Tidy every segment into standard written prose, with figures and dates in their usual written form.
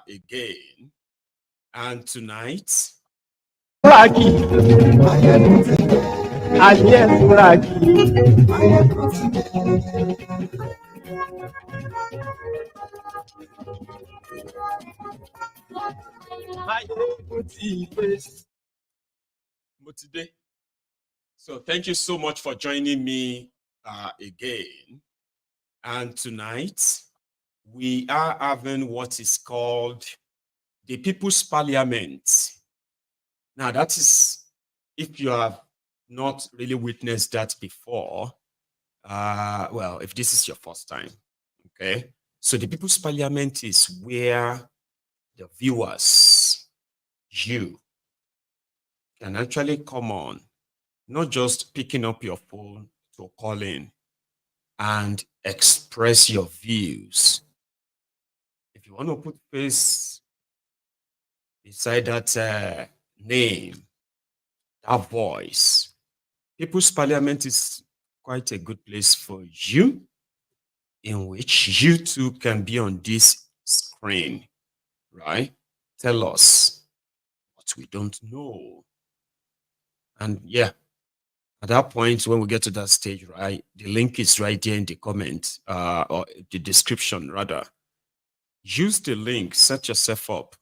again. And tonight, so thank you so much for joining me again. And tonight, we are having what is called the People's Parliament. Now, that is, if you have not really witnessed that before, well, if this is your first time, okay? So the People's Parliament is where the viewers, you, can actually come on, not just picking up your phone to call in and express your views. If you want to put face beside that name, that voice, People's Parliament is quite a good place for you, in which you too can be on this screen, right? Tell us what we don't know. And yeah, at that point, when we get to that stage, right, the link is right there in the comment, or the description rather. Use the link, set yourself up.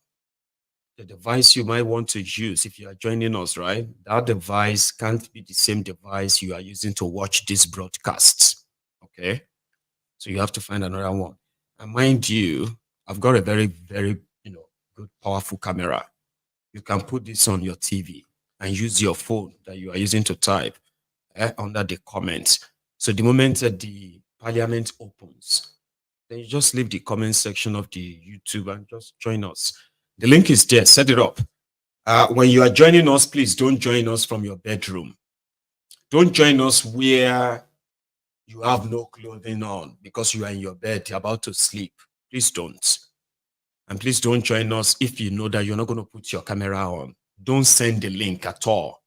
The device you might want to use if you are joining us, right? That device can't be the same device you are using to watch this broadcast, okay? So you have to find another one. And mind you, I've got a very, very, good, powerful camera. You can put this on your TV and use your phone that you are using to type under the comments. So the moment that the parliament opens, then you just leave the comment section of the YouTube and just join us. The link is there. Set it up. When you are joining us, please don't join us from your bedroom. Don't join us where you have no clothing on because you are in your bed, you're about to sleep. Please don't. And please don't join us if you know that you're not going to put your camera on. Don't send the link at all.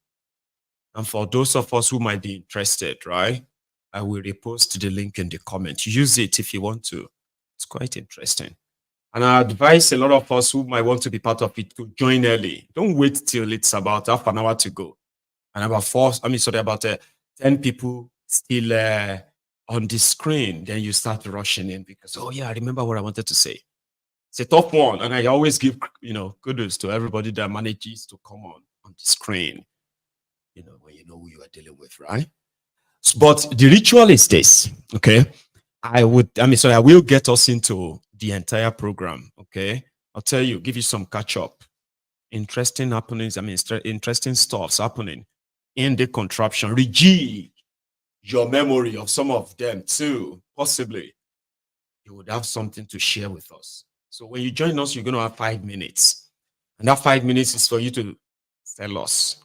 And for those of us who might be interested, right, I will repost the link in the comments. Use it if you want to. It's quite interesting. And I advise a lot of us who might want to be part of it to join early. Don't wait till it's about half an hour to go. And about 10 people still on the screen. Then you start rushing in because, oh yeah, I remember what I wanted to say. It's a tough one. And I always give, kudos to everybody that manages to come on the screen, when you know who you are dealing with, right? But the ritual is this, okay? I will get us into the entire program, okay? I'll tell you, give you some catch up. Interesting happenings, interesting stuff's happening in the contraption. Rejig your memory of some of them too, possibly. You would have something to share with us. So when you join us, you're going to have 5 minutes. And that 5 minutes is for you to tell us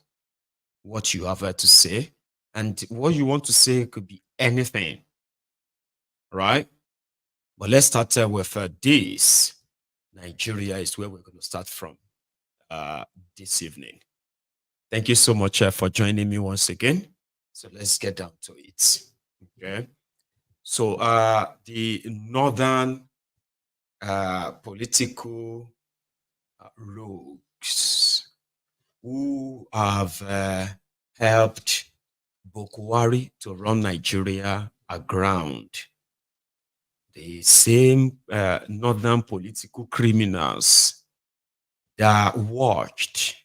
what you have to say. And what you want to say could be anything, right? But let's start with this. Nigeria is where we're going to start from this evening. Thank you so much for joining me once again. So let's get down to it. Okay. So the northern political rogues who have helped Bokwari to run Nigeria aground. The same northern political criminals that watched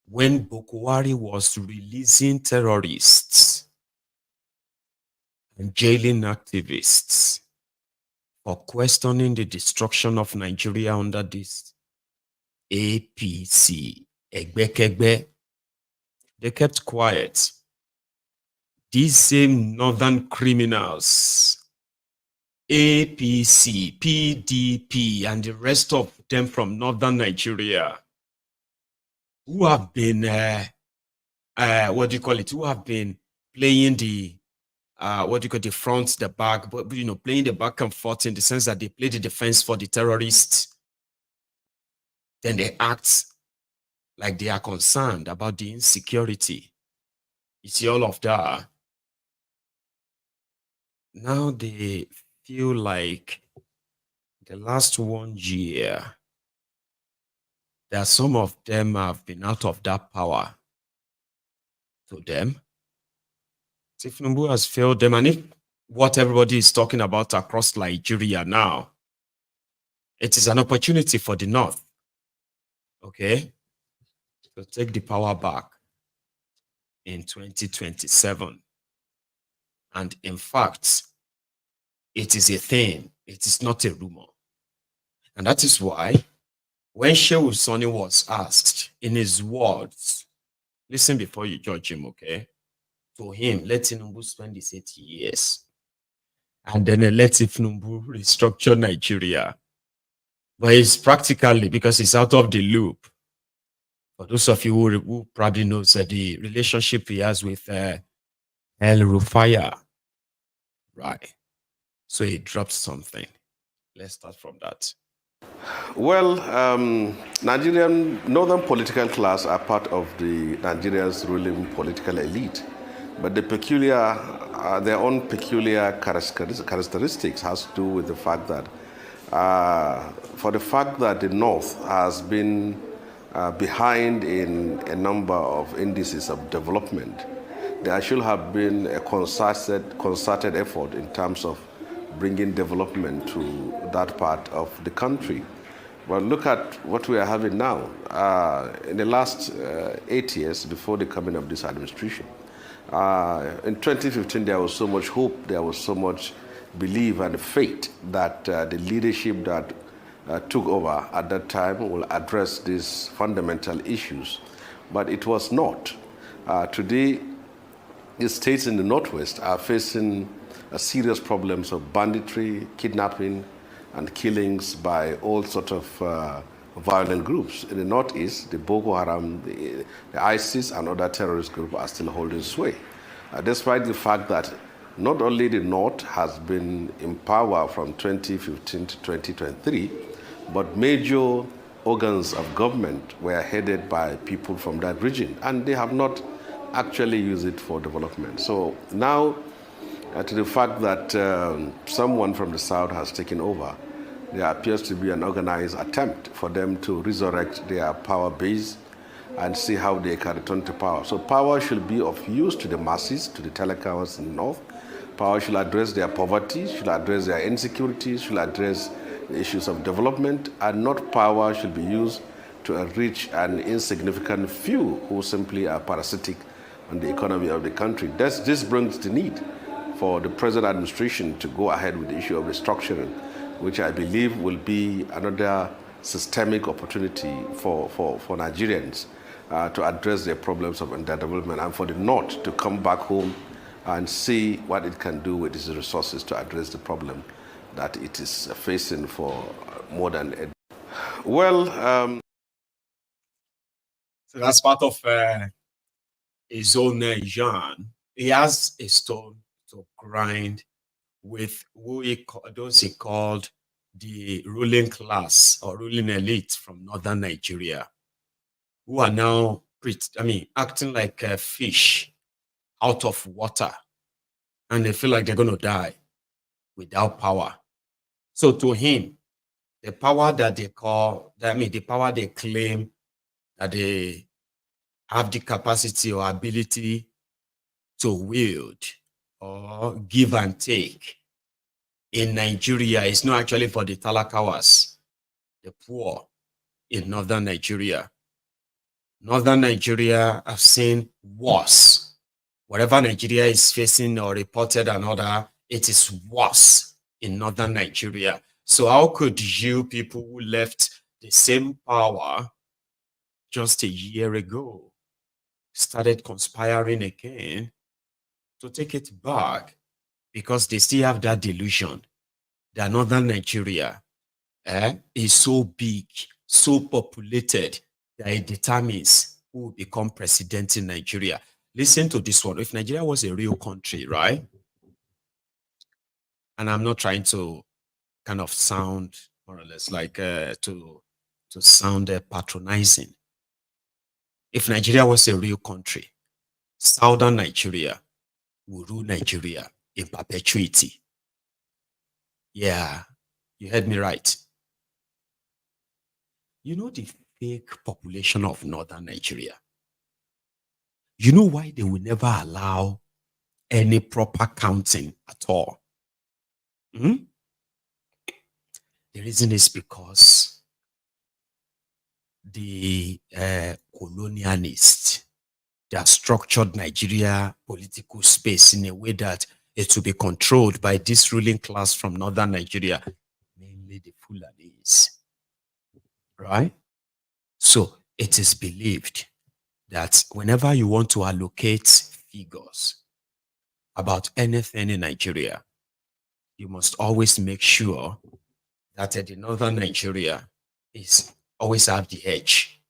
when Bokwari was releasing terrorists and jailing activists for questioning the destruction of Nigeria under this APC, Egbekegbe. They kept quiet. These same northern criminals, APC, PDP, and the rest of them from northern Nigeria, who have been, who have been playing the, the front, the back, but, playing the back and forth in the sense that they play the defense for the terrorists. Then they act like they are concerned about the insecurity. You see all of that. Now they feel like the last 1 year, There are some of them have been out of that power to them. Thiefnubu has failed them. And if what everybody is talking about across Nigeria now, it is an opportunity for the North, okay, to take the power back in 2027. And in fact, it is a thing. It is not a rumor. And that is why when Shehu Sani was asked in his words, listen before you judge him, okay? To him, let Tinubu spend his 80 years. And then let Thiefnubu restructure Nigeria. But it's practically, because it's out of the loop. For those of you who probably knows the relationship he has with El Rufaya, right? So he dropped something. Let's start from that. Well, Nigerian northern political class are part of the Nigeria's ruling political elite, but their own peculiar characteristics has to do with the fact that, for the fact that the North has been behind in a number of indices of development, there should have been a concerted effort in terms of bringing development to that part of the country. But look at what we are having now. In the last 8 years before the coming of this administration, in 2015 there was so much hope, there was so much belief and faith that the leadership that took over at that time will address these fundamental issues. But it was not. Today, the states in the Northwest are facing serious problems of banditry, kidnapping, and killings by all sorts of violent groups. In the Northeast, the Boko Haram, the ISIS, and other terrorist groups are still holding sway. Despite the fact that not only the North has been in power from 2015 to 2023, but major organs of government were headed by people from that region, and they have not actually used it for development. So now, to the fact that someone from the South has taken over, there appears to be an organized attempt for them to resurrect their power base and see how they can return to power. So power should be of use to the masses, to the telecoms in the North. Power should address their poverty, should address their insecurities, should address the issues of development, and not power should be used to enrich an insignificant few who simply are parasitic on the economy of the country. This brings the need for the present administration to go ahead with the issue of restructuring, which I believe will be another systemic opportunity for Nigerians to address their problems of underdevelopment, and for the North to come back home and see what it can do with its resources to address the problem that it is facing for more than a... Well, so that's part of his own Jean. He has a stone to grind with those he called the ruling class or ruling elite from northern Nigeria, who are now acting like a fish out of water, and they feel like they're going to die without power. So to him, the power that they the power they claim that they have the capacity or ability to wield or give and take in Nigeria is not actually for the talakawas, the poor in northern Nigeria. Northern Nigeria have seen worse. Whatever Nigeria is facing or reported another, it is worse in northern Nigeria. So how could you people who left the same power just a year ago started conspiring again to take it back? Because they still have that delusion that northern Nigeria is so big, so populated, that it determines who will become president in Nigeria. Listen to this one. If Nigeria was a real country, right? And I'm not trying to kind of sound more or less like to sound patronizing. If Nigeria was a real country, southern Nigeria will rule Nigeria in perpetuity. Yeah, you heard me right. You know, the fake population of northern Nigeria. You know why they will never allow any proper counting at all? The reason is because the colonialists, they have structured Nigeria political space in a way that it will be controlled by this ruling class from northern Nigeria, mainly the Fulanis, right? So it is believed that whenever you want to allocate figures about anything in Nigeria, you must always make sure that the northern Nigeria is always have the edge.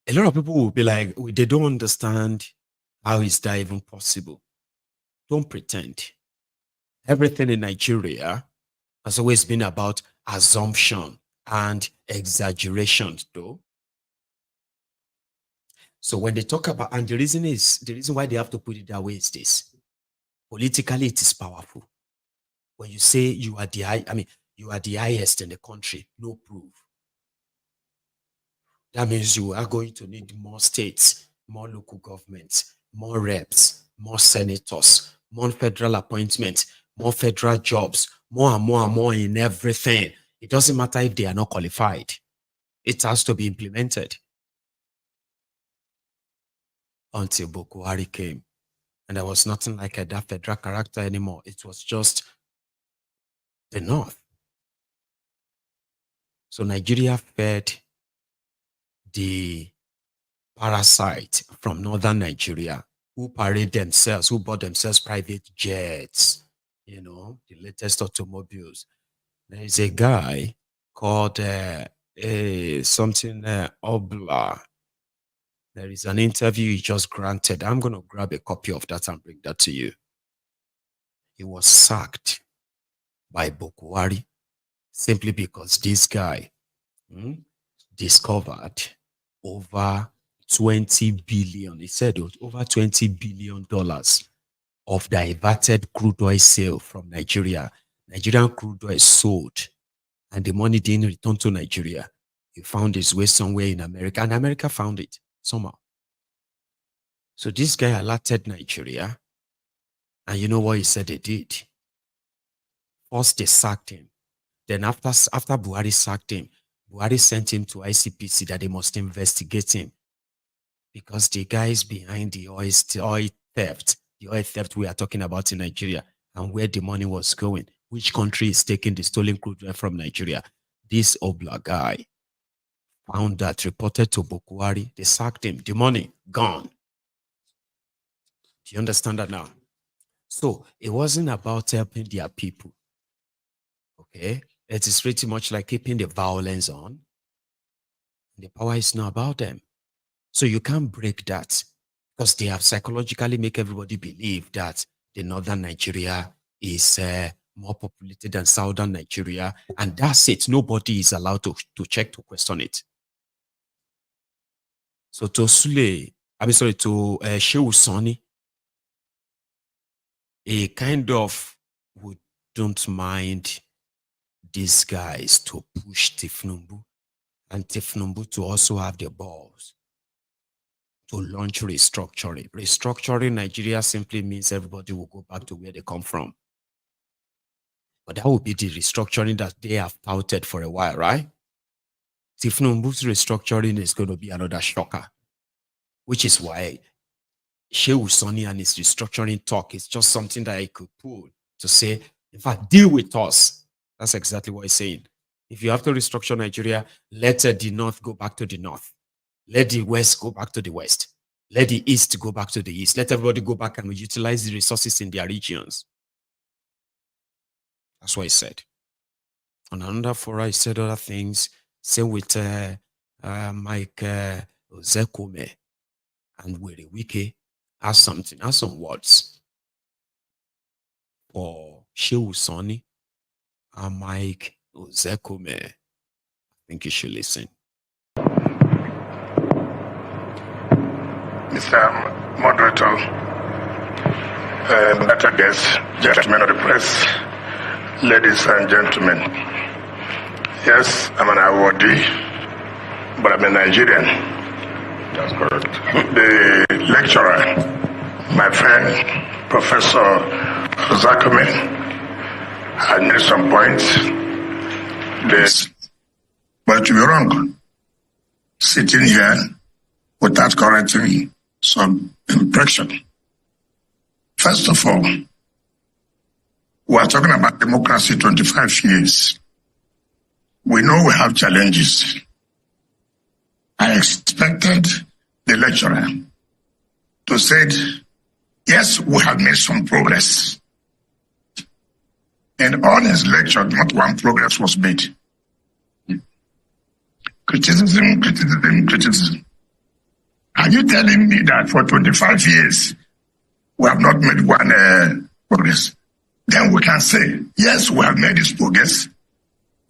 A lot of people will be like, they don't understand how is that even possible. Don't pretend. Everything in Nigeria has always been about assumption and exaggeration, though. So when they talk about, and the reason why they have to put it that way is this: politically, it is powerful. When you say you are you are the highest in the country, no proof. That means you are going to need more states, more local governments, more reps, more senators, more federal appointments, more federal jobs, more and more and more in everything. It doesn't matter if they are not qualified. It has to be implemented. Until Boko Haram came. And there was nothing like that federal character anymore. It was just the North. So Nigeria fed the parasite from northern Nigeria who parade themselves, who bought themselves private jets, you know, the latest automobiles. There is a guy called Obla. There is an interview he just granted. I'm going to grab a copy of that and bring that to you. He was sacked by Boko Haram simply because this guy discovered over 20 billion. He said it was over $20 billion of diverted crude oil sale from Nigeria. Nigerian crude oil sold, and the money didn't return to Nigeria. He found his way somewhere in America, and America found it somehow. So this guy alerted Nigeria, and you know what he said they did? First, they sacked him. Then after Buhari sacked him, Buhari sent him to ICPC that they must investigate him because the guys behind the oil theft we are talking about in Nigeria and where the money was going, which country is taking the stolen crude oil from Nigeria. This Obla guy found that, reported to Boko Haram, they sacked him, the money gone. Do you understand that now? So it wasn't about helping their people. Okay? It is pretty much like keeping the violence on. The power is not about them. So you can't break that because they have psychologically make everybody believe that the northern Nigeria is more populated than southern Nigeria. And that's it. Nobody is allowed to check, to question it. So to Sehu Sani, a kind of don't mind these guys to push Thiefnubu, and Thiefnubu to also have the balls to launch restructuring. Restructuring Nigeria simply means everybody will go back to where they come from. But that will be the restructuring that they have touted for a while, right? Thiefnubu's restructuring is going to be another shocker, which is why Sehu Sani and his restructuring talk is just something that I could pull to say, in fact, deal with us. That's exactly what he's saying. If you have to restructure Nigeria, let the North go back to the North. Let the West go back to the West. Let the East go back to the East. Let everybody go back and utilize the resources in their regions. That's what he said. On another forum, he said other things. Same with Mike Zekome and Were Wike. Ask some words for Sehu Sani and Mike Zekome. I think you should listen. Mr. Moderator, better guests, gentlemen of the press, ladies and gentlemen, Yes, I'm an Awadi, but I'm a Nigerian. That's correct. The lecturer, my friend, Professor Zakome, had made some points. But you're wrong. Sitting here without correcting some impression. First of all, we are talking about democracy 25 years. We know we have challenges. I expected the lecturer to say, yes, we have made some progress. And on his lecture, not one progress was made. Criticism, criticism, criticism. Are you telling me that for 25 years, we have not made one progress? Then we can say, yes, we have made this progress,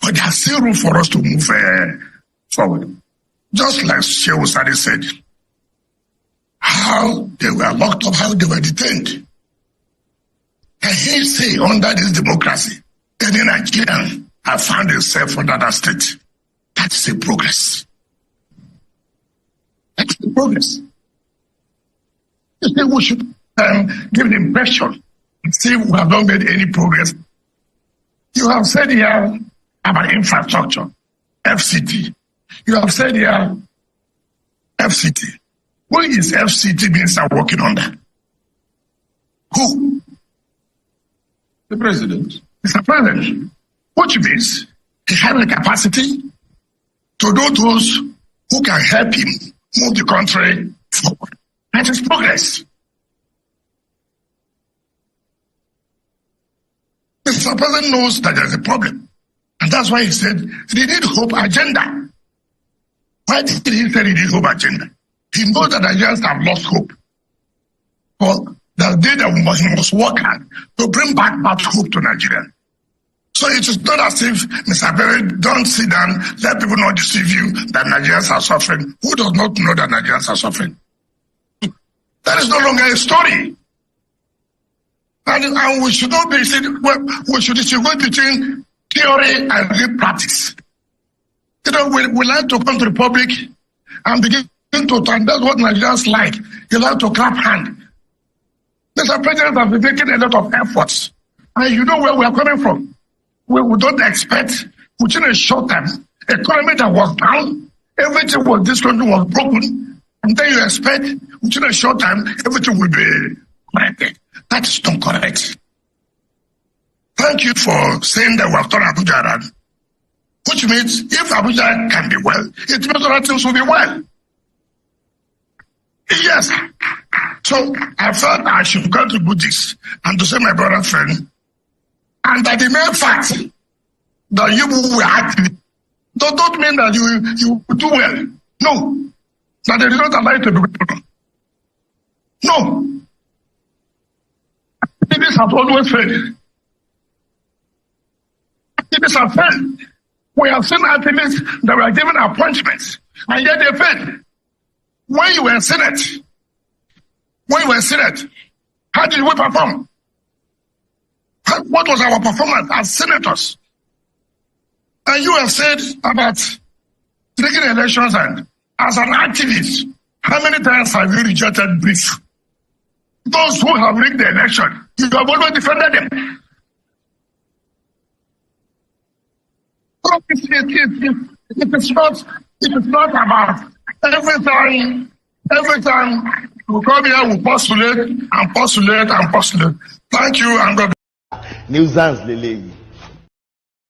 but there's still room for us to move forward. Just like Sehu Sani said, how they were locked up, how they were detained. And he say, under this democracy, any Nigerian have found himself under that state. That's the progress. That's the progress. We should give the impression, see, we have not made any progress. You have said here about infrastructure, FCT. You have said here, FCT. Who is FCT minister working on that? Who? The president. Mr. President. Which means he has the capacity to do those who can help him move the country forward. That is progress. Mr. President knows that there's a problem. And that's why he said he need hope agenda. Why did he say he need hope agenda? He knows that Nigerians have lost hope. But the day that we must work hard to bring back hope to Nigeria. So it is not as if, Mr. President, don't sit down, let people not deceive you that Nigerians are suffering. Who does not know that Nigerians are suffering? That is no longer a story. And we should not be we should distinguish between theory and real practice. You know, we like to come to the public and begin to, and that's what Nigerians like. You like to clap hand. Mr. President has been making a lot of efforts. And you know where we are coming from. We don't expect, within a short time, economy that was down, everything was, this country was broken, and then you expect, within a short time, everything will be corrected. That is not correct. Thank you for saying that we have turned Abuja around. Which means, if Abuja can be well, it means other things will be well. Yes. So I felt I should contribute this and to say my brother friend, and that the main fact that you were active don't mean that you do well. No. That they did not allow you to be well. No. Activists have always failed. Activists have failed. We have seen activists that were given appointments, and yet they failed. When you were in Senate, how did we perform? What was our performance as senators? And you have said about taking elections, and as an activist, how many times have you rejected brief? Those who have rigged the election, you have always defended them. So it is not about every time we come here, we postulate and postulate and postulate. Thank you, and God. Nuisance, Lele.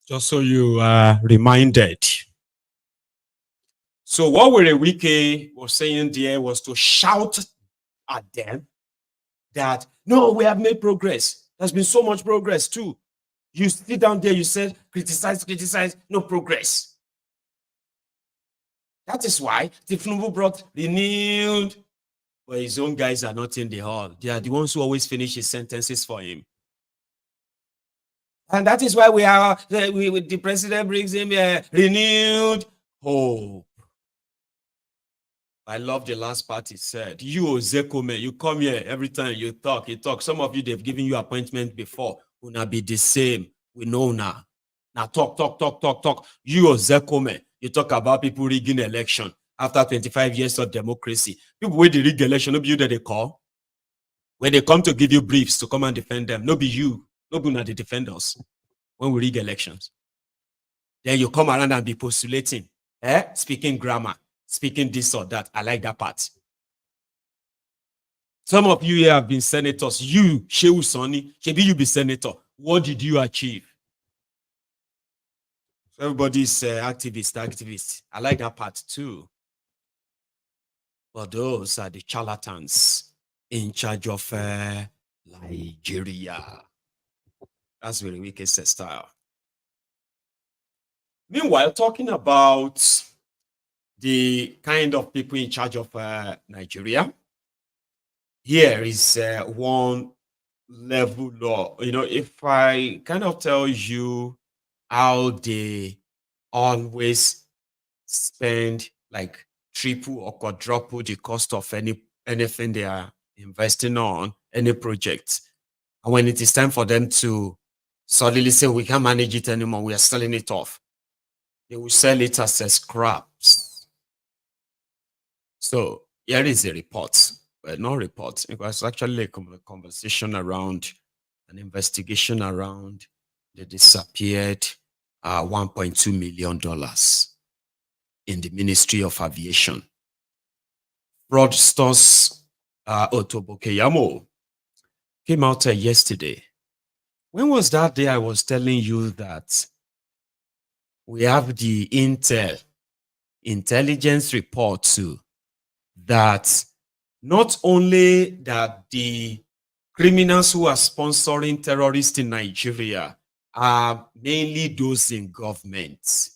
Just so you are reminded. So what Wike was saying there was to shout at them that, no, we have made progress. There's been so much progress too. You sit down there, you said, criticize, no progress. That is why Thiefnubu brought renewed, but his own guys are not in the hall. They are the ones who always finish his sentences for him. And that is why the president brings him renewed hope. I love the last part he said. You, Zekome, you come here every time you talk. Some of you, they've given you appointment before. Will not be the same. We know now. Now talk. You Zekome, you talk about people rigging election after 25 years of democracy. People with the rig election, no be you that they call. When they come to give you briefs to come and defend them, no be you, no be not the defenders when we rig elections. Then you come around and be postulating, speaking grammar, speaking this or that. I like that part. Some of you here have been senators. You, Sehu Sani, maybe you be senator. What did you achieve? Everybody's activist. I like that part too. But those are the charlatans in charge of Nigeria. That's very wicked style. Meanwhile, talking about the kind of people in charge of Nigeria, here is one level law. You know, if I kind of tell you how they always spend like triple or quadruple the cost of anything they are investing on, any project. And when it is time for them to suddenly say, we can't manage it anymore, we are selling it off, they will sell it as a scraps. So here is a report. No report. It was actually a conversation around an investigation around the disappeared $1.2 million in the Ministry of Aviation. Fraudsters Otobokeyamo came out yesterday. When was that day I was telling you that we have the intelligence report too, that not only that the criminals who are sponsoring terrorists in Nigeria are mainly those in government.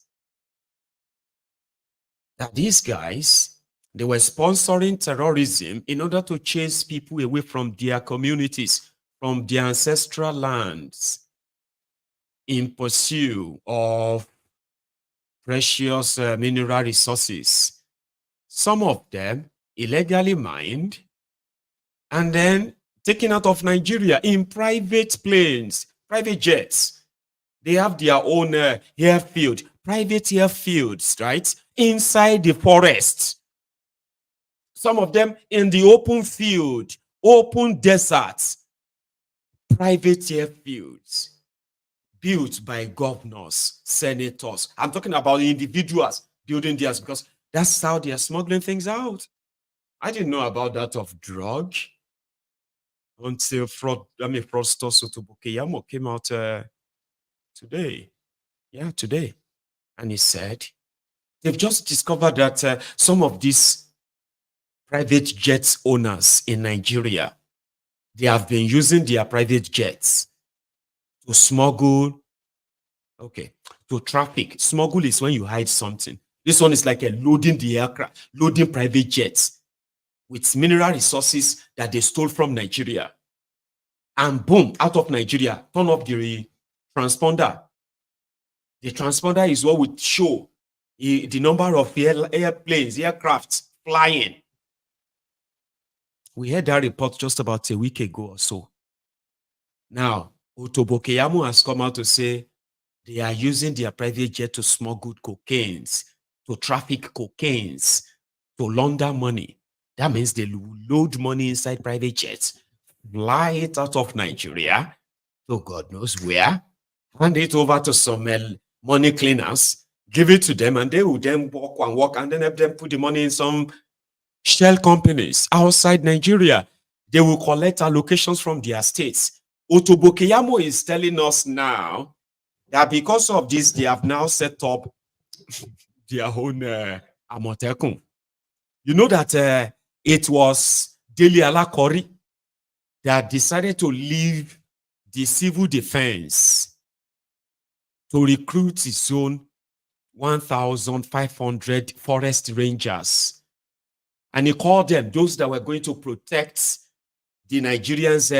That these guys, they were sponsoring terrorism in order to chase people away from their communities, from their ancestral lands, in pursuit of precious mineral resources. Some of them illegally mined and then taken out of Nigeria in private planes, private jets. They have their own airfield, private airfields, right? Inside the forest. Some of them in the open field, open deserts, private airfields built by governors, senators. I'm talking about individuals building theirs because that's how they are smuggling things out. I didn't know about that of drug until fraudster Otobokeyamo came out today. Yeah, today. And he said, they've just discovered that some of these private jets owners in Nigeria, they have been using their private jets to smuggle, to traffic. Smuggle is when you hide something. This one is like loading the aircraft, loading private jets with mineral resources that they stole from Nigeria. And boom, out of Nigeria, turn off the transponder. The transponder is what would show the number of airplanes, aircrafts flying. We heard that report just about a week ago or so. Now, Otobokeyamo has come out to say they are using their private jet to smuggle cocaines, to traffic cocaines, to launder money. That means they load money inside private jets, fly it out of Nigeria to God knows where, hand it over to some money cleaners, give it to them, and they will then walk and then have them put the money in some shell companies outside Nigeria. They will collect allocations from their states. Otobokeyamo is telling us now that because of this, they have now set up their own Amotekun. You know that it was Dele Alakori that decided to leave the civil defense to recruit his own 1,500 forest rangers. And he called them those that were going to protect the Nigerians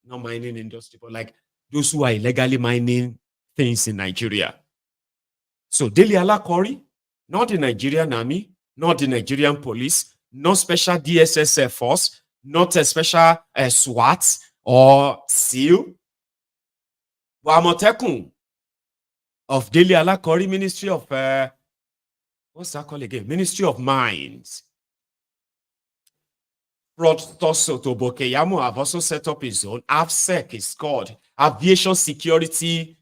not mining industry, but like those who are illegally mining things in Nigeria. So Dele Alakori, not the Nigerian army, not the Nigerian police, not special DSS force, not a special SWAT or SEAL. But Amotekun, of Dele Alakori, Ministry of, what's that called again? Ministry of Mines. Protoso Tobokeyamo have also set up his own. AFSEC is called Aviation Security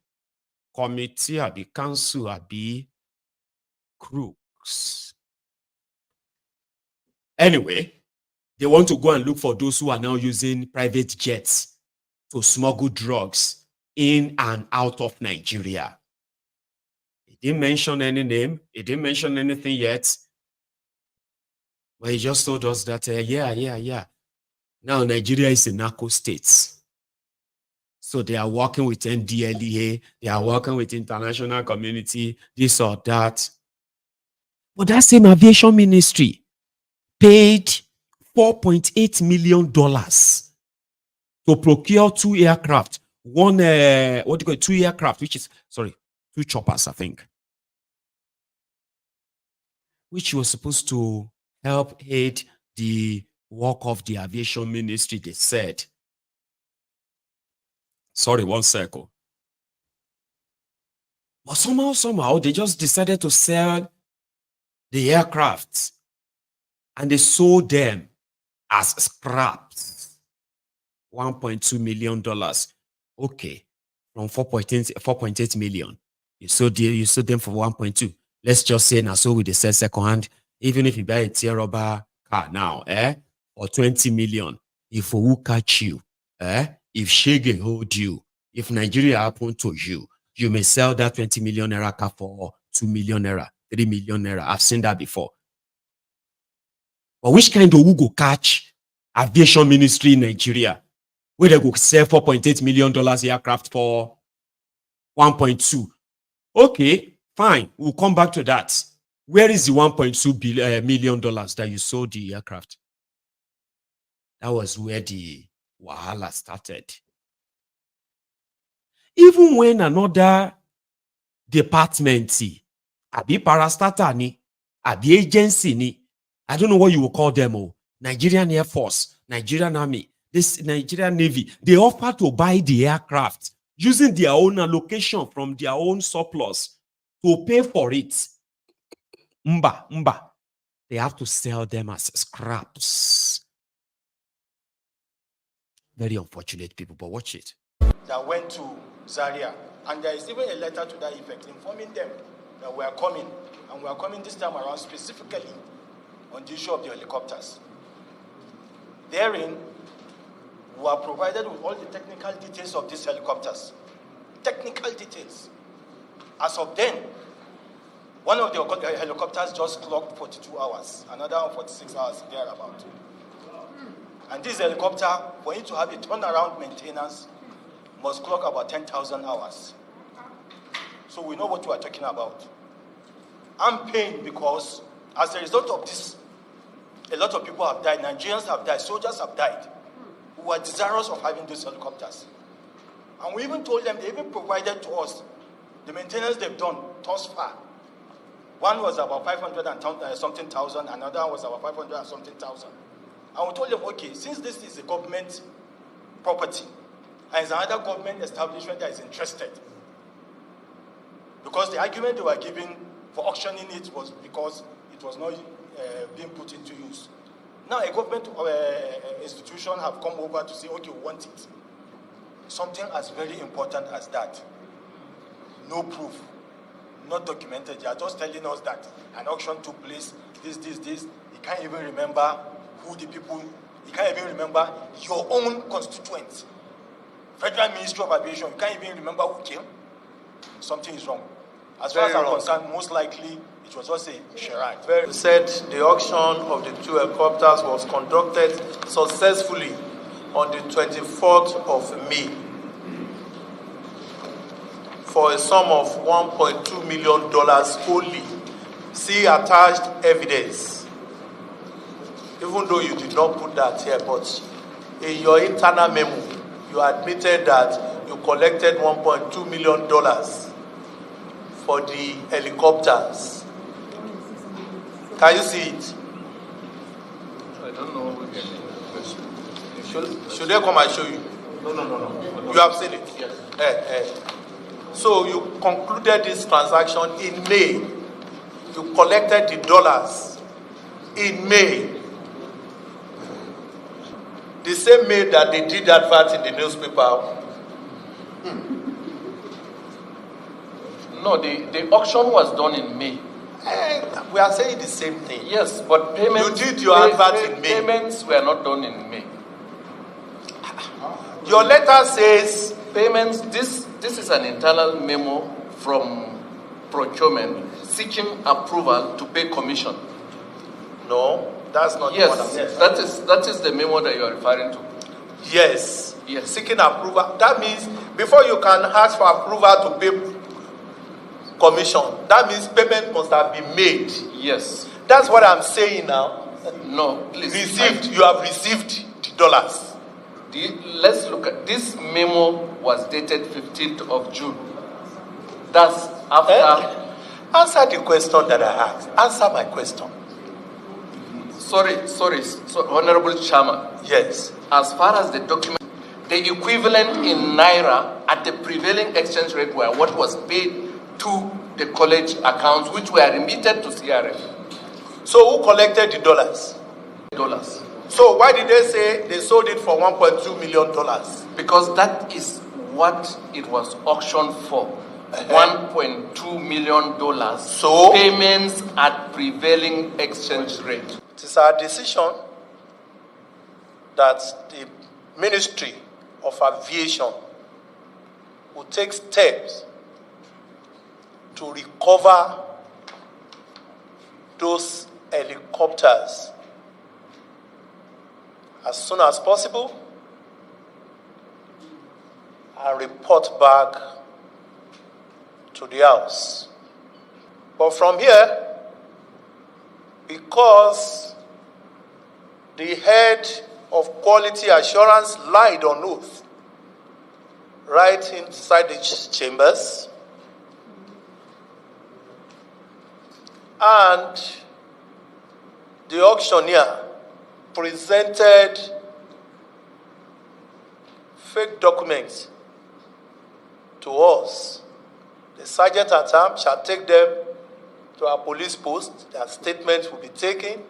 Committee, Abi Council, Abi Crooks. Anyway, they want to go and look for those who are now using private jets to smuggle drugs in and out of Nigeria. He didn't mention any name. He didn't mention anything yet. But he just told us that, yeah. Now Nigeria is a narco state. So they are working with NDLEA. They are working with international community, this or that. But that same aviation ministry paid $4.8 million to procure 2 aircraft. One, what do you call it? 2 aircraft, which is, 2 choppers, I think. Which was supposed to help aid the work of the aviation ministry, they said. Sorry, one second. But somehow, they just decided to sell the aircraft and they sold them as scraps. $1.2 million. Okay. From 4.8 million. You sold them for 1.2. Let's just say now, so with the sell second hand, even if you buy a tier rubber car now, or 20 million, if who catch you, if Shege hold you, if Nigeria happen to you, you may sell that 20 million naira car for 2 million naira, 3 million naira. I've seen that before. But which kind of who go catch aviation ministry in Nigeria, where they go sell $4.8 million aircraft for 1.2? Okay, fine. We'll come back to that. Where is the $1.2 million that you sold the aircraft? That was where the wahala started. Even when another department, abi parastatal ni, abi agency ni, I don't know what you will call them, Nigerian Air Force, Nigerian Army, this Nigerian Navy, they offer to buy the aircraft using their own allocation from their own surplus to pay for it. Mba. They have to sell them as scraps. Very unfortunate people, but watch it. That went to Zaria, and there is even a letter to that effect informing them that we are coming, and we are coming this time around specifically on the issue of the helicopters. Therein, we are provided with all the technical details of these helicopters. Technical details. As of then, one of the helicopters just clocked 42 hours, another one 46 hours, thereabout. And this helicopter, for it to have a turnaround maintenance, must clock about 10,000 hours. So we know what we are talking about. I'm paying because, as a result of this, a lot of people have died. Nigerians have died. Soldiers have died. We were desirous of having those helicopters. And we even told them, they even provided to us the maintenance they've done thus far. One was about 500 and something thousand, another one was about 500 and something thousand. And we told them, okay, since this is a government property, and it's another government establishment that is interested, because the argument they were giving for auctioning it was because it was not being put into use. Now a government institution have come over to say, okay, we want it. Something as very important as that. No proof, not documented. They are just telling us that an auction took place, this. You can't even remember who the people, you can't even remember your own constituents. Federal Ministry of Aviation, you can't even remember who came. Something is wrong. As far as I'm concerned, most likely it was just a charade. Said the auction of the 2 helicopters was conducted successfully on the 24th of May for a sum of $1.2 million only. See attached evidence. Even though you did not put that here, but in your internal memo, you admitted that you collected $1.2 million for the helicopters. Can you see it? I don't know. Should they come and show you? No. You have seen it? Yes. So you concluded this transaction in May. You collected the dollars in May. The same May that they did advert in the newspaper. No, the auction was done in May. We are saying the same thing. Yes, but payments. You did your advert in May. Payments were not done in May. Your letter says Payments. This is an internal memo from procurement seeking approval to pay commission. no. That's not Yes, what I'm saying. that is the memo that you are referring to. Yes. Yes. Seeking approval. That means before you can ask for approval to pay commission, that means payment must have been made. Yes. That's what I'm saying now. No, please. Received. You have received the dollars. Let's look at this memo was dated 15th of June. That's after. Answer the question that I asked. Answer my question. Sorry, so Honorable Chairman. Yes. As far as the document, the equivalent in Naira at the prevailing exchange rate were what was paid to the college accounts, which were remitted to CRF. So who collected the dollars? Dollars. So why did they say they sold it for $1.2 million? Because that is what it was auctioned for. $1.2 million. So? Payments at prevailing exchange rate. It is our decision that the Ministry of Aviation will take steps to recover those helicopters as soon as possible and report back to the House. But from here, because the head of quality assurance lied on oath right inside the chambers, and the auctioneer presented fake documents to us, the sergeant at arms shall take them to our police post. Their statements will be taken,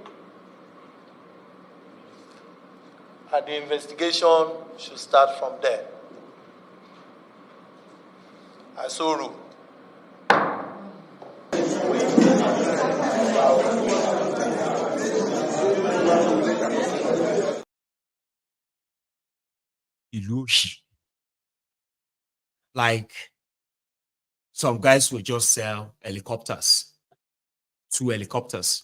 and the investigation should start from there. I so rule. Like, some guys will just sell helicopters, 2 helicopters,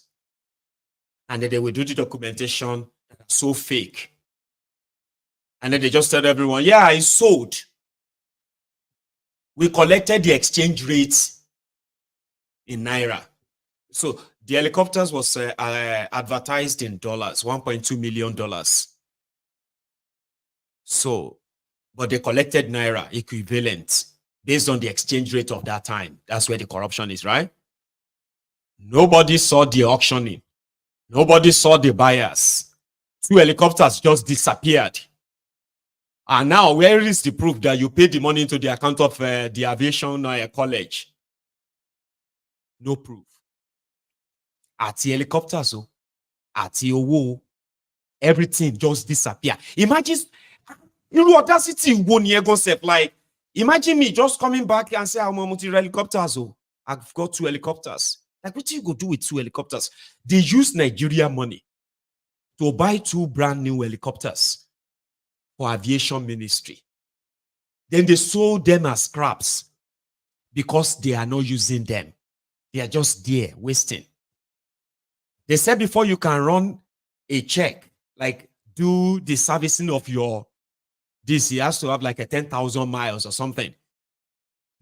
and then they will do the documentation so fake. And then they just tell everyone, yeah, it's sold. We collected the exchange rate in Naira. So the helicopters was advertised in dollars, $1.2 million. So, but they collected Naira equivalent based on the exchange rate of that time. That's where the corruption is, right? Nobody saw the auctioning. Nobody saw the buyers. 2 helicopters just disappeared. And now, where is the proof that you paid the money into the account of the aviation college? No proof. At the helicopters, at the owo, everything just disappeared. Imagine, you audacity won't concept. Like, imagine me just coming back and say, I'm a helicopters. I've got 2 helicopters. Like, what do you go do with 2 helicopters? They use Nigeria money to buy 2 brand new helicopters for aviation ministry. Then they sold them as scraps because they are not using them. They are just there wasting. They said before you can run a check, like do the servicing of your this, has to have like a 10,000 miles or something.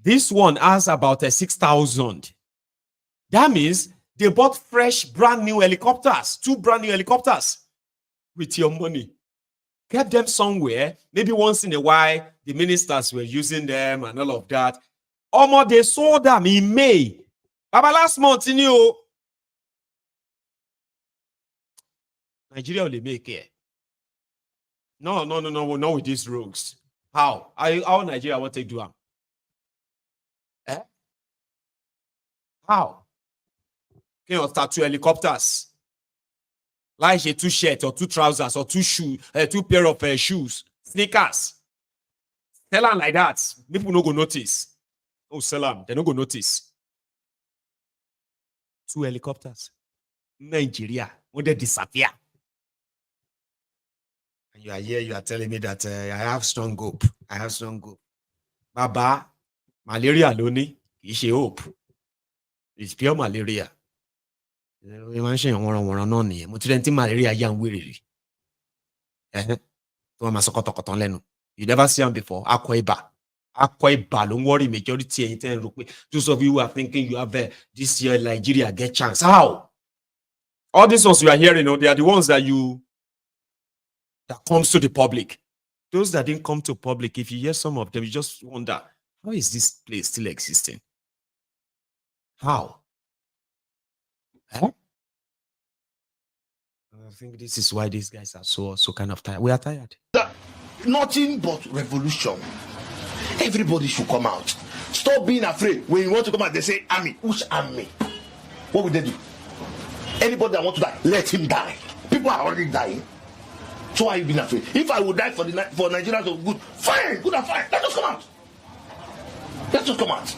This one has about a 6,000. That means they bought fresh, brand new helicopters, 2 brand new helicopters with your money. Kept them somewhere. Maybe once in a while, the ministers were using them and all of that. Almost they sold them in May. But last month, you know, Nigeria will make it. No, not with these rogues. How Nigeria want to do them? How? Can you start 2 helicopters? Like a 2 shirts or 2 trousers or 2 shoes, 2 pair of shoes, sneakers. Tell them like that. People no go notice. Oh, salam, they no go notice. 2 helicopters. Nigeria, when they disappear. And you are here, you are telling me that I have strong hope. I have strong hope. Baba, malaria alone is hope. It's pure malaria. You mentioned malaria young weary. You never see them before. Akwaiba, don't worry, majority. Those of you who are thinking you have this year Nigeria get chance. How? All these ones you are hearing, they are the ones that comes to the public. Those that didn't come to public, if you hear some of them, you just wonder, how is this place still existing? How? Huh? I think this is why these guys are so kind of tired. We are tired. Nothing but revolution. Everybody should come out. Stop being afraid. When you want to come out, they say army. Which army? What would they do? Anybody that want to die, let him die. People are already dying. So why are you being afraid? If I would die for Nigerians, so good, fine, good and fine. Let us come out. Let us come out.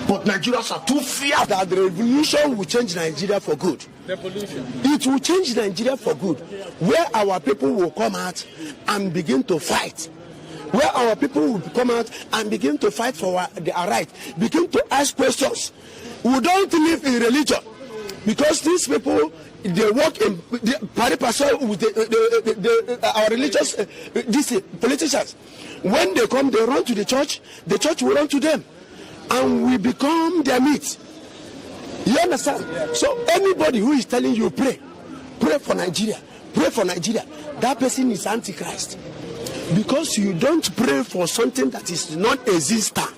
But Nigerians are too fear that the revolution will change Nigeria for good. Revolution. It will change Nigeria for good, where our people will come out and begin to fight. Where our people will come out and begin to fight for their right, begin to ask questions. We don't live in religion, because these people, they work in pari passu with our religious these politicians. When they come, they run to the church will run to them, and we become their meat. You understand? Yeah. So anybody who is telling you pray for Nigeria, that person is antichrist, because you don't pray for something that is not existent.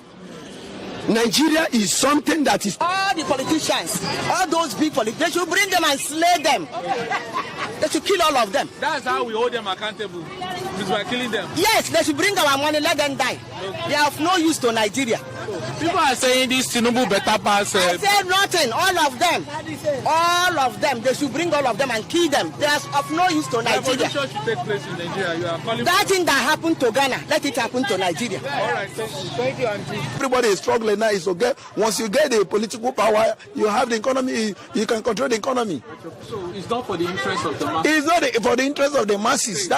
Nigeria is something that is... All the politicians, all those big politicians, they should bring them and slay them. They should kill all of them. That's how we hold them accountable. Because we are killing them. Yes, they should bring our money, let them die. Okay. They have no use to Nigeria. People are saying this Tinubu better pass... I said nothing, all of them. All of them, they should bring all of them and kill them. They are of no use to Nigeria. Revolution should take place in Nigeria. You are calling that thing that happened to Ghana, let it happen to Nigeria. All right, thank you. Thank you, Auntie. Everybody is struggling now. Is okay. Once you get the political power, you have the economy, you can control the economy. So it's not for the interest of the masses? It's not for the interest of the masses. No,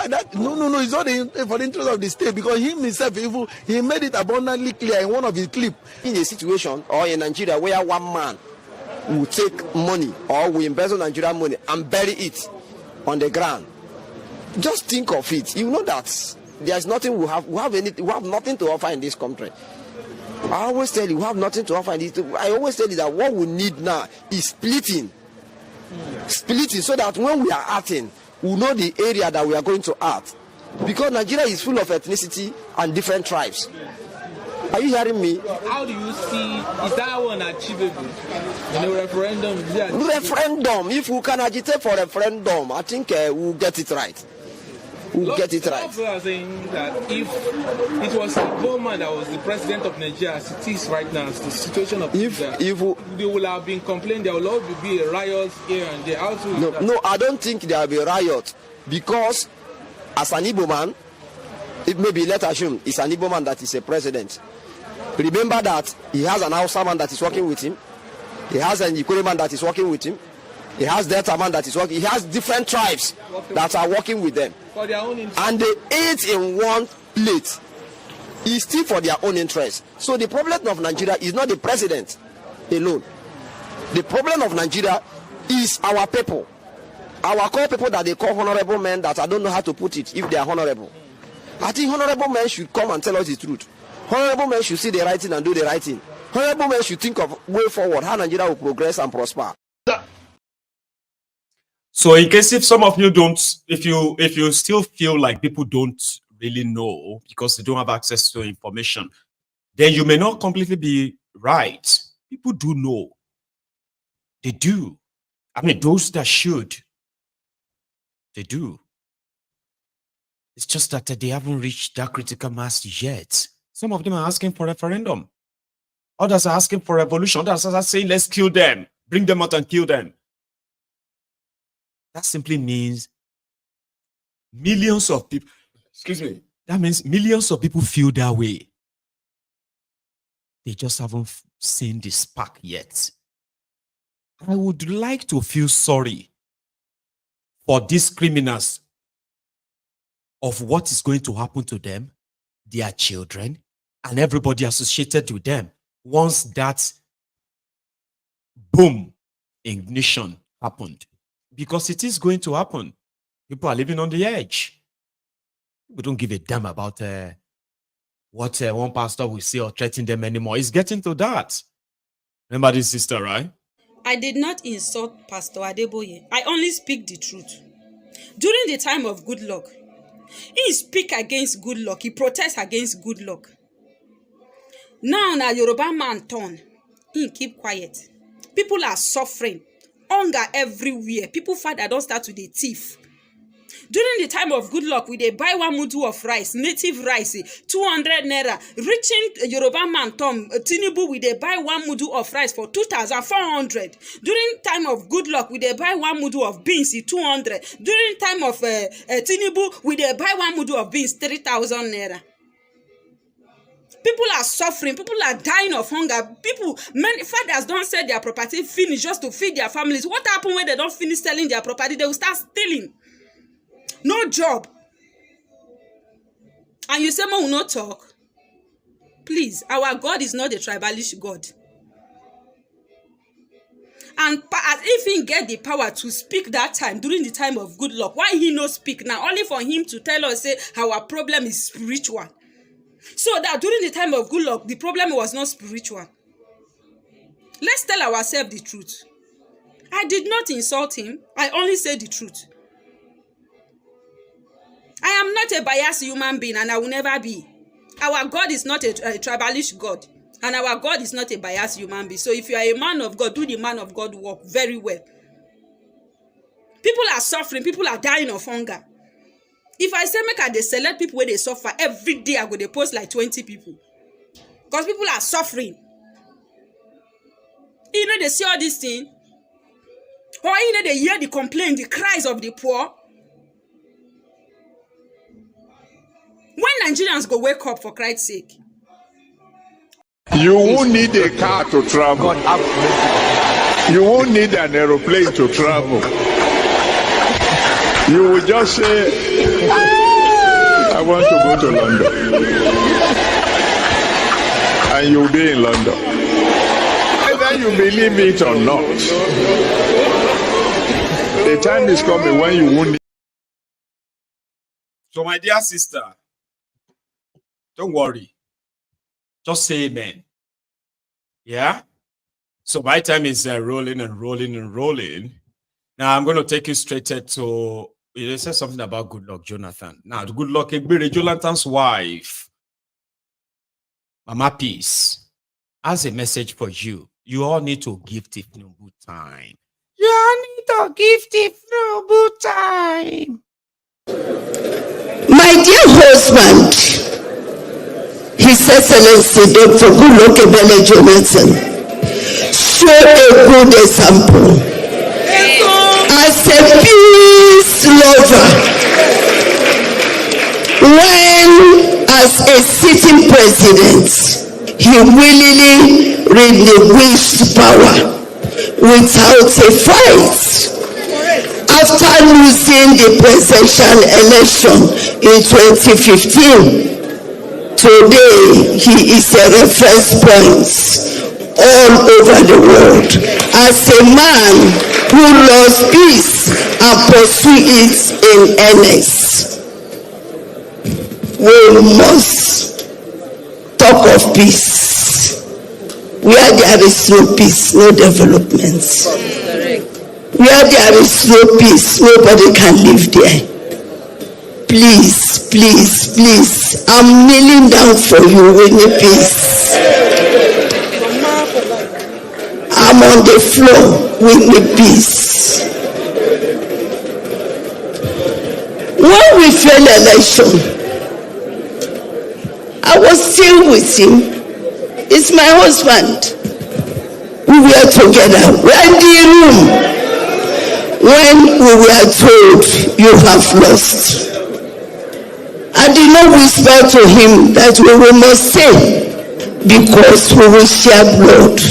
it's not for the interest of the state, because himself, he made it abundantly clear in one of his clips. In a situation or in Nigeria where one man will take money or will embezzle Nigerian money and bury it on the ground, just think of it. You know that there's nothing we have nothing to offer in this country. I always tell you, we have nothing to offer in this. I always tell you that what we need now is splitting, so that when we are acting, we know the area that we are going to act, because Nigeria is full of ethnicity and different tribes. Are you hearing me? How do you see, is that one achievable in a referendum? Referendum, if we can agitate for referendum, I think we'll get it right. Get it right. People are saying that if it was a Bowman that was the president of Nigeria as it is right now, the situation of Nigeria, they will have been complaining, there will always be a riot here and there. No, I don't think there will be a riot, because as an Igbo man, it may be, let's assume, it's an Igbo man that is a president. Remember that he has an Hausa man that is working with him. He has an Ikore man that is working with him. He has Delta man that is working. He has different tribes that are working with them. For their own interest. And they eat in one plate. It's still for their own interest. So the problem of Nigeria is not the president alone. The problem of Nigeria is our people. Our core people that they call honorable men, that I don't know how to put it, if they are honorable. I think honorable men should come and tell us the truth. Honorable men should see the right thing and do the right thing. Honorable men should think of way forward, how Nigeria will progress and prosper. So in case if some of you don't, if you still feel like people don't really know because they don't have access to information, then you may not completely be right. People do know. They do. I mean, those that should, they do. It's just that they haven't reached that critical mass yet. Some of them are asking for referendum. Others are asking for revolution. Others are saying, let's kill them. Bring them out and kill them. That simply means millions of people, excuse me, that means millions of people feel that way. They just haven't seen the spark yet. I would like to feel sorry for these criminals of what is going to happen to them, their children, and everybody associated with them once that boom, ignition happened. Because it is going to happen. People are living on the edge. We don't give a damn about what one pastor will say or threaten them anymore. It's getting to that. Remember this, sister, right? I did not insult Pastor Adeboye. I only speak the truth. During the time of good luck, he speak against good luck. He protest against good luck. Now, Yoruba man turn. He keep quiet. People are suffering. Hunger everywhere. People father don't start to the thief. During the time of good luck, we they buy 1 mudu of rice, native rice, 200 naira. Reaching Yoruba man Tom Tinubu, we they buy 1 mudu of rice for 2,400. During time of good luck, we they buy 1 mudu of beans, 200. During time of Tinubu, we they buy 1 mudu of beans, 3,000 naira. People are suffering. People are dying of hunger. Many fathers don't sell their property finish just to feed their families. What happens when they don't finish selling their property? They will start stealing. No job. And you say, "Man will not talk." Please, our God is not a tribalish God. And if he get the power to speak that time, during the time of good luck, why he not speak now? Only for him to tell us, say, our problem is spiritual. So that during the time of good luck, the problem was not spiritual. Let's tell ourselves the truth. I did not insult him. I only said the truth. I am not a biased human being, and I will never be. Our God is not a tribalish God, and our God is not a biased human being. So if you are a man of God, do the man of God work very well. People are suffering. People are dying of hunger. If I say make they select people where they suffer, every day I go they post like 20 people. Because people are suffering. You know, they see all these things. Or you know, they hear the complaint, the cries of the poor. When Nigerians go wake up, for Christ's sake. You won't need a car to travel. You won't need an aeroplane to travel. You will just say, I want to go to London. And you'll be in London. Whether you believe it or not, the time is coming when you won't need. So my dear sister, don't worry. Just say amen. Yeah? So my time is rolling and rolling and rolling. Now I'm going to take you straight to, you said something about good luck, Jonathan. Now, good luck, Jonathan's wife, Mama Peace, has a message for you. You all need to give Thiefnubu time. You all need to give Thiefnubu time. My dear husband, His Excellency Dr. Goodluck Ebele Jonathan, show a good example. As a peace lover, when as a sitting president, he willingly relinquished power without a fight. After losing the presidential election in 2015, today he is a reference point all over the world as a man who loves peace and pursues it in earnest. We must talk of peace. Where there is no peace, no development. Where there is no peace, nobody can live there. Please, please, please, I'm kneeling down for you. We need peace. I'm on the floor. We need peace. When we failed election, I was still with him It's my husband. We were together. We are in the room when we were told you have lost. I did not whisper to him that we must say because we will share blood.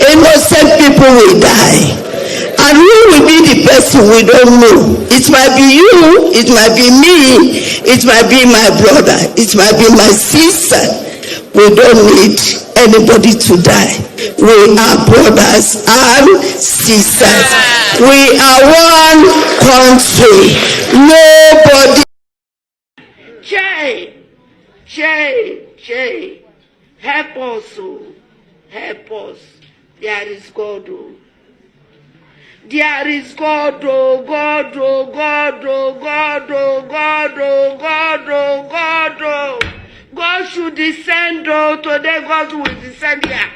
Innocent people will die. And who will be the person we don't know? It might be you, it might be me, it might be my brother, it might be my sister. We don't need anybody to die. We are brothers and sisters. We are one country. Nobody. Che, help us, help us. There is God. There is God, God, God, God, God, God, God. God should descend, today God will descend here.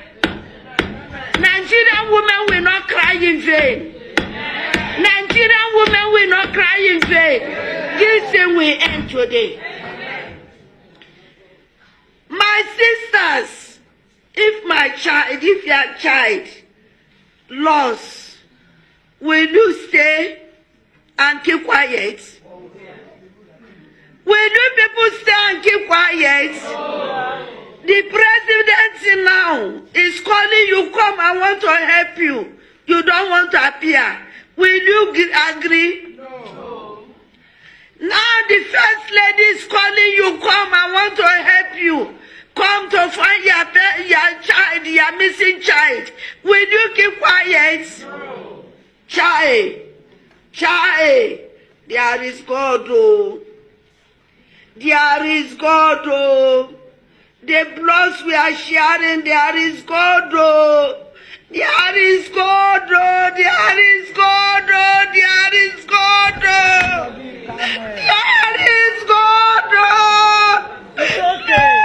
Nigerian women will not cry in vain. Nigerian women will not cry in vain. This thing will end today. My sisters, if your child lost, will you stay and keep quiet? Will you people stay and keep quiet? The president now is calling you, come, I want to help you. You don't want to appear. Will you agree? No. Now the first lady is calling you, come, I want to help you. Come to find your child, your missing child. Will you keep quiet? No. Child, there is God, oh. There is God, oh. The bloods we are sharing, there is God, oh. There is God, oh. There is God, oh. There is God, oh. There is God, oh. There is God.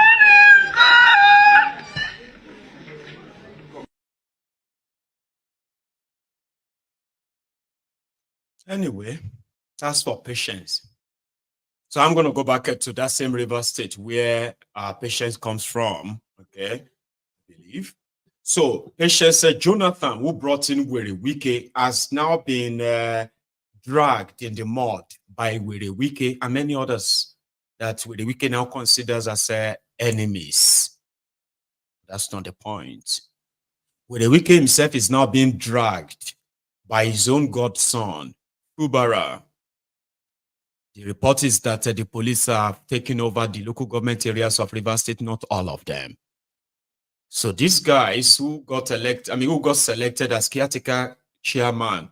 Anyway, that's for patience. So I'm going to go back to that same river state where Patience comes from, okay, I believe. So Patience said Jonathan, who brought in Werewike, has now been dragged in the mud by Werewike and many others that Werewike now considers as enemies. That's not the point. Werewike himself is now being dragged by his own godson, Ubara. The report is that the police are taking over the local government areas of Rivers State, not all of them. So these guys who got selected as caretaker chairman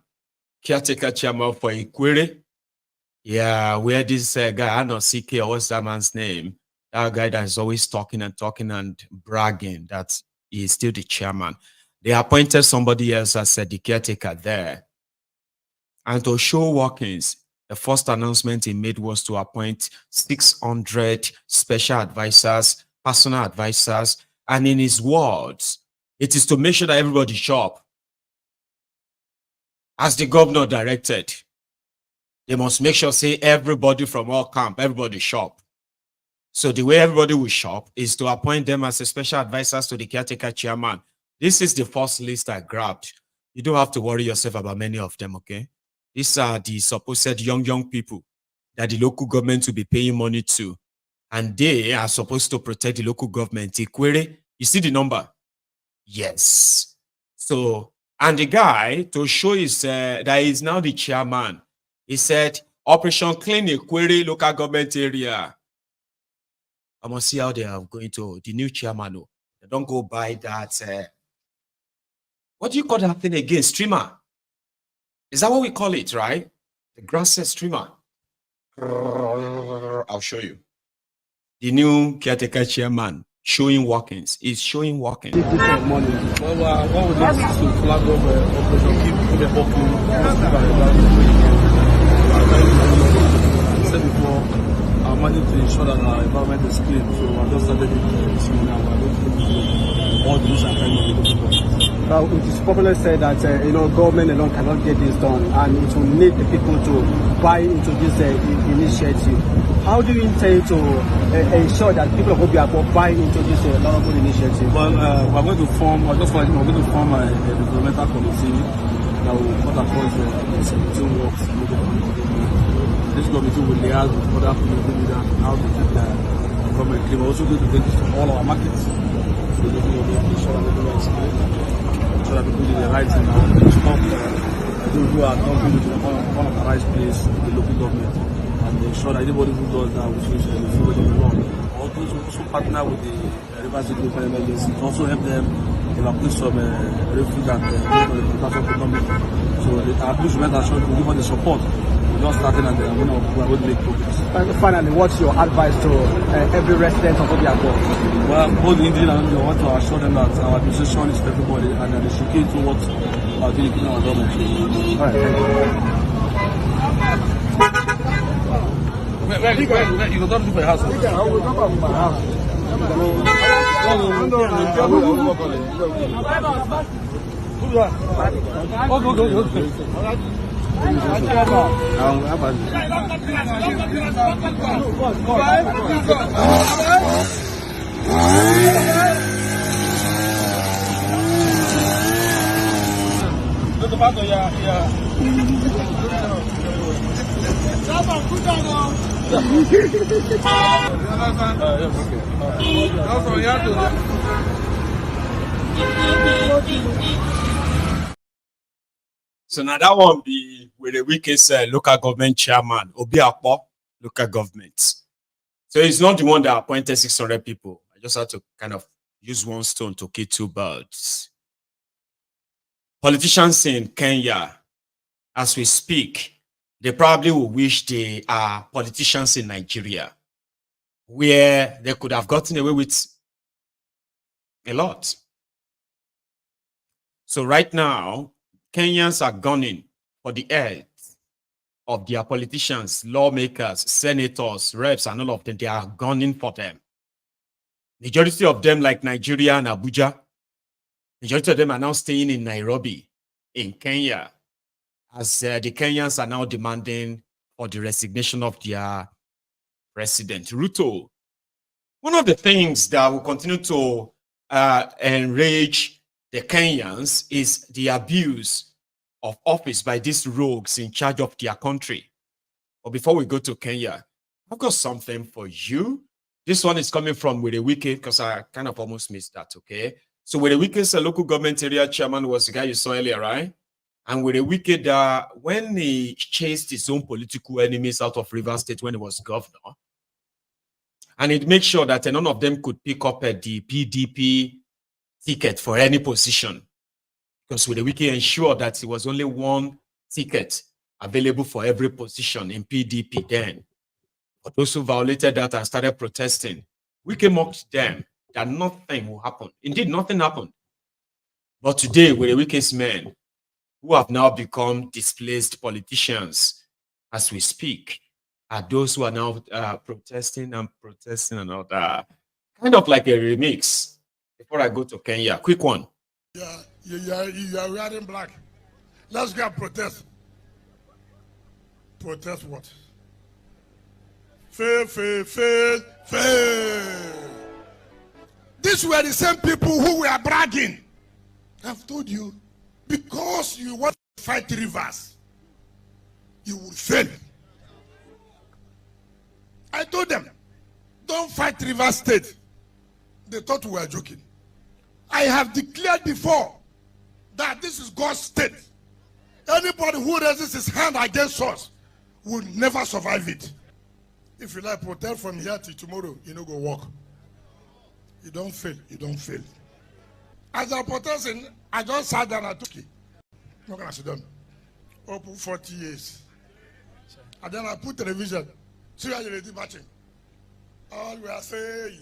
for Ikwere, yeah, where this guy, I don't CK, or what's that man's name? That guy that is always talking and bragging that he is still the chairman. They appointed somebody else as the caretaker there. And to show workings, the first announcement he made was to appoint 600 special advisors, personal advisors, and in his words, it is to make sure that everybody shop. As the governor directed, they must make sure, say, everybody from all camp, everybody shop. So the way everybody will shop is to appoint them as a special advisors to the caretaker chairman. This is the first list I grabbed. You don't have to worry yourself about many of them, okay? These are the supposed young people that the local government will be paying money to. And they are supposed to protect the local government. Ikwere, you see the number? Yes. So, and the guy, to show his, that he's now the chairman, he said, Operation Clean Ikwere local government area. I must see how they are going to, the new chairman. Oh, they don't go by that. What do you call that thing again? Streamer. Is that what we call it, right? The grass streamer. I'll show you. The new caretaker chairman showing workings. Is showing workings. What would you do to flag off operation? Keep the working. I said before, I managed to ensure that our environment is clean. So I just started this morning and I don't all these are kind of But it is popularly said that government alone cannot get this done, and it will need the people to buy into this initiative. How do you intend to ensure that people of Obiakpo buy into this laudable initiative? Well, we're going to form a developmental committee that will cut across the executive works. This committee will liaise with other community leaders on how to keep the government clean. We're also going to take this to all our markets. So we're going to make sure that everyone is clean, so that people do the right thing and stop those who are not going to the unauthorized place in the local government, and ensure that anybody who does that will face the full of the law. Or those who also partner with the River State Local Emergency to also help them evacuate some refugees and the contractor government. So our police will make sure to give us the support. We're not starting and we're going to make progress. And finally, what's your advice to every resident of Obiakpo? Well, both the Indian and I want to assure them that our administration is for everybody and that they should keep to what our doing in our government. All right, thank you. You don't do for your house. I will come back to my house. So now that one be with the weakest local government chairman, Obiakpo local government. So it's not the one that appointed 600 people. I just had to kind of use one stone to kill two birds. Politicians in Kenya, as we speak, they probably will wish they are politicians in Nigeria, where they could have gotten away with a lot. So right now, Kenyans are gunning for the heads of their politicians, lawmakers, senators, reps, and all of them. They are gunning for them. Majority of them, like Nigeria and Abuja, majority of them are now staying in Nairobi, in Kenya, as the Kenyans are now demanding for the resignation of their president, Ruto. One of the things that will continue to enrage the Kenyans is the abuse of office by these rogues in charge of their country. But before we go to Kenya, I've got something for you. This one is coming from Were Wike, because I kind of almost missed that, okay? So Were Wike's local government area chairman was the guy you saw earlier, right? And Were Wike, when he chased his own political enemies out of Rivers State when he was governor, and he'd make sure that none of them could pick up the PDP ticket for any position, because Were Wike ensured that it was only one ticket available for every position in PDP then. But those who violated that and started protesting, Wike mocked them that nothing will happen. Indeed, nothing happened. But today, Were Wike's men, who have now become displaced politicians as we speak, are those who are now protesting and all that. Kind of like a remix. Before I go to Kenya, quick one. You are wearing black. Let's go and protest. Protest what? Fail. These were the same people who were bragging. I've told you, because you want to fight rivers, you will fail. I told them, don't fight Rivers State. They thought we were joking. I have declared before that this is God's state. Anybody who raises his hand against us will never survive it. If you like protest from here till tomorrow, you know, go walk. You don't fail. You don't fail. As I'm protesting, I just sat down and took it. I'm not gonna sit down. Open 40 years. And then I put television. See how you're marching. All we are saying,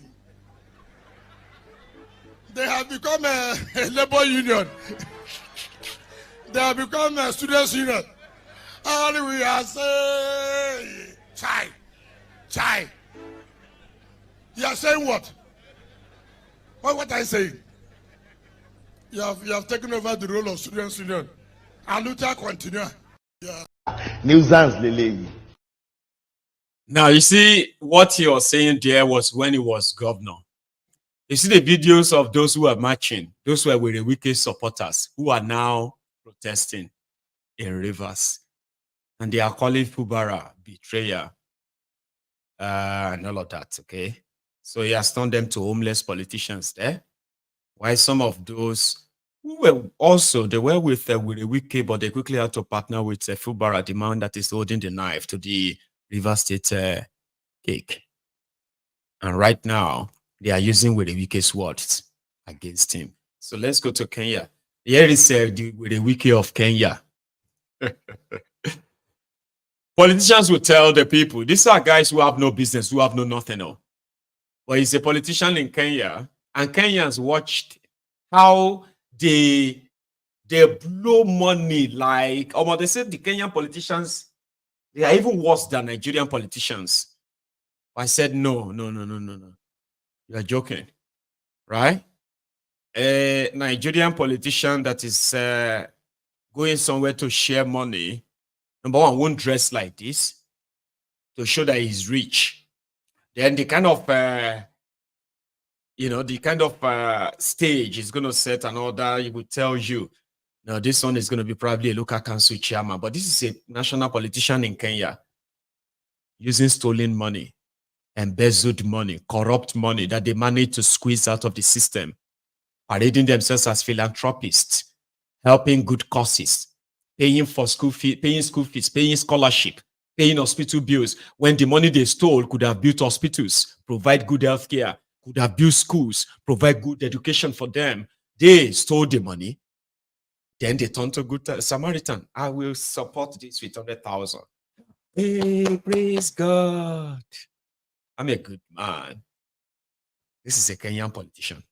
they have become a labor union. They have become a students' union. All we are saying, chai. You are saying what? What are you saying? You have taken over the role of students' union. Aluta continue. Yeah. Nuisance Lele. Now, you see, what he was saying there was when he was governor. You see the videos of those who are marching, those who were the wicked supporters, who are now protesting in Rivers. And they are calling Fubara betrayer and all of that, okay? So he has turned them to homeless politicians there. While some of those who were also, they were with the wicked, but they quickly had to partner with Fubara, the man that is holding the knife to the River State cake. And right now, they are using with the wicked words against him. So let's go to Kenya. Here is the wiki of Kenya. Politicians will tell the people, these are guys who have no business, who have no nothing. No. But he's a politician in Kenya, and Kenyans watched how they blow money like, they said the Kenyan politicians, they are even worse than Nigerian politicians. I said, no. You are joking, right? A Nigerian politician that is going somewhere to share money, number one, won't dress like this to show that he's rich. Then the kind of, stage is going to set and all that. He will tell you, now this one is going to be probably a local council chairman, but this is a national politician in Kenya using stolen money, embezzled money, corrupt money that they managed to squeeze out of the system, parading themselves as philanthropists, helping good causes, paying for school fees, paying scholarship, paying hospital bills, when the money they stole could have built hospitals, provide good health care, could have built schools, provide good education for them. They stole the money. Then they turned to good Samaritan. I will support this with 100,000. Hey, praise God. I'm a good man. This is a Kenyan politician.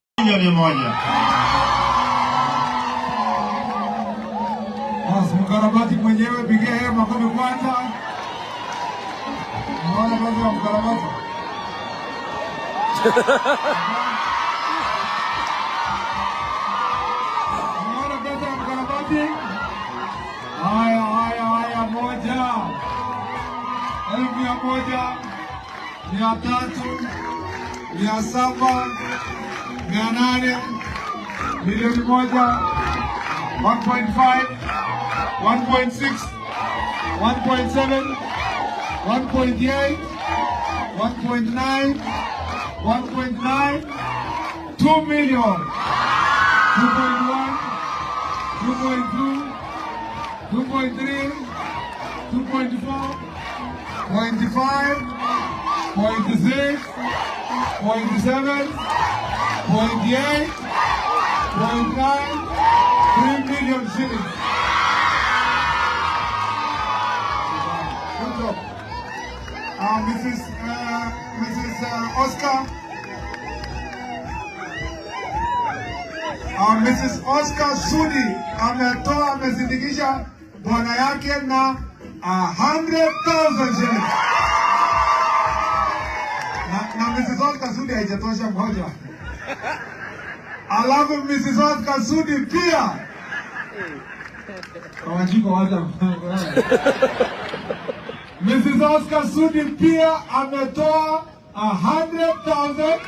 Mkarabati mwenyewe pigia makofi kwanza. Naona kazi ya mkarabati. Naona kazi ya mkarabati. Haya moja. 1,100, 300, 700, 800, milioni moja, 1.5, 1.6, 1.7, 1.8, 1.9, 1.9, 2 million, 2.1, 2.2, 2.3, 2.4, 0.5, 0.6, 0.7, 0.8, 0.9, 3 million shillings. Good job. Mrs. Oscar. Mrs. Oscar Sudi amesindikisha bwana yake na 100,000 shillings. Na Mrs. Oscar Sudi haijatosha moja. Alafu Mrs. Oscar Sudi pia. Kawajiko waza. Mrs. Oscar Sudi pia ametoa 100,000.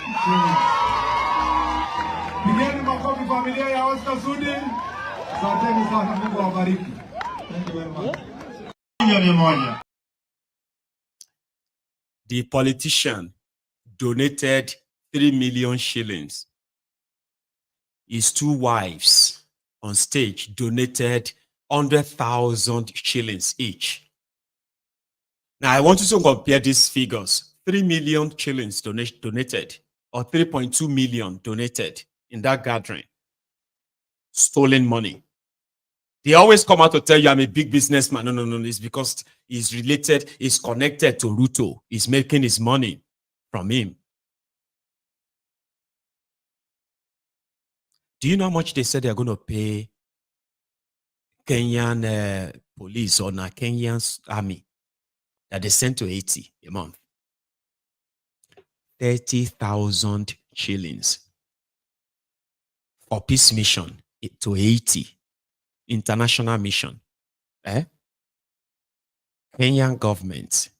Pigeni makofi familia ya Oscar Sudi. Asanteni sana, Mungu awabariki. Thank you very much. The politician donated 3 million shillings. His two wives on stage donated 100,000 shillings each. Now, I want you to compare these figures. 3 million shillings donated, or 3.2 million donated in that gathering. Stolen money. They always come out to tell you, I'm a big businessman. No. It's because he's related, he's connected to Ruto. He's making his money from him. Do you know how much they said they're going to pay Kenyan police or Kenyan army that they sent to Haiti a month? 30,000 shillings for peace mission to Haiti, international mission. Kenyan government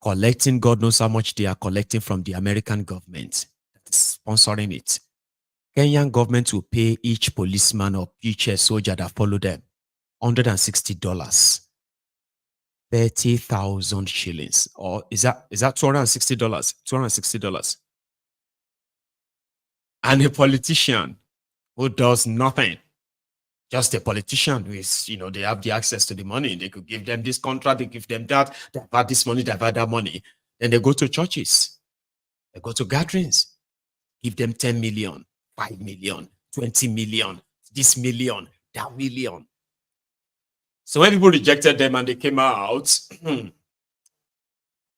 collecting, God knows how much they are collecting from the American government that's sponsoring it. Kenyan government will pay each policeman or each soldier that follow them $160. 30,000 shillings. Or is that $260? $260. And a politician who does nothing. Just a politician who is, they have the access to the money. They could give them this contract, they give them that, they have this money, they have that money. Then they go to churches. They go to gatherings. Give them 10 million, 5 million, 20 million, this million, that million. So when people rejected them and they came out,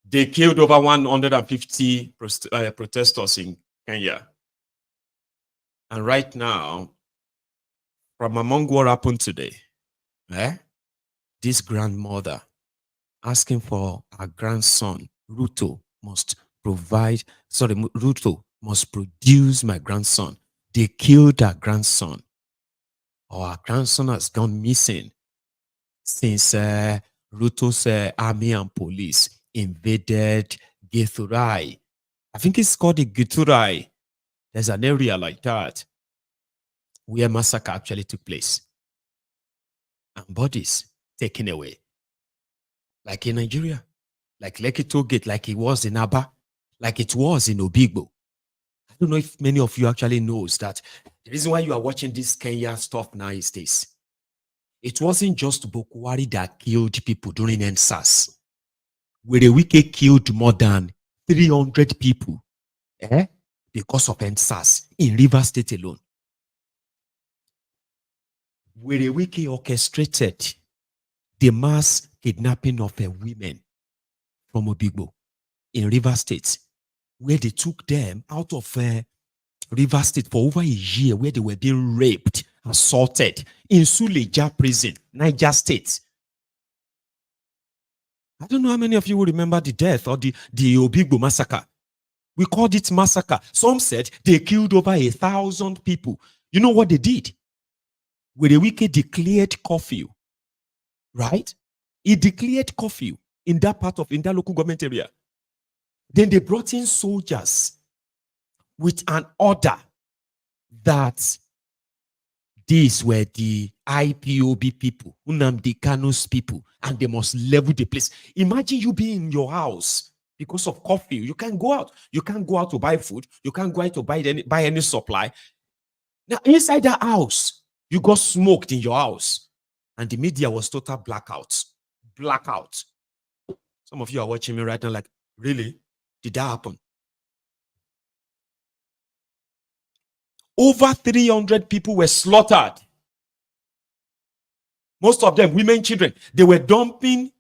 they killed over 150 protesters in Kenya. And right now, from among what happened today, this grandmother asking for her grandson, Ruto must produce my grandson. They killed her grandson. Or her grandson has gone missing since Ruto's army and police invaded Githurai. I think it's called the Githurai. There's an area like that where massacre actually took place. And bodies taken away. Like in Nigeria. Like Lekki Toll Gate, like it was in Aba. Like it was in Obigbo. I don't know if many of you actually knows that the reason why you are watching this Kenya stuff now is this. It wasn't just Bokwari that killed people during NSAS. Werewike killed more than 300 people because of NSAS in Rivers State alone. Werewike orchestrated the mass kidnapping of women from Obigbo in Rivers State, where they took them out of Rivers State for over a year, where they were being raped, assaulted in Suleja prison, Niger State. I don't know how many of you will remember the death or the Obigbo massacre. We called it massacre. Some said they killed over 1,000 people. You know what they did? Werewike declared curfew, right? He declared curfew in that local government area. Then they brought in soldiers with an order that these were the IPOB people, Nnamdi Kanu's people, and they must level the place. Imagine you being in your house because of curfew. You can't go out. You can't go out to buy food. You can't go out to buy any supply. Now, inside that house, you got smoked in your house. And the media was total blackout. Blackout. Some of you are watching me right now like, really? Did that happen? Over 300 people were slaughtered. Most of them, women, children. They were dumping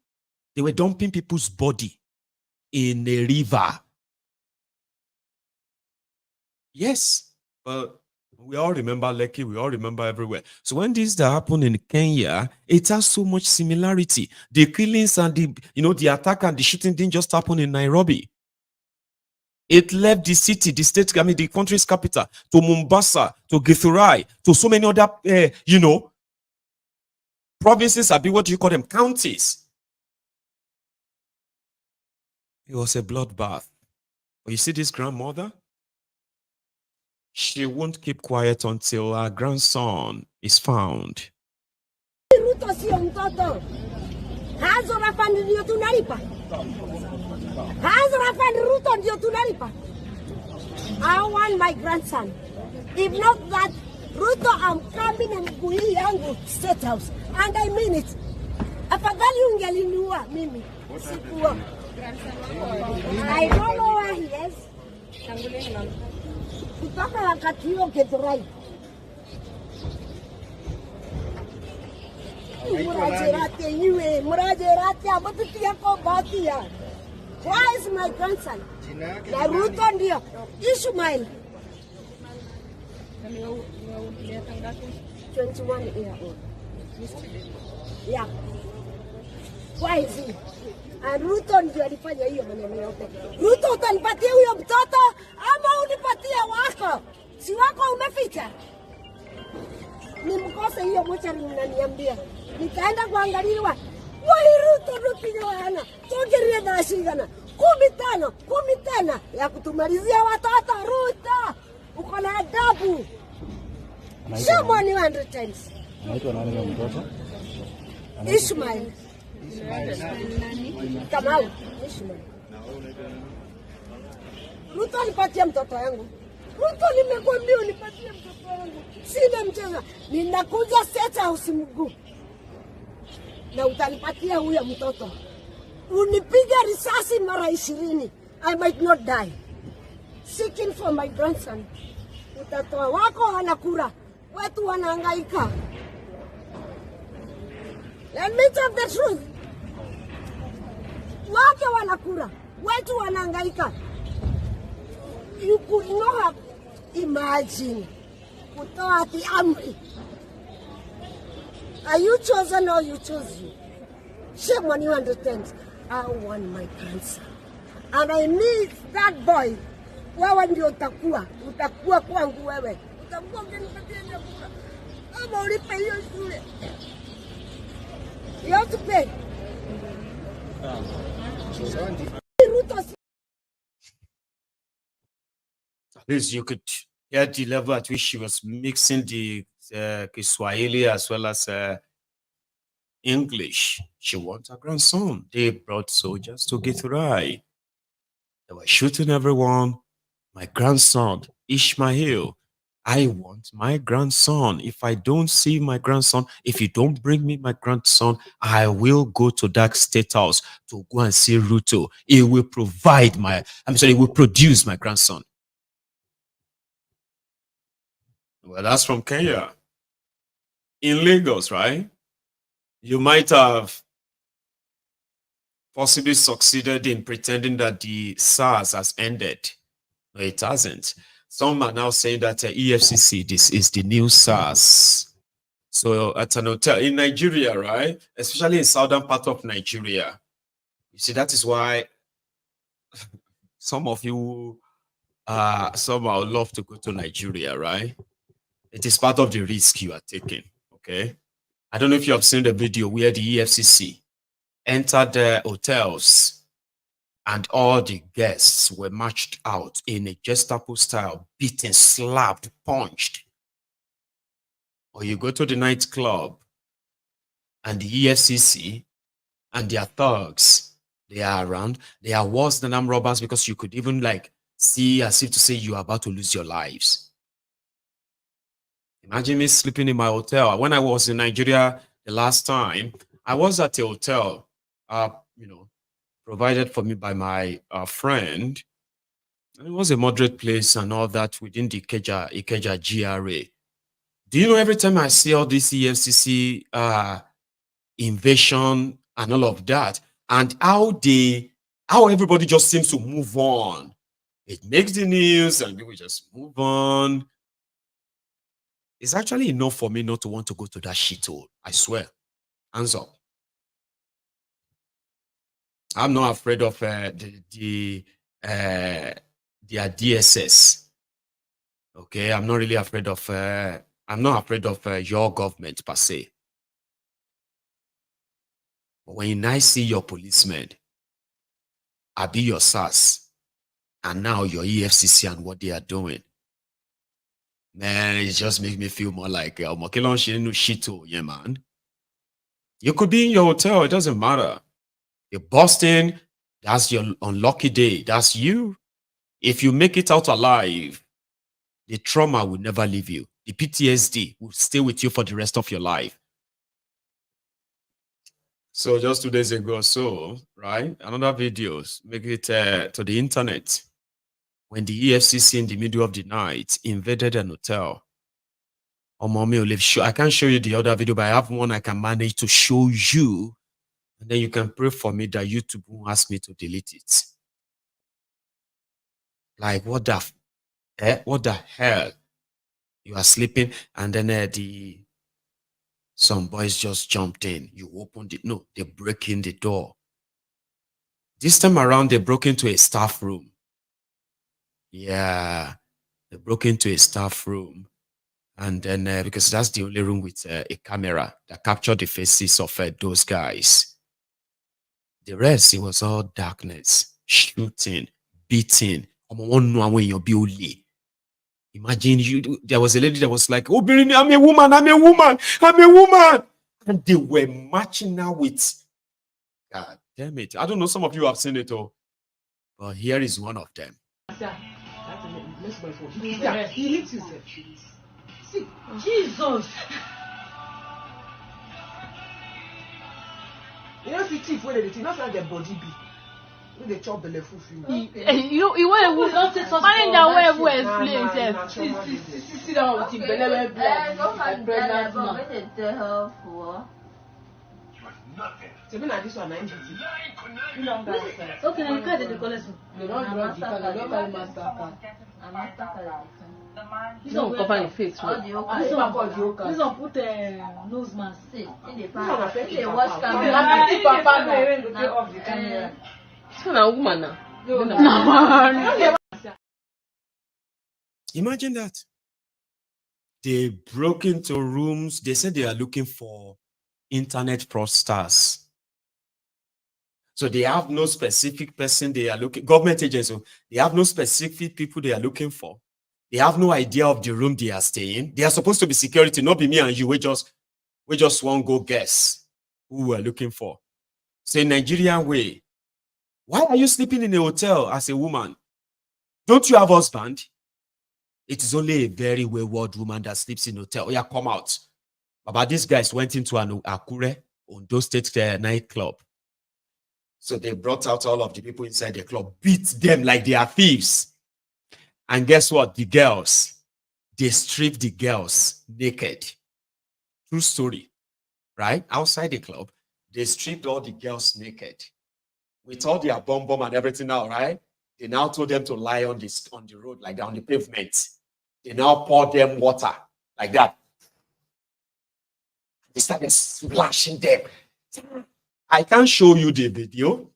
people's body in a river. Yes, but we all remember Lekki, we all remember everywhere. So when this happened in Kenya, it has so much similarity. The killings and the attack and the shooting didn't just happen in Nairobi. It left the city, the state, the country's capital, to Mombasa, to Githurai, to so many other, provinces, what do you call them? Counties. It was a bloodbath. But you see this grandmother? She won't keep quiet until her grandson is found. I want my grandson. If not that, Ruto, I'm coming and Yangu State House. And I mean it. Afadhali ungelinua mimi. Sikuwa. I don't know where he is. Kutoka wakati huo Githurai. Murajerate abatutia kwa batia. Where is my grandson? La Ruto ndio. Ishmael. 21 years old. Yeah. Why is he? And Ruto ndio alifanya hiyo maneno yote. Ruto utanipatia huyo mtoto ama unipatie wako? Si wako umeficha? nimkose hiyo mochari mnaniambia. Nikaenda kuangaliwa. Wairuto rukinywana. Togeria dashigana. 15 tena ya kutumalizia watoto Ruto. Uko na adabu. Show money 100 times. Anaitwa nani huyo mtoto? Ishmael. Kamau. Ishmael. Ruto alipatia mtoto wangu. Ruto nimekwambia unipatie mtoto wangu. Sina mchezo. Ninakuja State House mguu. Na utanipatia huyo mtoto. Unipiga risasi mara 20. I might not die. Seeking for my grandson. Utatoa wako wanakura. Wetu wanahangaika. Let me tell the truth. Wake wanakura. Wetu wanahangaika. You could not have imagined. Kutoa the amri. Are you chosen or you chose you? Shame on you 100 times. I want my grandson. And I need that boy. Wewe ndio utakuwa kwangu wewe. Utakuwa ukinipatia chakula. Ama ulipe hiyo shule. You have to pay. At least you could hear the level at which she was mixing the Kiswahili as well as English. She wants her grandson. They brought soldiers to Githurai. They were shooting everyone. My grandson, Ishmael. I want my grandson. If I don't see my grandson, if you don't bring me my grandson, I will go to that State House to go and see Ruto. He will provide he will produce my grandson. Well, that's from Kenya. In Lagos, right? You might have possibly succeeded in pretending that the SARS has ended. No, it hasn't. Some are now saying that EFCC, this is the new SARS. So at an hotel in Nigeria, right? Especially in southern part of Nigeria. You see, that is why some of you somehow love to go to Nigeria, right? It is part of the risk you are taking, okay? I don't know if you have seen the video where the EFCC entered the hotels and all the guests were marched out in a Gestapo style, beaten, slapped, punched. Or you go to the nightclub and the EFCC and their thugs, they are around. They are worse than armed robbers because you could even like see as if to say you are about to lose your lives. Imagine me sleeping in my hotel. When I was in Nigeria the last time, I was at a hotel, provided for me by my friend. It was a moderate place and all that within the Ikeja GRA. Do you know, every time I see all this EFCC invasion and all of that, and how everybody just seems to move on. It makes the news and people just move on. It's actually enough for me not to want to go to that shithole. I swear. Hands up. I'm not afraid of their DSS. Okay, I'm not really afraid of. I'm not afraid of your government per se. But when I see your policemen, I be your SARS, and now your EFCC and what they are doing, man, it just makes me feel more like yeah, man. You could be in your hotel, it doesn't matter. You're busting, that's your unlucky day. That's you. If you make it out alive, the trauma will never leave you. The PTSD will stay with you for the rest of your life. So just 2 days ago or so, right? Another videos make it to the internet. When the EFCC in the middle of the night invaded an hotel. I can't show you the other video, but I have one I can manage to show you. And then you can pray for me that YouTube won't ask me to delete it. Like, what the hell? You are sleeping, and then some boys just jumped in. You opened it. No, they break in the door. This time around, they broke into a staff room. Yeah, they broke into a staff room. And then because that's the only room with a camera that captured the faces of those guys. The rest, it was all darkness, shooting, beating. Imagine there was a lady that was like, "Oh, I'm a woman, I'm a woman, I'm a woman." And they were marching now with, God damn it. I don't know, some of you have seen it all. But here is one of them. He hits himself. See, Jesus. You know, see, thief when they think, not like their body be. When they chop the left foot, you want to find that way to explain himself. See that one with him, belly black. Don't pregnant man. Nothing. So me na this one 950. Okay, now you can't do the colors. They don't draw the card, they don't carry master card. This one cover your face. This one put nose mask. This one affect the watch camera. If papa no go off the camera. This one a woman now. Imagine that. They broke into rooms. They said they are looking for internet fraudsters. So they have no specific person they are looking, government agents, so they have no specific people they are looking for. They have no idea of the room they are staying. They are supposed to be security, not be me and you. We just won't go guess who we're looking for. So in Nigerian way, why are you sleeping in a hotel as a woman? Don't you have a husband? It is only a very wayward woman that sleeps in a hotel. Oh, yeah, come out. But these guys went into an Akure, Ondo State nightclub. So they brought out all of the people inside the club, beat them like they are thieves. And guess what? The girls, they stripped the girls naked. True story, right? Outside the club, they stripped all the girls naked. With all their bomb and everything now, right? They now told them to lie on the road, like that, on the pavement. They now poured them water, like that. They started splashing them. I can't show you the video,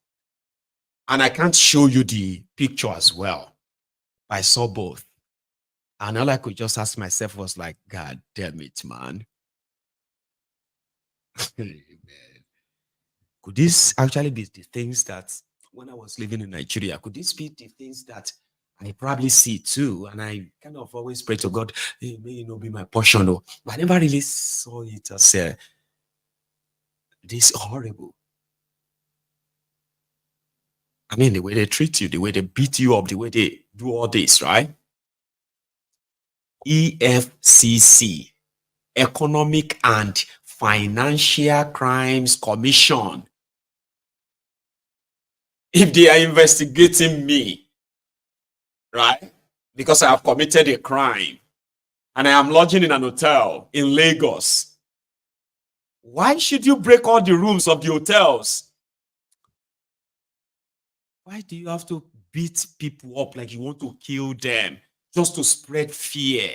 and I can't show you the picture as well. I saw both. And all I could just ask myself was like, God damn it, man. Could this actually be the things that, when I was living in Nigeria, could this be the things that I probably see too? And I kind of always pray to God, hey, may it not be my portion. But I never really saw it as this horrible. I mean, the way they treat you, the way they beat you up, the way they do all this, right? EFCC, Economic and Financial Crimes Commission. If they are investigating me, right, because I have committed a crime and I am lodging in an hotel in Lagos, why should you break all the rooms of the hotels? Why do you have to beat people up like you want to kill them just to spread fear?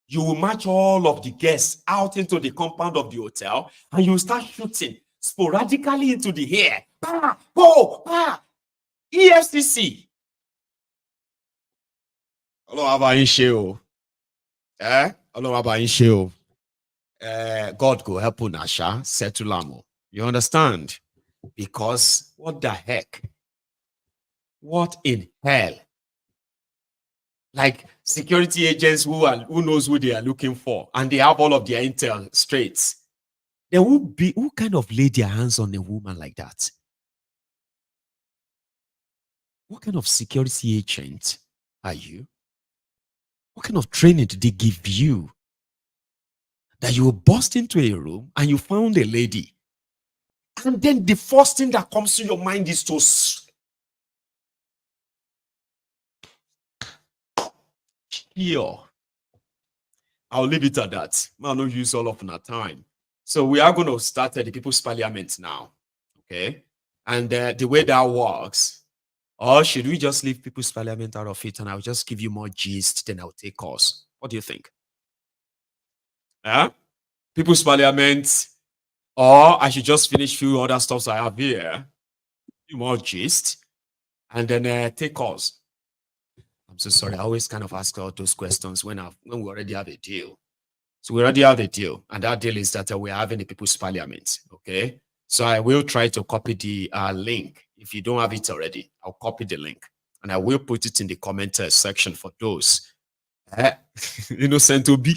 You will march all of the guests out into the compound of the hotel and you will start shooting sporadically into the air. Bah, oh, bah. EFCC. Hello, Abainsheo. Hello, Abainsheo. God go help Unasha settle amo. You understand? Because what the heck? What in hell? Like security agents who knows who they are looking for, and they have all of their intel straight. There will be who kind of lay their hands on a woman like that? What kind of security agent are you? What kind of training did they give you? That you will burst into a room and you found a lady, and then the first thing that comes to your mind is to here. I'll leave it at that. I'll not use all of our time. So we are going to start the People's Parliament now. Okay? And the way that works, or should we just leave People's Parliament out of it and I'll just give you more gist, then I'll take course? What do you think? People's Parliament, or I should just finish few other stuff I have here, few more gist, and then take course. I'm so sorry. I always kind of ask all those questions when we already have a deal. So we already have a deal, and that deal is that we're having the People's Parliament, okay? So I will try to copy the link. If you don't have it already, I'll copy the link, and I will put it in the comment section for those. Innocent to be.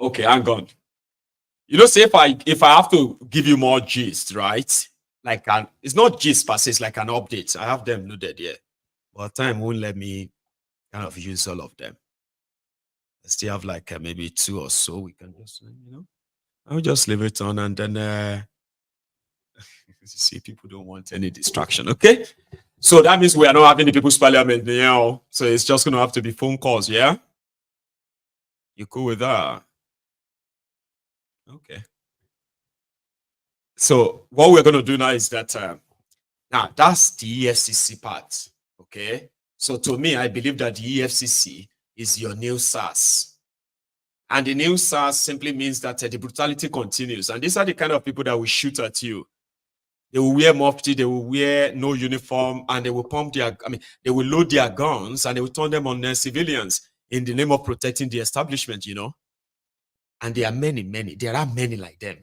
Okay, hang on. Say if I have to give you more gist, right? Like it's not gist per se, it's like an update. I have them loaded here, but time won't let me kind of use all of them. I still have like maybe 2 or so. We can just, I'll just leave it on, and then see, people don't want any distraction. Okay, so that means we are not having the People's Parliament now. So it's just gonna have to be phone calls. Yeah, you cool with that? Okay. So what we're gonna do now is that now that's the EFCC part. Okay. So to me, I believe that the EFCC is your new SARS. And the new SARS simply means that the brutality continues. And these are the kind of people that will shoot at you. They will wear mufti, they will wear no uniform, and they will they will load their guns and they will turn them on civilians in the name of protecting the establishment, And there are many like them.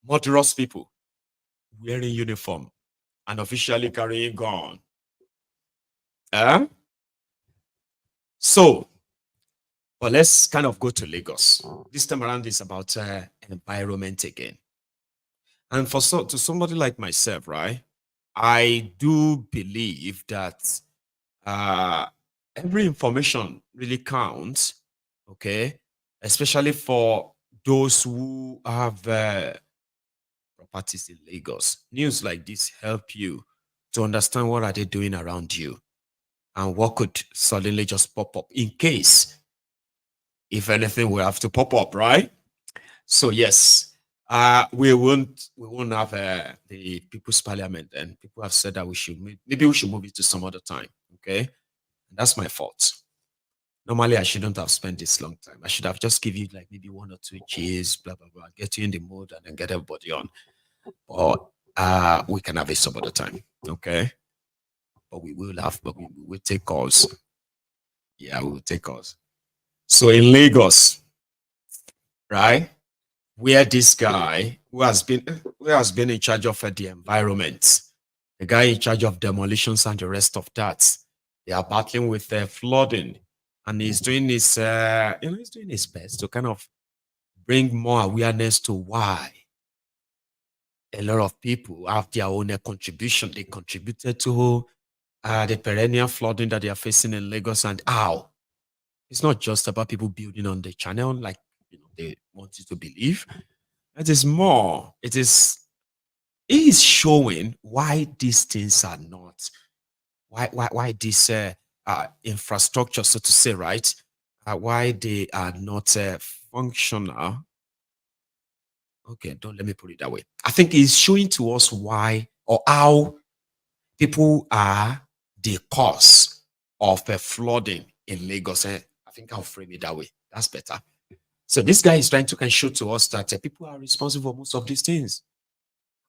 Murderous people wearing uniform and officially carrying gun. So, but let's kind of go to Lagos. This time around is about environment again. And to somebody like myself, right? I do believe that every information really counts, okay? Especially for those who have properties in Lagos. News like this help you to understand what are they doing around you and what could suddenly just pop up in case, if anything, we have to pop up, right? So yes, we won't have the People's Parliament, and people have said that maybe we should move it to some other time. Okay, that's my fault. Normally, I shouldn't have spent this long time. I should have just give you like maybe 1 or 2 cheers, blah blah blah, get you in the mood, and then get everybody on. Or we can have it some other time. Okay, but we will take calls. Yeah, we will take calls. So in Lagos, right? Where this guy who has been in charge of the environment, the guy in charge of demolitions and the rest of that, they are battling with flooding, and he's doing his he's doing his best to kind of bring more awareness to why a lot of people have their own contribution. They contributed to the perennial flooding that they are facing in Lagos, and how it's not just about people building on the channel like they want you to believe. It is more. It is showing why these things are not. Why this infrastructure, so to say, right? Why they are not functional. Okay, don't let me put it that way. I think it's showing to us why or how people are the cause of flooding in Lagos. I think I'll frame it that way. That's better. So this guy is trying to show to us that people are responsible for most of these things.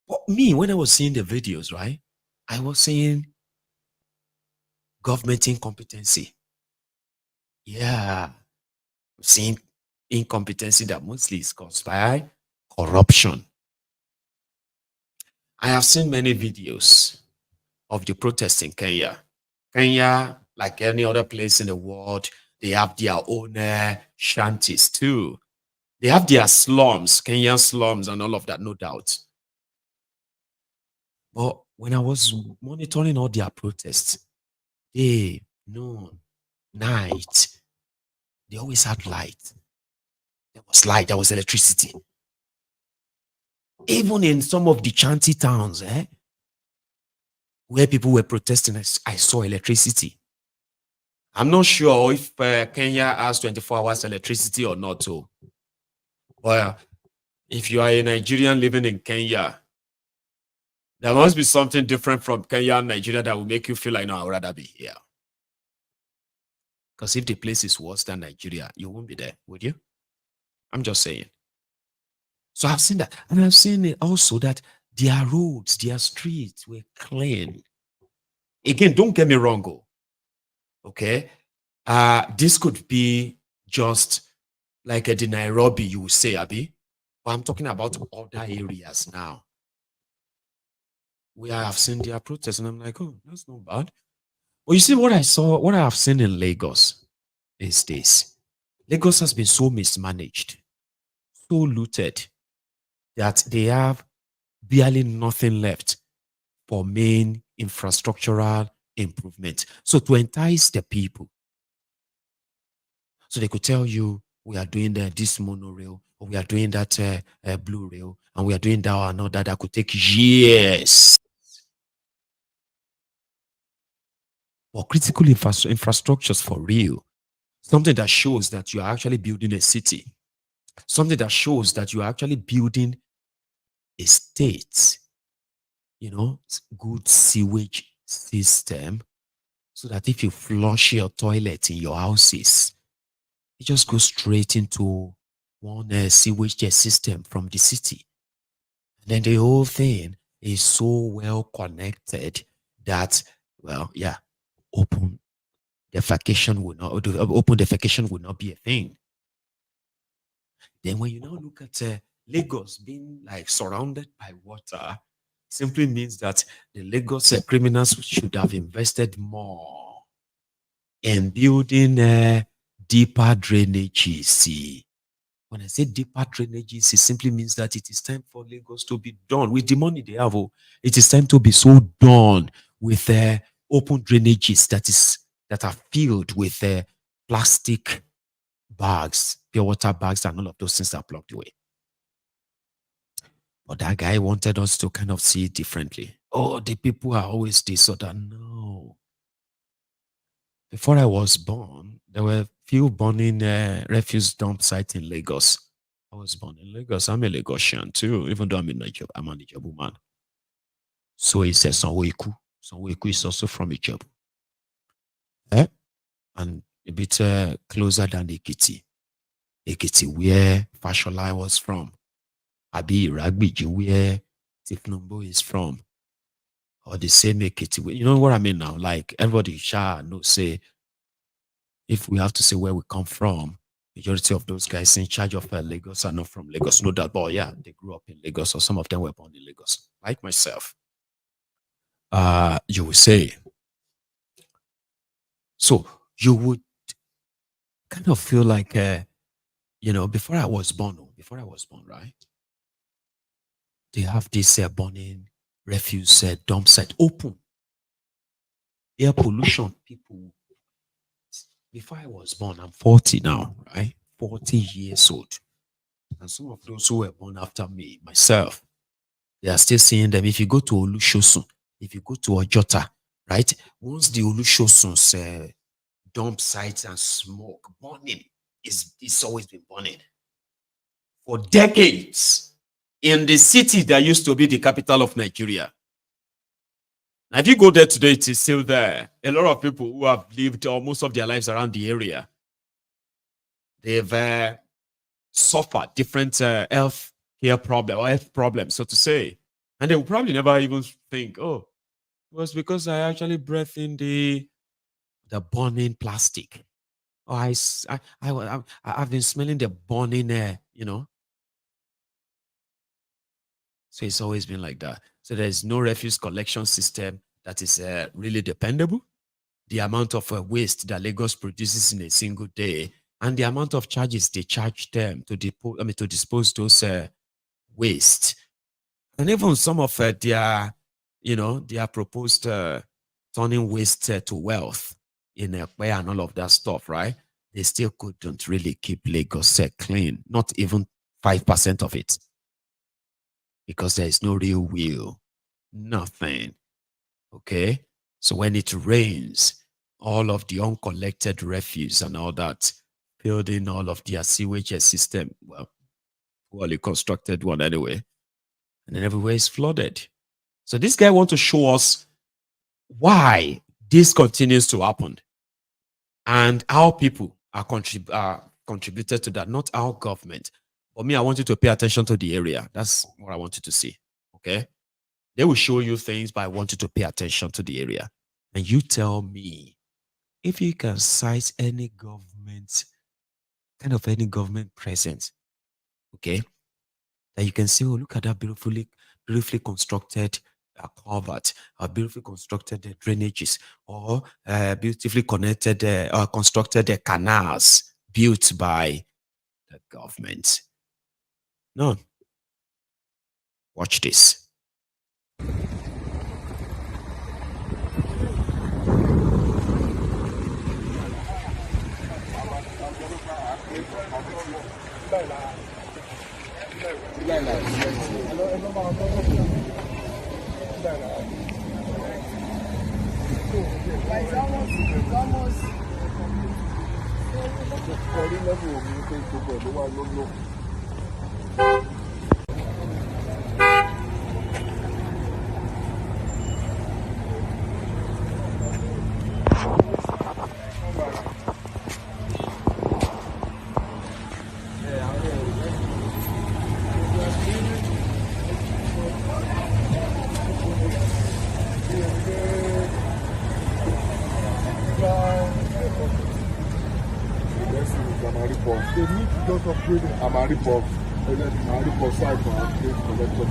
But me, when I was seeing the videos, right, I was seeing government incompetency. Yeah, seeing incompetency that mostly is caused by corruption. I have seen many videos of the protests in Kenya. Kenya, like any other place in the world, they have their own shanties too. They have their slums, Kenyan slums and all of that, no doubt. But when I was monitoring all their protests, day, noon, night, they always had light. There was light, there was electricity. Even in some of the shanty towns, where people were protesting, I saw electricity. I'm not sure if Kenya has 24 hours electricity or not. So, well, if you are a Nigerian living in Kenya, there must be something different from Kenya and Nigeria that will make you feel like, no, I'd rather be here. Because if the place is worse than Nigeria, you won't be there, would you? I'm just saying. So I've seen that. And I've seen it also that their roads, their streets were clean. Again, don't get me wrong. Okay? This could be just like the Nairobi, you will say, Abi. But I'm talking about other areas now. Where I have seen their protests, and I'm like, oh, that's not bad. But you see, what I have seen in Lagos is this. Lagos has been so mismanaged, so looted, that they have barely nothing left for main infrastructural improvement. So to entice the people, so they could tell you, we are doing this monorail, or we are doing that blue rail, and we are doing that or another that could take years. Or critical infrastructures for real. Something that shows that you are actually building a city. Something that shows that you are actually building a state. Good sewage system, so that if you flush your toilet in your houses, it just goes straight into one sewage system from the city. And then the whole thing is so well connected that, well, yeah, open defecation would not be a thing. Then when you now look at Lagos being like surrounded by water, simply means that the Lagos criminals should have invested more in building deeper drainages. See, when I say deeper drainages, it simply means that it is time for Lagos to be done with the money they have. It is time to be so done with open drainages that are filled with plastic bags, pure water bags, and all of those things are blocked away. But that guy wanted us to kind of see it differently. Oh, the people are always this or that. No. Before I was born, there were few burning refuse dump sites in Lagos. I was born in Lagos. I'm a Lagosian too, even though I'm a Ijebu man. So he says Sanwo-Iku. Sanwo-Iku is also from Ijebu. And a bit closer than Ekiti. Ekiti, where Fashola was from. Abi Ragbiji, where Thiefnubu is from. Or the same Ekiti. You know what I mean now? Like everybody knows, say, if we have to say where we come from, majority of those guys in charge of Lagos are not from Lagos. No doubt, but yeah, they grew up in Lagos, or some of them were born in Lagos, like myself. You will say. So you would kind of feel like, before I was born, right? They have this burning refuse dump site open. Air pollution, people. Before I was born, I'm 40 now, right? 40 years old. And some of those who were born after me, myself, they are still seeing them. If you go to Olushosun, if you go to Ojota, right? Once the Olushosun's dump sites and smoke burning, it's always been burning. For decades, in the city that used to be the capital of Nigeria. Now, if you go there today, it is still there. A lot of people who have lived most of their lives around the area, they've suffered different health problems, so to say. And they will probably never even think, oh, it was because I actually breathed in the burning plastic. Oh, I've been smelling the burning air, So it's always been like that. So there's no refuse collection system that is really dependable. The amount of waste that Lagos produces in a single day, and the amount of charges they charge them to dispose those waste, and even some of their proposed turning waste to wealth in a way and all of that stuff, right? They still couldn't really keep Lagos clean, not even 5% of it. Because there is no real will, nothing. Okay? So when it rains, all of the uncollected refuse and all that, building all of their sewage system, well, poorly constructed one anyway, and then everywhere is flooded. So this guy wants to show us why this continues to happen and how people are contributed to that, not our government. For me, I want you to pay attention to the area. That's what I want you to see. Okay? They will show you things, but I want you to pay attention to the area. And you tell me if you can cite any government kind of any government presence, okay, that you can see, oh, look at that beautifully constructed culvert, or beautifully constructed drainages, or beautifully connected or constructed canals built by the government. No. Watch this. I'm a rip-off site for our state collector.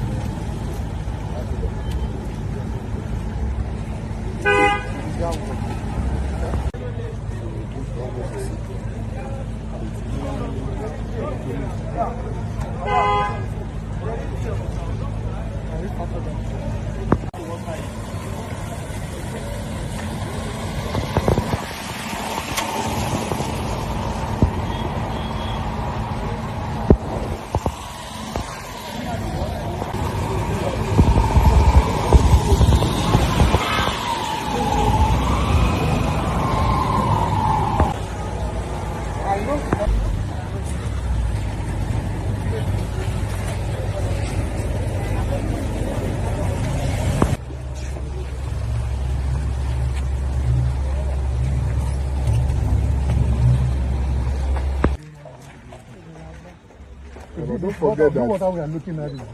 Don't forget that what we are looking at is the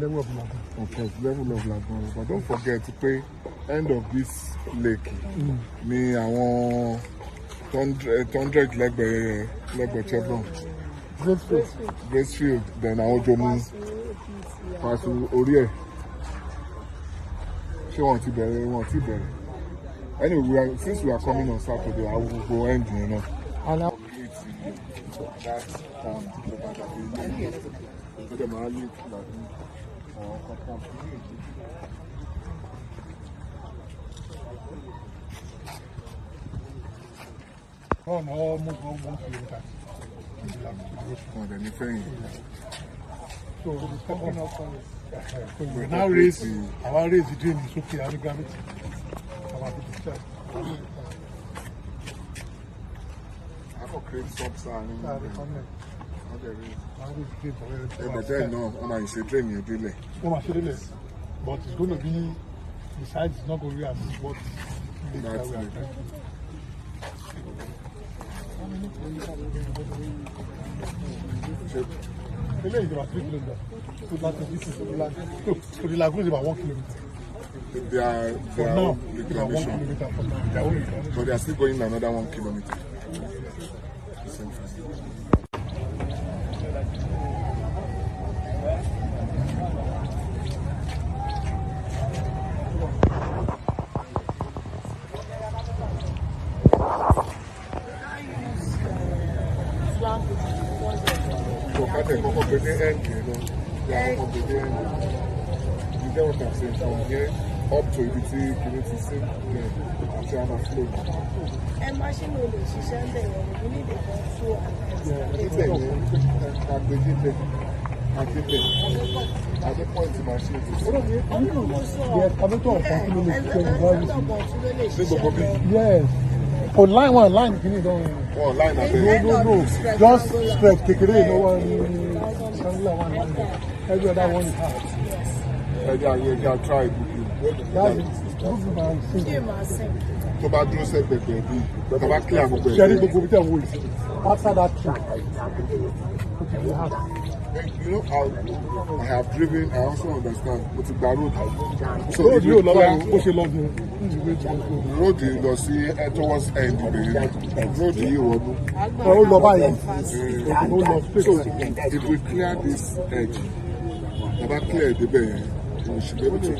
level of lagoon. Of course, level of lagoon. But don't forget to pay end of this lake. Me, I want 100 leg chevron. Gracefield. Then I want Jomu. Pass Orie. She wants to bury. Anyway, since we are coming on Saturday, I will go end, you know. And so we now raise our raise the drain is okay, and gravity. I will create subsand. But then no, I'm say drain you delay. But it's going to be the side is not going to be as what that's it. The lake is about 3 kilometers. So the lagoon is about 1 kilometer. They are now, reclamation. But they are still going another 1 kilometer. You get what I'm saying? From here up to the community sink there, and China flow. And machine will be sent there. We need to go through at the point in machine. Yes. For line one, line can you don't? Oh, line no. Just spread kekere, no one. Every other one is hard. Yeah, try it. To bad do say baby. To bad clear go baby. Sharing go with them after that trip. You know how I have driven, I also understand. But the road. So you love road lọ sí towards end road yìí wọnú. Ó lọ báyìí. So if we clear this edge, baba clear débẹ̀ yẹn, we should be able to.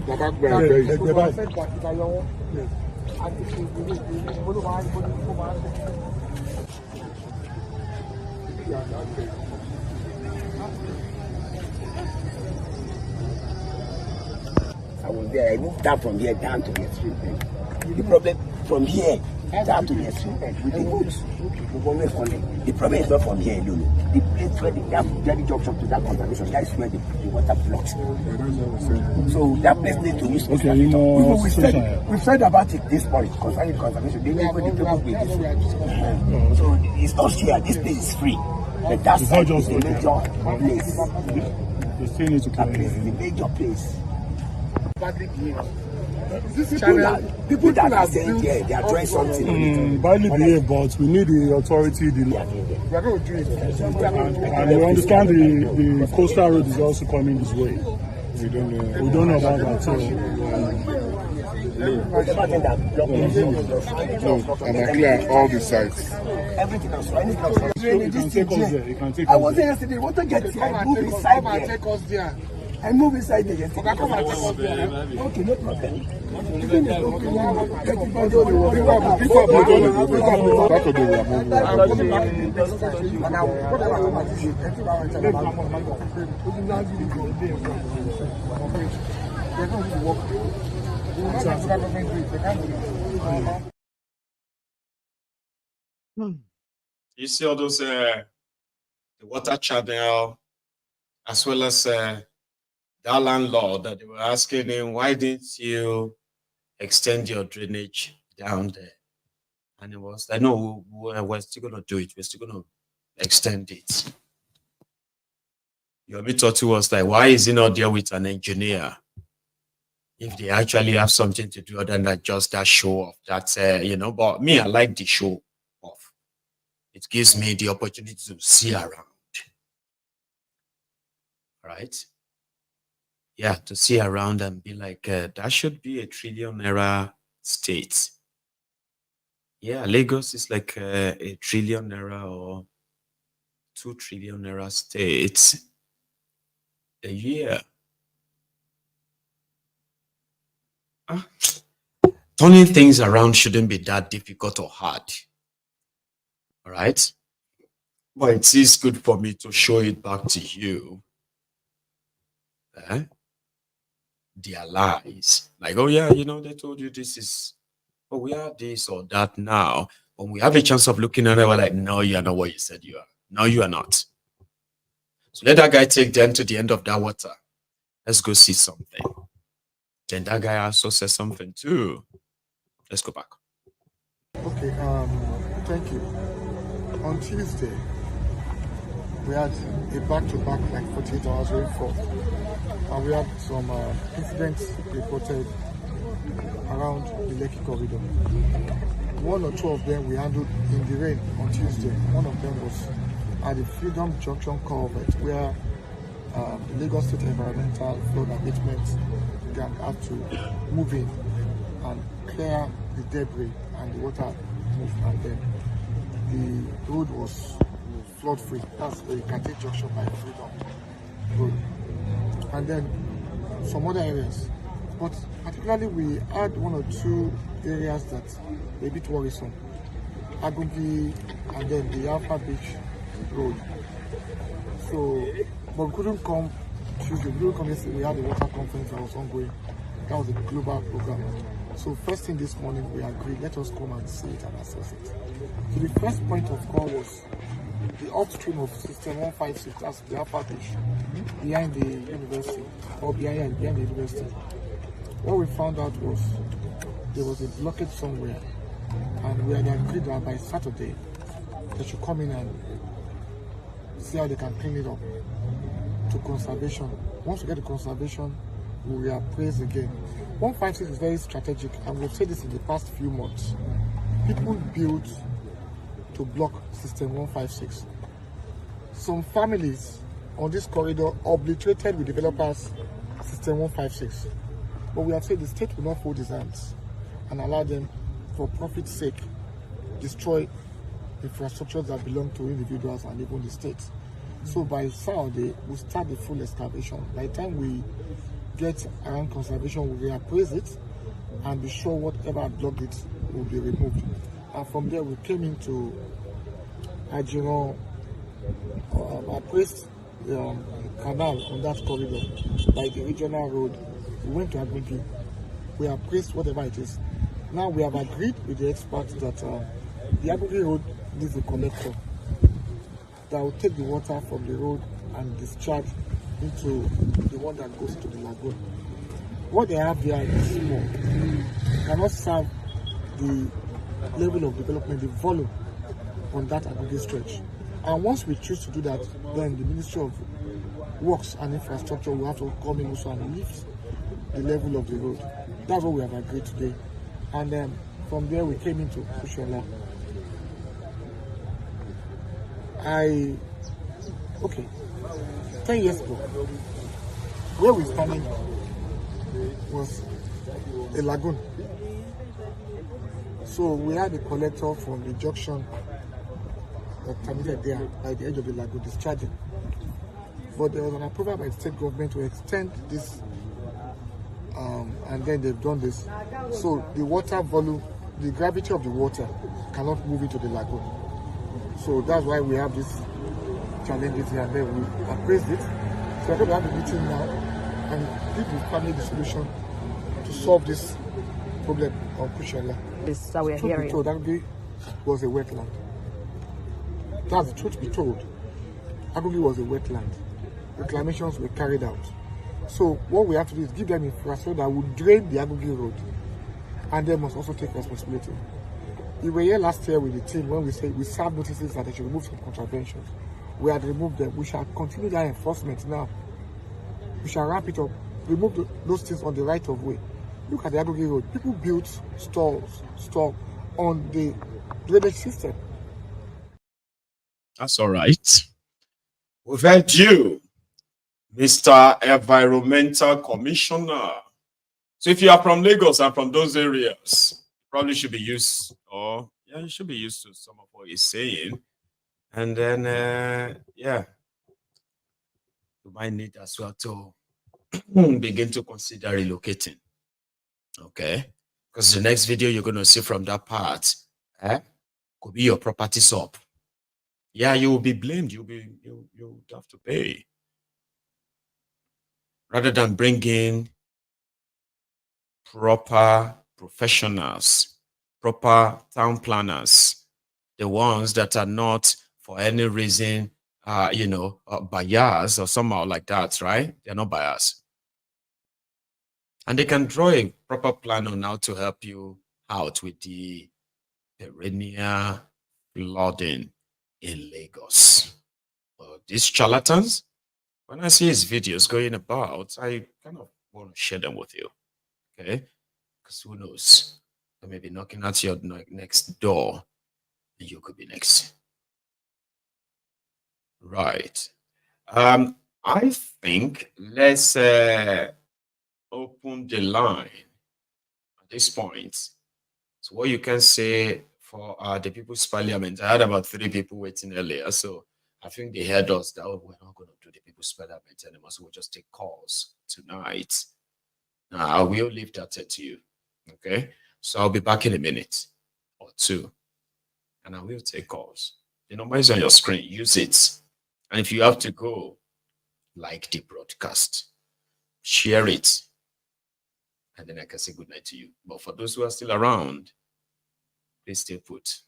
Baba gba ẹgbẹ́ yìí. I was there. I moved down from here down to the extreme end. The problem from here down to the extreme end with the boats. The problem is not from here alone. The place where the junction to that conservation, that is where the water blocks. So that place needs to use. Okay, we've said about it this point concerning conservation. They never the people with this. So it's not here. This place is free. But that's the major place. You still need to clear the major place. People that are saying there, they are trying something. Badly behaved, but we need the authority. We are going to do it. And we understand the coastal road is also coming this way. We don't know about that. So, and I clear all the sites. Everything else. I was there yesterday. Want to get here? I move inside there. Take us there. I move inside there yesterday. Come and take us there. Okay, no problem. You see all those the water channel, as well as that landlord that they were asking him, why didn't you extend your drainage down there? And it was like, no, we're still going to do it. We're still going to extend it. Your thought was like, why is he not there with an engineer? If they actually have something to do other than just that show off, that's, but me, I like the show off. It gives me the opportunity to see around. Right? Yeah, to see around and be like, that should be a trillion-naira state. Yeah, Lagos is like a trillion-naira or 2 trillion-naira state a year. Turning things around shouldn't be that difficult or hard. All right? But it is good for me to show it back to you. Their lies. Like, oh yeah, they told you this is, oh, we are this or that now. When we have a chance of looking at it, we're like, no, you are not what you said you are. No, you are not. So let that guy take them to the end of that water. Let's go see something. Then that guy also says something too. Let's go back. Okay, thank you. On Tuesday, we had a back-to-back like 48 hours rainfall. And we had some incidents reported around the Lekki corridor. One or two of them we handled in the rain on Tuesday. One of them was at the Freedom Junction culvert where the Lagos State Environmental Flood Abatement gang had to move in and clear the debris and the water moved, and then the road was flood-free. That's the Kate Junction by Freedom Road. And then some other areas. But particularly we had one or two areas that were a bit worrisome. Agungi and then the Alpha Beach Road. So, but we couldn't come Tuesday. We couldn't come yesterday. We had a water conference that was ongoing. That was a global program. So first thing this morning we agreed, let us come and see it and assess it. So the first point of call was the upstream of system 156, that's the Alpha Beach, behind the university, or behind the university. What we found out was there was a blockage somewhere, and we had agreed that by Saturday they should come in and see how they can clean it up to conservation. Once we get the conservation, we will appraise again. 156 is very strategic, and we've said this in the past few months. People build to block system 156. Some families on this corridor obliterated with developers system 156. But we have said the state will not fold his hands and allow them, for profit's sake, destroy infrastructures that belong to individuals and even the state. So by Saturday, we'll start the full excavation. By the time we get around conservation, we'll reappraise it and be sure whatever had blocked it will be removed. And from there, we came into Ajiro, appraised the canal on that corridor by the regional road. We went to Abuja. We appraised whatever it is. Now we have agreed with the experts that the Abuja road needs a collector that will take the water from the road and discharge into the one that goes to the lagoon. What they have there is small. It cannot serve the level of development, the volume on that Abuja stretch. And once we choose to do that, then the Ministry of Works and Infrastructure will have to come in also and lift the level of the road. That's what we have agreed today. And then from there we came into Kushola. 10 years ago, where we standing was a lagoon. So we had a collector from the junction that terminated there by the edge of the lagoon discharging. But there was an approval by the state government to extend this, and then they've done this. So the water volume, the gravity of the water cannot move into the lagoon. So that's why we have these challenges here, and then we appraised it. So we're going to have a meeting now and give the family the solution to solve this problem of Kushola. This that we are hearing. Agugi was a wetland. That's the truth be told. Agugi was a wetland. Reclamations were carried out. So what we have to do is give them infrastructure that will drain the Agugi road, and they must also take responsibility. We were here last year with the team when we said we served notices that they should remove some contraventions. We had removed them. We shall continue that enforcement now. We shall wrap it up, remove those things on the right of way. Look at the Agugi road. People built store on the drainage system. That's all right. We've heard you, Mr. Environmental Commissioner. So if you are from Lagos and from those areas, you probably should be used, you should be used to some of what he's saying. And then, you might need as well to begin to consider relocating. Okay? Because the next video you're going to see from that part could be your properties up. Yeah, you will be blamed. You'll have to pay. Rather than bringing proper professionals, proper town planners, the ones that are not for any reason, bias or somehow like that, right? They're not biased. And they can draw a proper plan on how to help you out with the perennial flooding in Lagos. These charlatans, when I see his videos going about, I kind of want to share them with you. Okay? Because who knows? They may be knocking at your next door and you could be next. Right. I think let's open the line at this point. So what you can say for the People's Parliament, I had about 3 people waiting earlier, so I think they heard us that we're not going to do the People's Parliament anymore, so we'll just take calls tonight. I will leave that to you, okay? So I'll be back in a minute or 2, and I will take calls. The number is on your screen. Use it. And if you have to go, like the broadcast, share it, and then I can say good night to you. But for those who are still around, please stay put.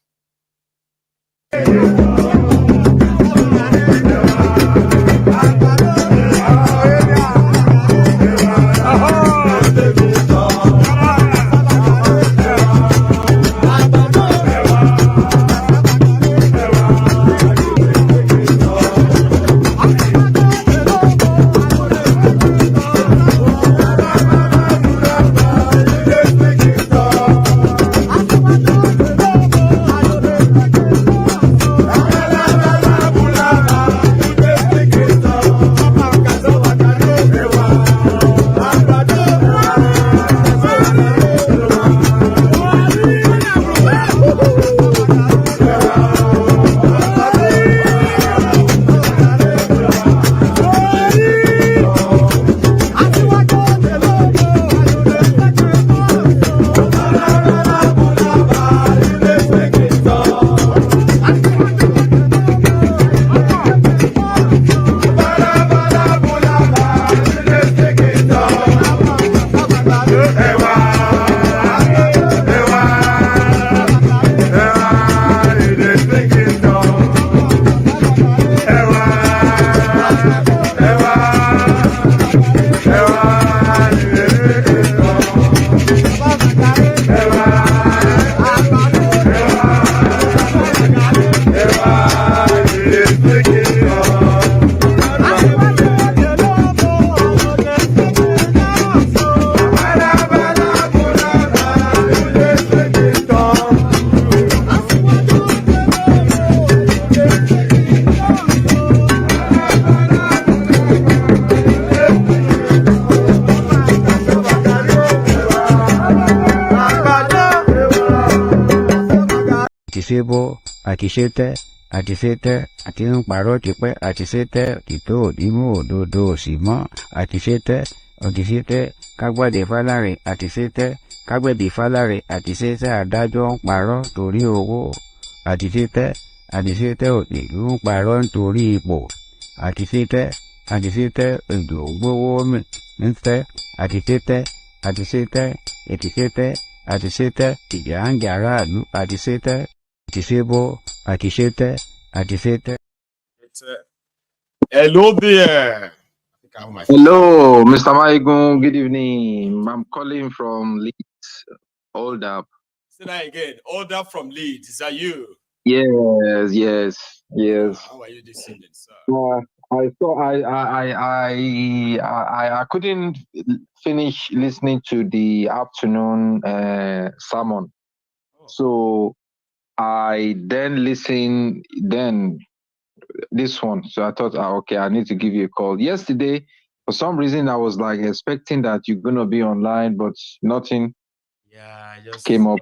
àtisébó, àtisétẹ́, àtisétẹ́, àti ń parọ́ tipẹ́, àtisétẹ́, òtítọ́ òdìmú òdodo òsì mọ́, àtisétẹ́, òtìsétẹ́, kágbádé fáláre, àtisétẹ́, kágbẹ̀bí fáláre, àtisétẹ́, adájọ́ ń parọ́ torí owó, àtisétẹ́, àtisétẹ́, òtìlú ń parọ́ nítorí ipò, àtisétẹ́, àtisétẹ́, èdò gbówó ń tẹ́, àtisétẹ́, àtisétẹ́, ètìsétẹ́, àtisétẹ́, ìjà ń jà aráàlú, àtisétẹ́, àtisébó, àtisétẹ́, àtisétẹ́. Hello there. Hello, Mr. Maiyegun. Good evening. I'm calling from Leeds. Hold up. Say that again. Order from Leeds. Is that you? Yes, yes, yes. How are you this evening, sir? I couldn't finish listening to the afternoon sermon, so I then listened this one. So I thought, okay, I need to give you a call. Yesterday, for some reason, I was like expecting that you're gonna be online, but nothing. Yeah, I just came up.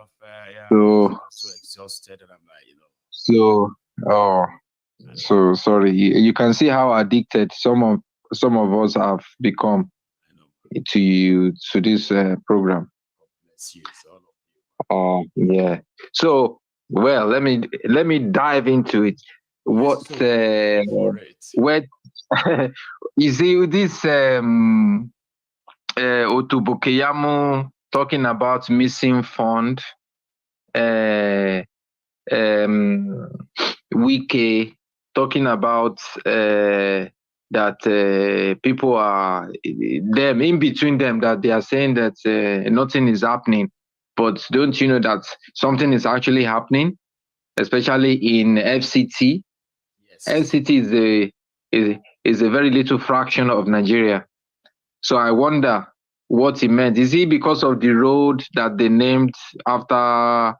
So exhausted, and I'm like, So sorry. You can see how addicted some of us have become to this program. Yeah. So well, let me dive into it. What where you see this Otubokeyamu talking about missing fund, Wike talking about that people are them in between them, that they are saying that nothing is happening, but don't you know that something is actually happening, especially in FCT? Yes. FCT is a very little fraction of Nigeria. So I wonder what he meant. Is it because of the road that they named after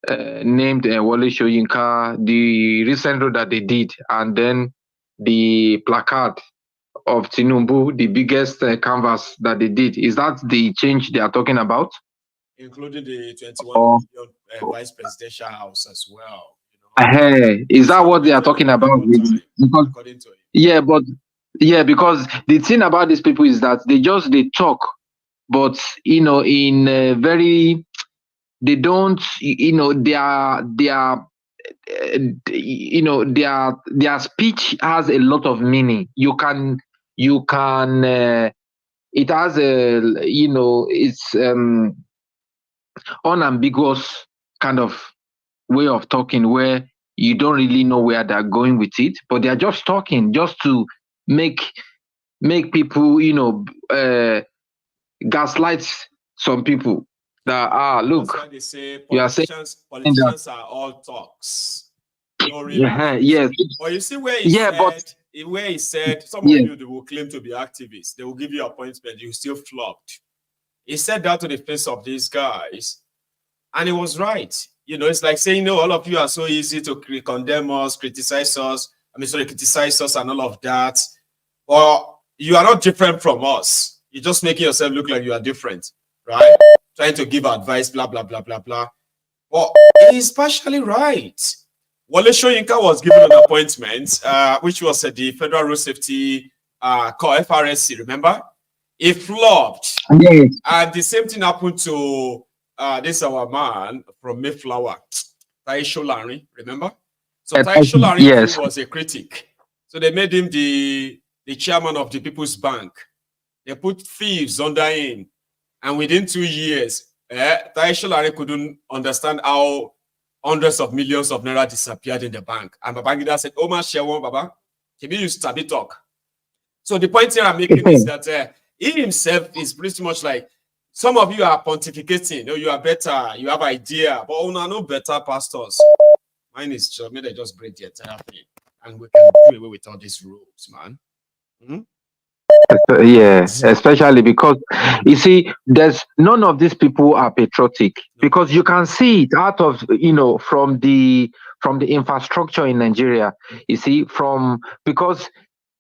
Wole Soyinka, the recent road that they did, and then the placard of Tinubu, the biggest canvas that they did? Is that the change they are talking about? Including the 21 million vice presidential house as well. Is that what they are talking about? Because the thing about these people is that they talk, but in a very, they don't, their speech has a lot of meaning. It has it's unambiguous kind of way of talking where you don't really know where they're going with it, but they're just talking just to make people, gaslight some people that look. That's why they say politicians are all talks. No real yes. But you see where he said some of you, they will claim to be activists. They will give you appointment. You still flopped. He said that to the face of these guys, and he was right. It's like saying, no, all of you are so easy to condemn us, criticize us. Criticize us and all of that. Or you are not different from us. You're just making yourself look like you are different, right? Trying to give advice, blah, blah, blah, blah, blah. Well, he's partially right. Wole Soyinka was given an appointment, which was at the Federal Road Safety Corps, FRSC, remember? He flopped. Yes. And the same thing happened to this our man from Mayflower, Taisho Larry, remember? So Taisho Larry was a critic. So they made him the chairman of the People's Bank. They put thieves under him. And within 2 years, Taisho Larry couldn't understand how hundreds of millions of naira disappeared in the bank. And Babangida said, "Oh, my share one, Baba. Can you use Tabi talk?" So the point here I'm making is that he himself is pretty much like, some of you are pontificating. You are better. You have idea. But no better pastors. Mine is just, maybe they just break the entire thing. And we can do away with all these rules, man. Yeah, especially because you see, there's none of these people are patriotic, because you can see it out of from the infrastructure in Nigeria. You see, because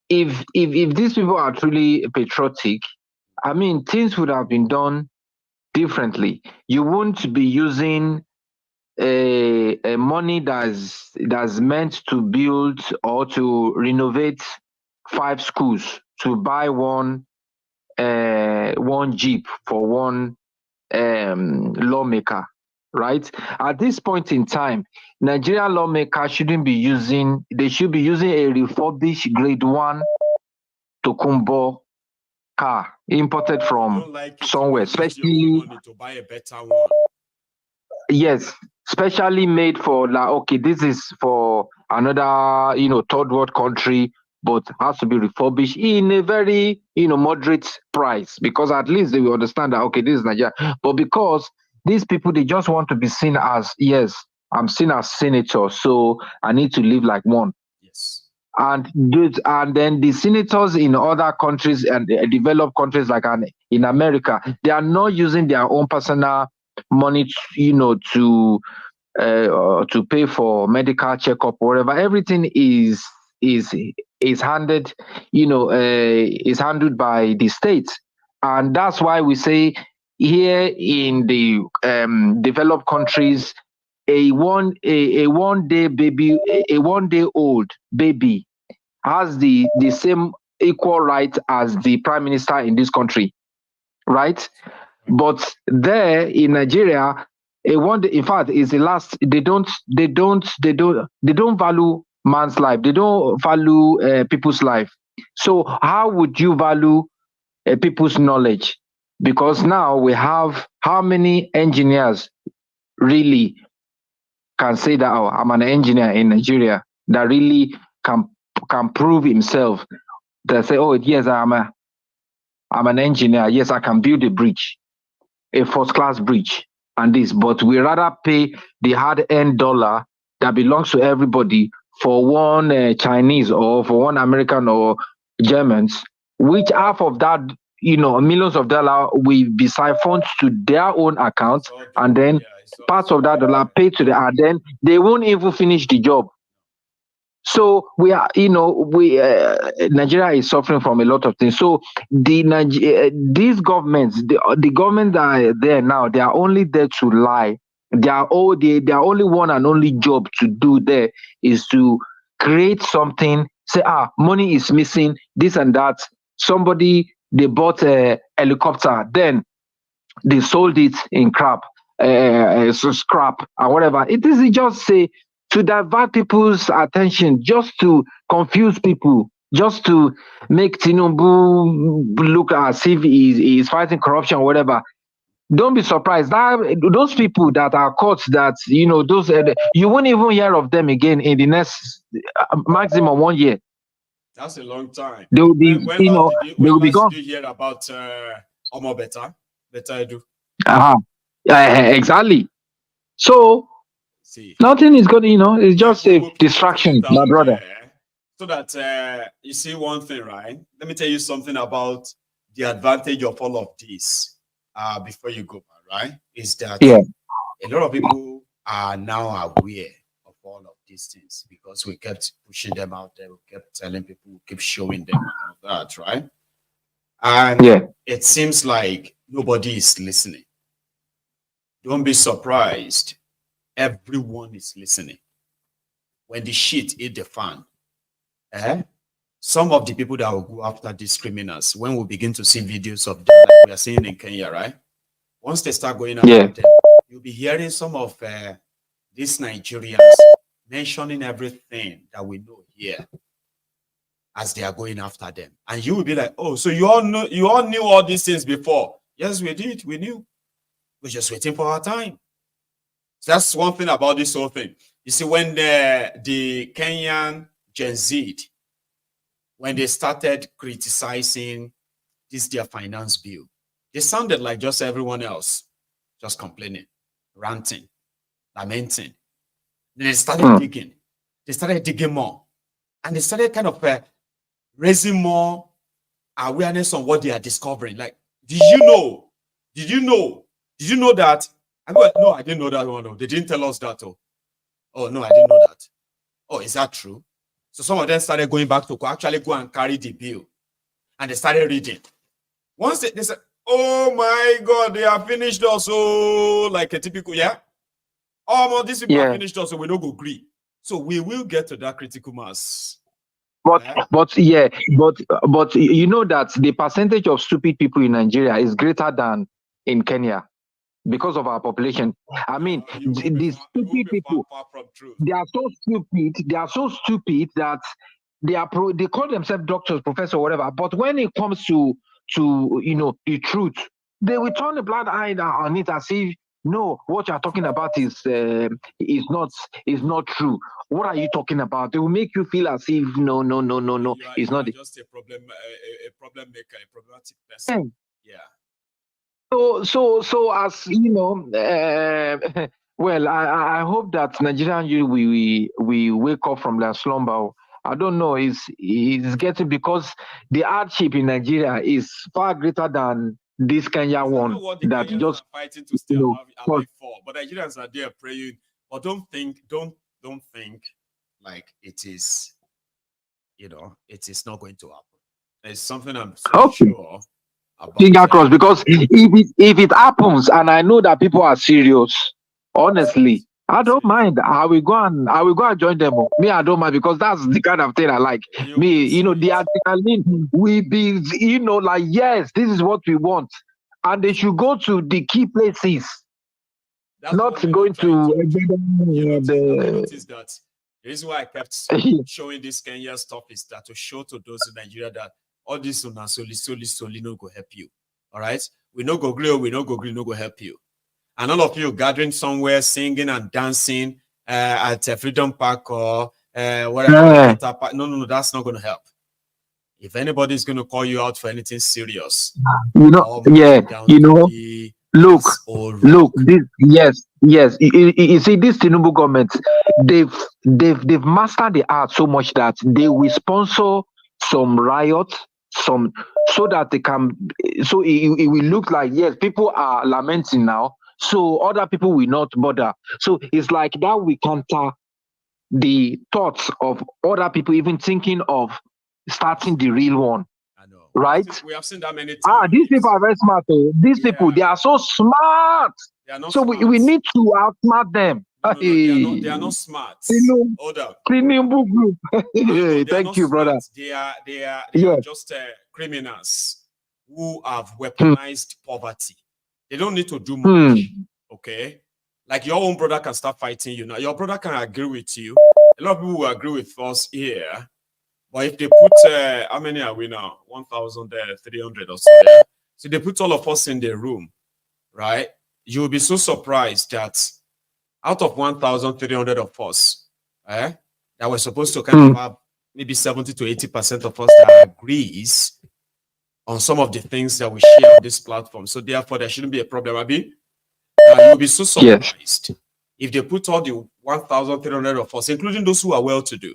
if these people are truly patriotic, I mean, things would have been done differently. You won't be using a money that's meant to build or to renovate 5 schools to buy one jeep for one lawmaker, right? At this point in time, Nigerian lawmakers shouldn't be using, they should be using a refurbished grade 1 Tokumbo car imported from somewhere, especially to buy a better one. yes, specially made for like, okay, this is for another, third world country, but has to be refurbished in a very, moderate price, because at least they will understand that, okay, this is Nigeria. But because these people, they just want to be seen as, yes, I'm seen as senator, so I need to live like one. Yes. And then the senators in other countries and developed countries like in America, they are not using their own personal money, to pay for medical checkup or whatever. Everything is handed, is handled by the state, and that's why we say here in the developed countries, a one day old baby has the same equal right as the prime minister in this country, right? But there in Nigeria, in fact, is the last. They don't value man's life. They don't value people's life. So how would you value people's knowledge? Because now we have how many engineers really can say that, oh, I'm an engineer in Nigeria, that really can prove himself. They say, oh yes, I'm an engineer. Yes, I can build a bridge, a first-class bridge, and this. But we rather pay the hard-earned dollar that belongs to everybody for one Chinese or for one American or Germans, which half of that, millions of dollars will be siphoned to their own account, and then parts of that dollar paid to them, and then they won't even finish the job. So we are, Nigeria is suffering from a lot of things. So these governments, the government that are there now, they are only there to lie. Their only one and only job to do there is to create something. Say, money is missing, this and that. Somebody, they bought a helicopter, then they sold it in scrap or whatever. It is just say, to divert people's attention, just to confuse people, just to make Tinubu look as if he is fighting corruption or whatever. Don't be surprised that those people that are caught, that those you won't even hear of them again in the next maximum 1 year. That's a long time. They will be, When they will be gone. Did you hear about Omo Better Edu? Exactly. So nothing is going to, it's just a distraction, my brother. So that you see one thing, right? Let me tell you something about the advantage of all of this before you go, right? Is that a lot of people are now aware of all of these things because we kept pushing them out there, we kept telling people, we keep showing them all of that, right? And it seems like nobody is listening. Don't be surprised. Everyone is listening. When the shit hit the fan, some of the people that will go after these criminals, when we begin to see videos of them like we are seeing in Kenya, right? Once they start going after them, you'll be hearing some of these Nigerians mentioning everything that we know here as they are going after them. And you will be like, oh, so you all knew all these things before. Yes, we did. We knew. We're just waiting for our time. So that's one thing about this whole thing. You see, when the Kenyan Gen Z, when they started criticizing their finance bill, they sounded like just everyone else, just complaining, ranting, lamenting. Then they started digging. They started digging more. And they started kind of raising more awareness on what they are discovering. Like, did you know? Did you know that? I'm like, no, I didn't know that one. No. They didn't tell us that. Oh, no, I didn't know that. Oh, is that true? So some of them started going back to actually go and carry the bill. And they started reading. Once they said, oh my God, they have finished us. Oh, like a typical, Oh, these people are finished us, so we don't go agree. So we will get to that critical mass. But you know that the percentage of stupid people in Nigeria is greater than in Kenya because of our population. I mean, these stupid people, they are so stupid. They are so stupid that they call themselves doctors, professors, whatever. But when it comes to the truth, they will turn a blind eye on it as if no, what you're talking about is not true. What are you talking about? They will make you feel as if no, it's not. Just a problem maker, a problematic person. Yeah. So as you know, well, I hope that Nigerian youth we wake up from their slumber. I don't know. It's getting, because the hardship in Nigeria is far greater than this Kenyan one that Kenyans just are fighting to stay alive for. But Nigerians are there praying. But don't think like it is. It is not going to happen. It's something I'm so sure about. Finger crossed, because if it happens, and I know that people are serious, honestly, I don't mind. I will go and join them. Me, I don't mind, because that's the kind of thing I like. The adrenaline will be, like, yes, this is what we want. And they should go to the key places. That's not going to notice that the reason why I kept showing this Kenya stuff is that to show to those in Nigeria that all this solely no go help you. All right, we no go agree, no go help you. And all of you gathering somewhere, singing and dancing at a Freedom Park or whatever. No, that's not going to help. If anybody is going to call you out for anything serious, look, this, yes. You see, this Tinubu government, they've mastered the art so much that they will sponsor some riots, so that they can, so it will look like, yes, people are lamenting now, so other people will not bother. So it's like that we counter the thoughts of other people even thinking of starting the real one. I know. Right? We have seen that many times. These people are very smart. These people, they are so smart. They are not so smart. We need to outsmart them. No, they are not smart. Hold up. Tinubu group. Thank you, brother. They are just criminals who have weaponized poverty. They don't need to do much. Okay? Like your own brother can start fighting you now. Your brother can agree with you. A lot of people will agree with us here. But if they put, how many are we now? 1,300 or so. Yeah? So they put all of us in the room, right? You'll be so surprised that out of 1,300 of us, that we're supposed to kind of have maybe 70 to 80% of us that agrees on some of the things that we share on this platform. So therefore, there shouldn't be a problem, Abi. You'll be so surprised if they put all the 1,300 of us, including those who are well-to-do,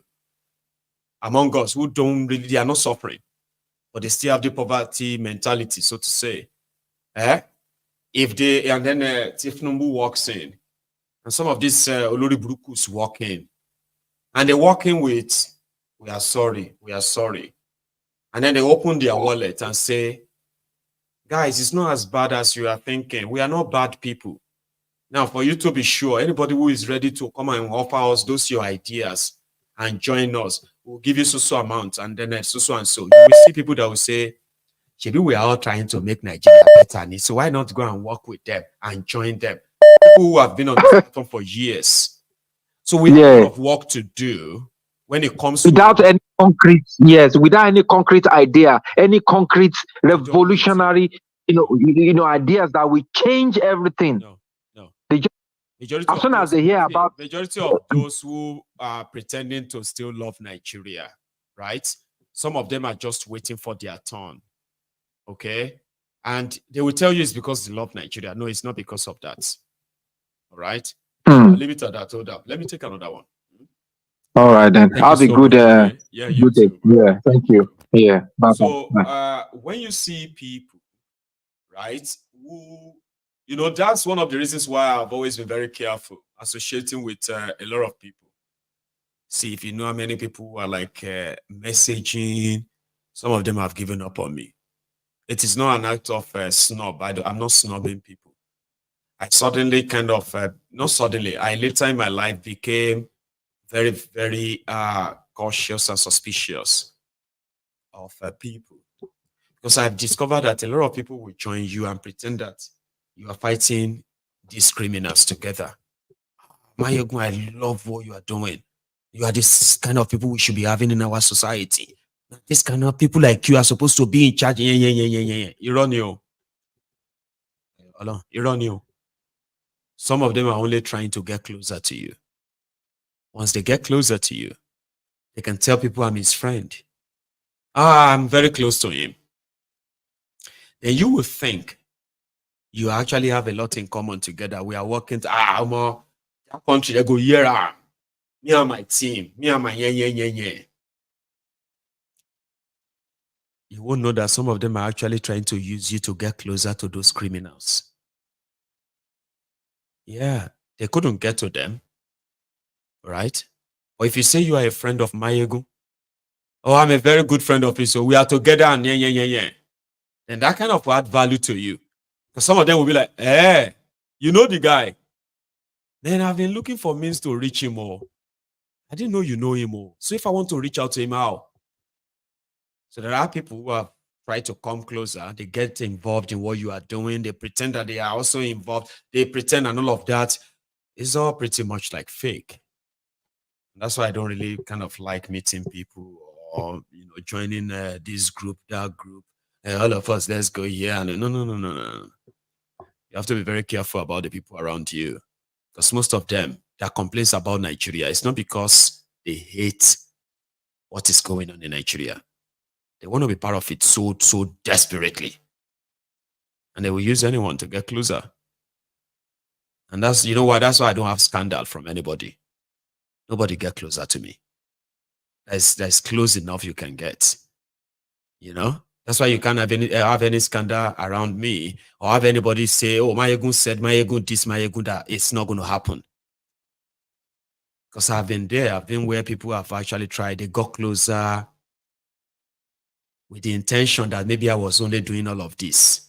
among us who don't really, they are not suffering, but they still have the poverty mentality, so to say. If they, and then Thiefnubu walks in, and some of these Olori Burukus walk in, and they walk in with, we are sorry. And then they open their wallet and say, guys, it's not as bad as you are thinking. We are not bad people. Now, for you to be sure, anybody who is ready to come and offer us those your ideas and join us, we'll give you so amount, and then so and so. You will see people that will say, maybe we are all trying to make Nigeria better, so why not go and work with them and join them? People who have been on the platform for years. So we have a lot of work to do when it comes without any concrete, without any concrete idea, any concrete revolutionary, ideas that will change everything. No. As soon as they hear about majority of those who are pretending to still love Nigeria, right? Some of them are just waiting for their turn. Okay? And they will tell you it's because they love Nigeria. No, it's not because of that. All right? I'll leave it at that. Hold up. Let me take another one. All right, then. Have a good you too, yeah, thank you. Yeah. Bye-bye. So when you see people, right, who, that's one of the reasons why I've always been very careful associating with a lot of people. See, if you know how many people who are like messaging, some of them have given up on me. It is not an act of snob. I'm not snobbing people. I suddenly kind of, not suddenly, I later in my life became very, very cautious and suspicious of people. Because I've discovered that a lot of people will join you and pretend that you are fighting these criminals together. Maiyegun, I love what you are doing. You are this kind of people we should be having in our society. This kind of people like you are supposed to be in charge. Ironic. Some of them are only trying to get closer to you. Once they get closer to you, they can tell people I'm his friend. I'm very close to him. Then you will think you actually have a lot in common together. We are working that country, they go, yeah, me and my team, me and my yeah. You won't know that some of them are actually trying to use you to get closer to those criminals. Yeah, they couldn't get to them, right? Or if you say you are a friend of Maiyegun, oh, I'm a very good friend of his, so we are together and yeah. Then that kind of add value to you. Because some of them will be like, hey, you know the guy. Then I've been looking for means to reach him more. I didn't know you know him more. So if I want to reach out to him, how? So there are people who have tried to come closer. They get involved in what you are doing. They pretend that they are also involved. They pretend and all of that. It's all pretty much like fake. That's why I don't really kind of like meeting people or joining this group, that group. All of us, let's go here. No. You have to be very careful about the people around you. Because most of them, their complaints about Nigeria, it's not because they hate what is going on in Nigeria. They want to be part of it so desperately. And they will use anyone to get closer. And that's, you know what, that's why I don't have scandal from anybody. Nobody get closer to me. That's close enough you can get. That's why you can't have any scandal around me or have anybody say, oh, Maiyegun said, Maiyegun this, Maiyegun that. It's not going to happen. Because I've been there. I've been where people have actually tried. They got closer with the intention that maybe I was only doing all of this.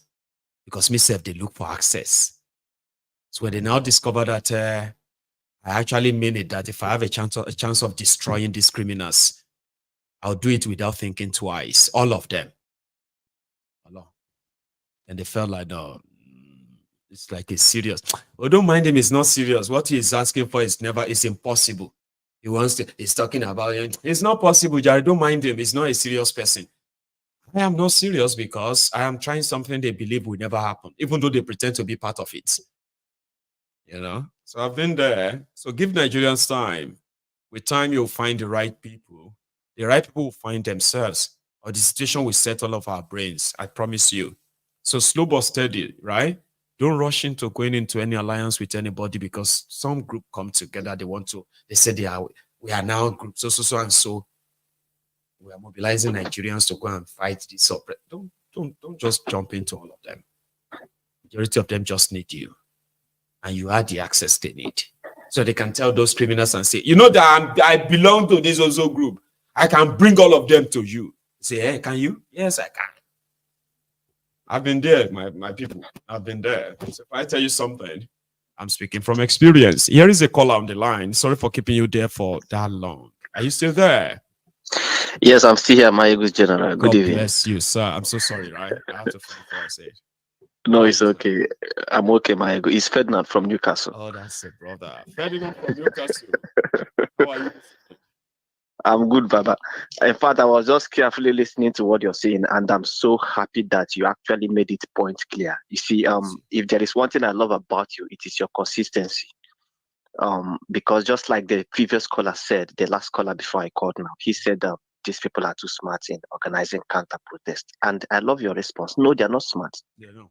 Because myself, they look for access. So when they now discover that I actually mean it, that if I have a chance of destroying these criminals, I'll do it without thinking twice. All of them. And they felt like, no, it's like it's serious. Oh, don't mind him, it's not serious. What he is asking for is impossible. He's talking about it. It's not possible, Jared. Don't mind him. He's not a serious person. I am not serious because I am trying something they believe will never happen, even though they pretend to be part of it. So I've been there. So give Nigerians time. With time, you'll find the right people. The right people will find themselves, or the situation will set all of our brains. I promise you. So slow but steady, right? Don't rush into going into any alliance with anybody because some group come together. They say we are now group so and so. We are mobilizing Nigerians to go and fight this. Don't just jump into all of them. Majority of them just need you. And you are the access they need. So they can tell those criminals and say, you know that I belong to this also group. I can bring all of them to you. Say, hey, can you? Yes, I can. I've been there, my people. I've been there. So if I tell you something, I'm speaking from experience. Here is a caller on the line. Sorry for keeping you there for that long. Are you still there? Yes, I'm still here, Maiyegun General. Good evening. God bless you, sir. I'm so sorry, right? I have to finish before I say it. No, it's okay. I'm okay, Maiyegun. It's Ferdinand from Newcastle. Oh, that's it, brother. Ferdinand from Newcastle. How are you? I'm good, Baba. In fact, I was just carefully listening to what you're saying, and I'm so happy that you actually made it point clear. You see, if there is one thing I love about you, it is your consistency. Because just like the previous caller said, the last caller before I called now, he said these people are too smart in organizing counter protest. And I love your response. No, they're not smart.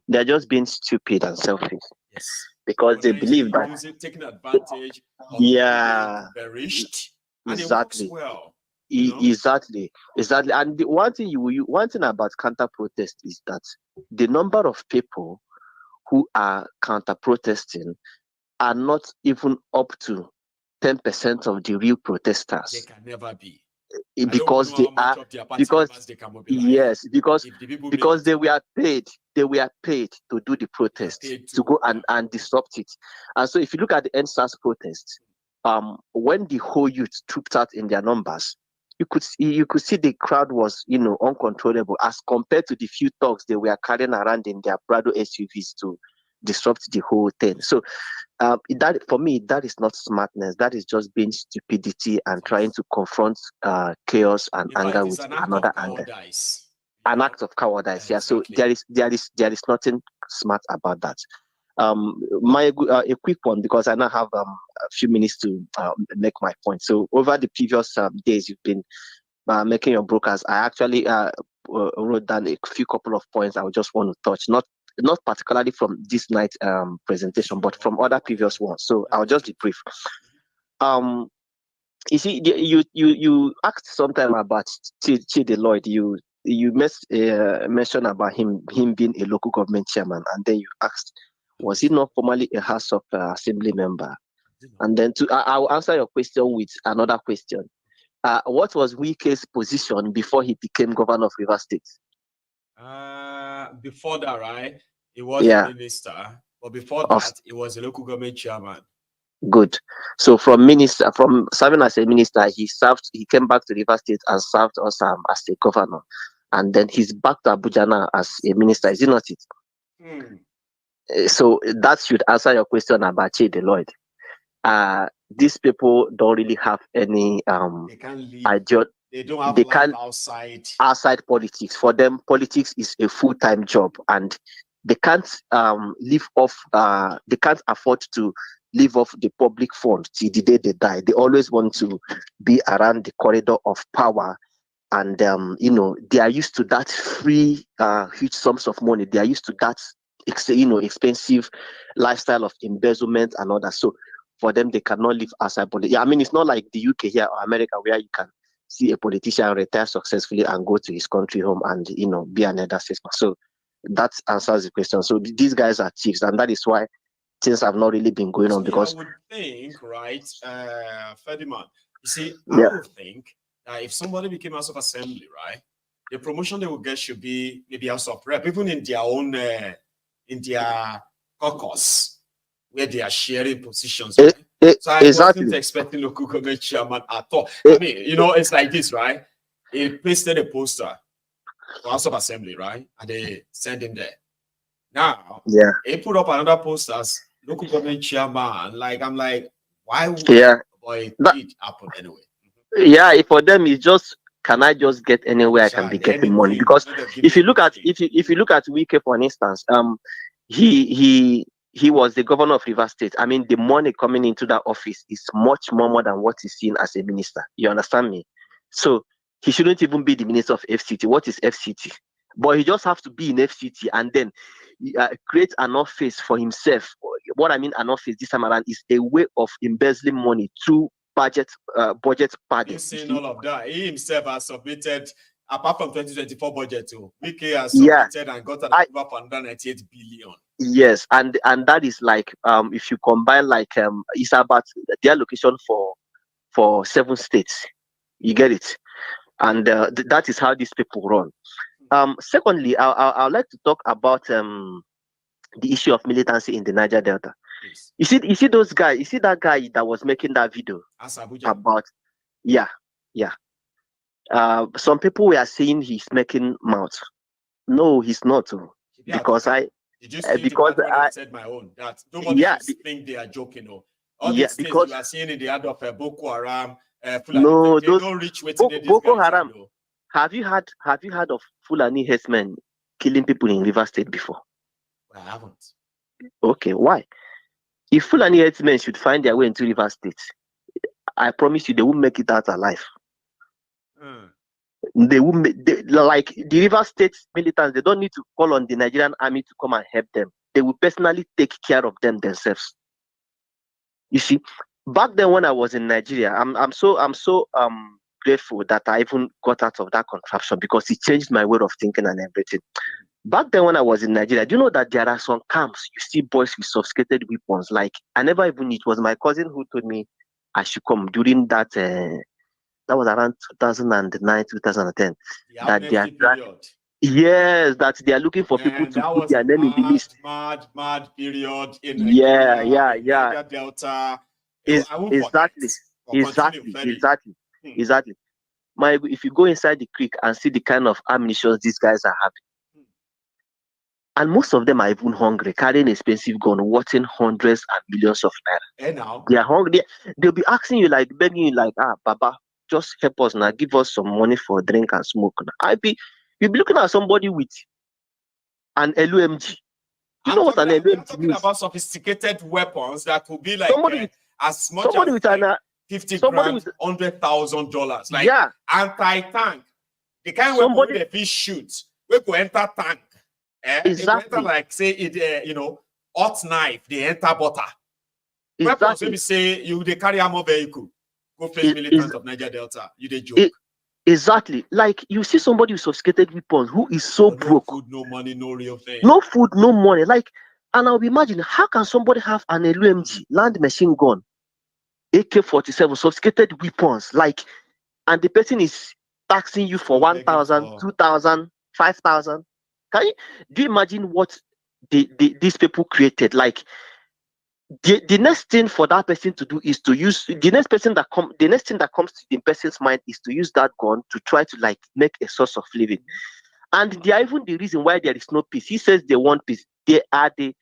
They're just being stupid and selfish. Yes. Because they believe that taking advantage of perished. And exactly. It works well. Exactly. And the one thing about counter protest is that the number of people who are counter protesting are not even up to 10% of the real protesters. They can never be. because they are because they were paid to do the protest, to go and disrupt it. And so if you look at the NSAS protest, when the whole youth trooped out in their numbers, you could see the crowd was uncontrollable as compared to the few thugs they were carrying around in their Prado SUVs to disrupt the whole thing. So that, for me, that is not smartness. That is just being stupidity and trying to confront chaos and anger with another anger. An act of cowardice. Yeah. So there is nothing smart about that. A quick one, because I now have a few minutes to make my point. So over the previous days, you've been making your brokers. I actually wrote down a couple of points I would just want to touch, not particularly from this night presentation, but from other previous ones. So I'll just be brief. You see, you asked sometime about Chidi Lloyd. You mentioned about him being a local government chairman, and then you asked, was he not formerly a House of Assembly member? And then I'll answer your question with another question. What was Wike's position before he became governor of Rivers State? Before that, right? He was a minister, but before that, he was a local government chairman. Good. So from serving as a minister, he came back to Rivers State and served us as a governor. And then he's back to Abuja now as a minister. Is it not it? So that should answer your question about Chidi Lloyd. These people don't really have any idea. They don't have life outside politics. For them, politics is a full-time job, and they can't live off. They can't afford to live off the public fund till the day they die. They always want to be around the corridor of power, and they are used to that free, huge sums of money. They are used to that, expensive lifestyle of embezzlement and all that. So for them, they cannot live outside politics. I mean, it's not like the UK here or America where you can see a politician retire successfully and go to his country home and be another statesman. So that answers the question. So these guys are chiefs, and that is why things have not really been going on. Because I would think, right, Ferdinand, you see, I would think that if somebody became House of Assembly, right, the promotion they would get should be maybe House of Rep, even in their own in their caucus where they are sharing positions. Right? So I wasn't expecting local government chairman at all. I mean, it's like this, right? He pasted a poster for House of Assembly, right? And they sent him there. Now, he put up another poster as local government chairman. Like, I'm like, why would it happen anyway? Yeah, for them, it's just, can I just get anywhere I can be getting money? Because if you look at Wike, for instance, he was the governor of Rivers State. I mean, the money coming into that office is much more than what he's seen as a minister. You understand me? So he shouldn't even be the minister of FCT. What is FCT? But he just has to be in FCT and then create an office for himself. What I mean, an office this time around is a way of embezzling money through budget padding. You've seen all of that. He himself has submitted, apart from 2024 budget, Wike has submitted and got an approval for 198 billion. Yes, and that is like if you combine it's about the allocation for 7 states. You get it, and that is how these people run. Secondly, I'd like to talk about the issue of militancy in the Niger Delta. Yes. You see those guys. You see that guy that was making that video about some people were saying he's making mouth. No, he's not. Because I said my own that nobody think they are joking. All these things you are seeing in the hand of Boko Haram, Fulani, they don't reach Boko Haram. Have you heard of Fulani herdsmen killing people in Rivers State before? I haven't. Okay, why? If Fulani herdsmen should find their way into Rivers State, I promise you they won't make it out alive. They will like the Rivers State militants. They don't need to call on the Nigerian army to come and help them. They will personally take care of them themselves. You see, back then when I was in Nigeria, I'm so grateful that I even got out of that contraption because it changed my way of thinking and everything. Back then when I was in Nigeria, do you know that there are some camps you see boys with sophisticated weapons? Like I never even knew. It was my cousin who told me I should come during that that was around 2009, 2010. The That they are amnesty period. yes, that they are looking for people to That put was their name in the list. mad period in Yeah, Nigeria, in yeah. Niger Delta. Is I won't exactly, forget. Or continue, Freddy. exactly. If you go inside the creek and see the kind of ammunition these guys are having, and most of them are even hungry, carrying expensive gun, worth hundreds and millions of naira. And now they are hungry. They'll be asking you, like, begging you, like, Baba, just help us now, give us some money for drink and smoke. You'll be looking at somebody with an LUMG. You know what an LUMG I'm talking about sophisticated weapons that could be like as much somebody as with like an 50 grand, $100,000. Like anti-tank. The kind of weapon they fish shoot, we go enter tank. Exactly. They enter like say it, hot knife, they enter butter. Exactly. Weapons, maybe say you they carry armor vehicle, go face militants of Niger Delta. You they joke. Exactly. Like you see somebody with sophisticated weapons who is so broke. No food, no money, no real thing. No food, no money. Like, and I'll be imagining, how can somebody have an LUMG, land machine gun, AK-47, sophisticated weapons, like, and the person is taxing you for 1,000, 2,000, 5,000? Do you imagine what these people created? Like, the next thing for that person to do is to use the next thing that comes to the person's mind is to use that gun to try to like make a source of living. And they are even the reason why there is no peace. He says they want peace. They are the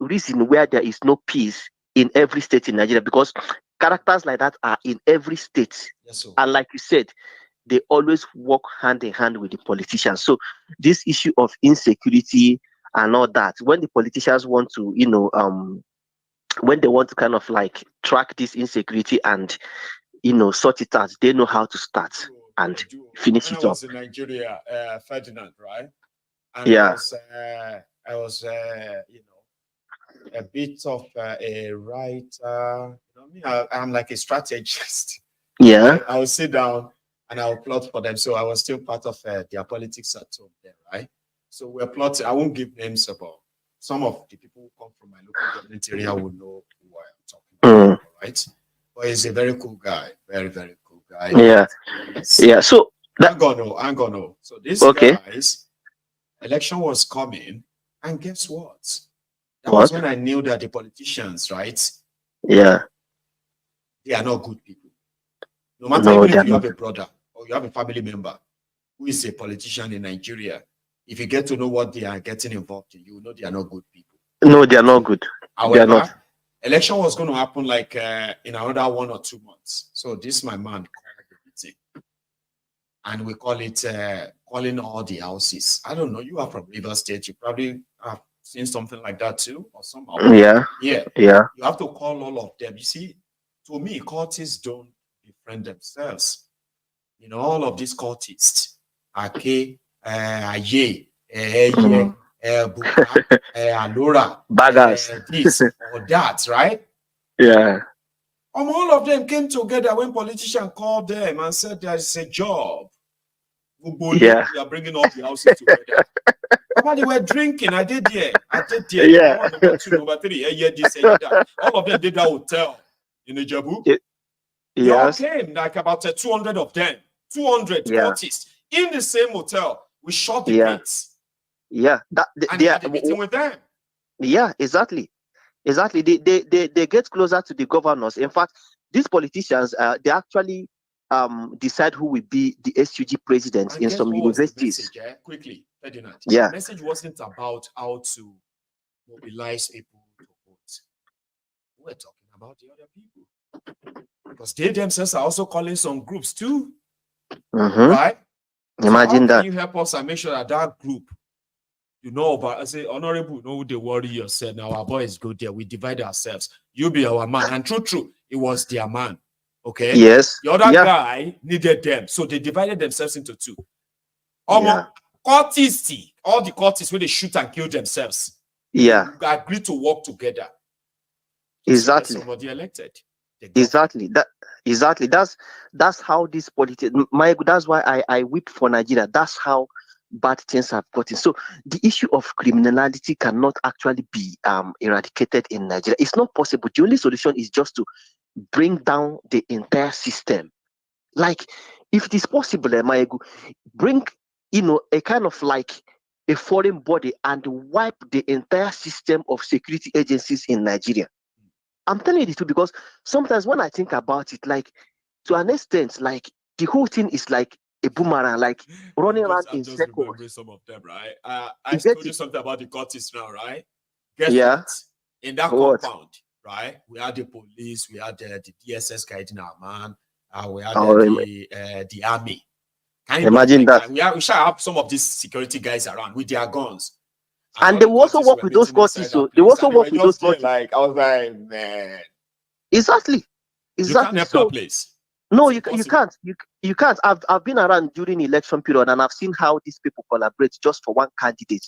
reason where there is no peace in every state in Nigeria, because characters like that are in every state. Yes, sir. And like you said, they always work hand in hand with the politicians. So this issue of insecurity and all that, when the politicians want to, when they want to kind of like track this insecurity and, sort it out, they know how to start and finish it I up. was in Nigeria, Ferdinand, right? And Yeah. I was a bit of a writer. I'm like a strategist. Yeah. I will sit down and I'll plot for them. So I was still part of their politics at home there, right? So we're plotting. I won't give names, but some of the people who come from my local government area will know who I am talking about, right? But he's a very cool guy, very, very cool guy. Yeah. Yeah. So I'm gonna know. So this guys, election was coming, and guess what? That was when I knew that the politicians, right? Yeah. They are not good people. No matter even if you have a brother or you have a family member who is a politician in Nigeria, if you get to know what they are getting involved in, you know they are not good people. No, they are not good. However, they are not. Election was going to happen like in another 1 or 2 months. So this my man called the meeting, and we call it calling all the houses. I don't know. You are from Rivers State. You probably have seen something like that too, or somehow. Yeah. Yeah. Yeah. You have to call all of them. You see, to me, cultists don't befriend themselves. All of these cultists, Ake, Aye, Alora, Baggers, this or that, right? Yeah. All of them came together when politicians called them and said there is a job. Yeah. We are bringing all the houses together. But they were drinking. I did there. Yeah. Number 2, number 3, this, that. All of them did that hotel in Ijebu. They all came, like about 200 of them. 200 cultists in the same hotel. We shot the gates. Yeah. They had a meeting with them. Yeah, exactly. They get closer to the governors. In fact, these politicians, they actually decide who will be the SUG president in some universities. Message, quickly, Ferdinand. Yeah. The message wasn't about how to mobilize people to vote. We're talking about the other people. Because they themselves are also calling some groups too. Right? Imagine so how that. can you help us and make sure that group, about, I say, honorable, no, they worry yourself. Now our boys go there. We divide ourselves. You be our man. And true, it was their man. Okay. Yes. The other guy needed them. So they divided themselves into 2. Cultists, all the cultists where they shoot and kill themselves. Yeah. They agreed to work together. Exactly. Somebody elected. Exactly. That's how this politics. That's why I weep for Nigeria. That's how bad things have gotten. So the issue of criminality cannot actually be eradicated in Nigeria. It's not possible. The only solution is just to bring down the entire system Like, if it is possible, Maiyegun, bring, a kind of like a foreign body and wipe the entire system of security agencies in Nigeria. I'm telling you the truth, because sometimes when I think about it, like, to an extent, like, the whole thing is like a boomerang, like running around in just circles. remembering some of them, right? I told you something about the Curtis now, right? Guess what? In that compound, right? We had the police, we had the DSS guiding our man, we had the army. Can you imagine that? We shall have some of these security guys around with their guns. And they will also work with those cultists. So they also work with those cultists. Like, I was like, man. Exactly. You can't help that place. No, you can't. You can't. I've been around during election period, and I've seen how these people collaborate just for one candidate.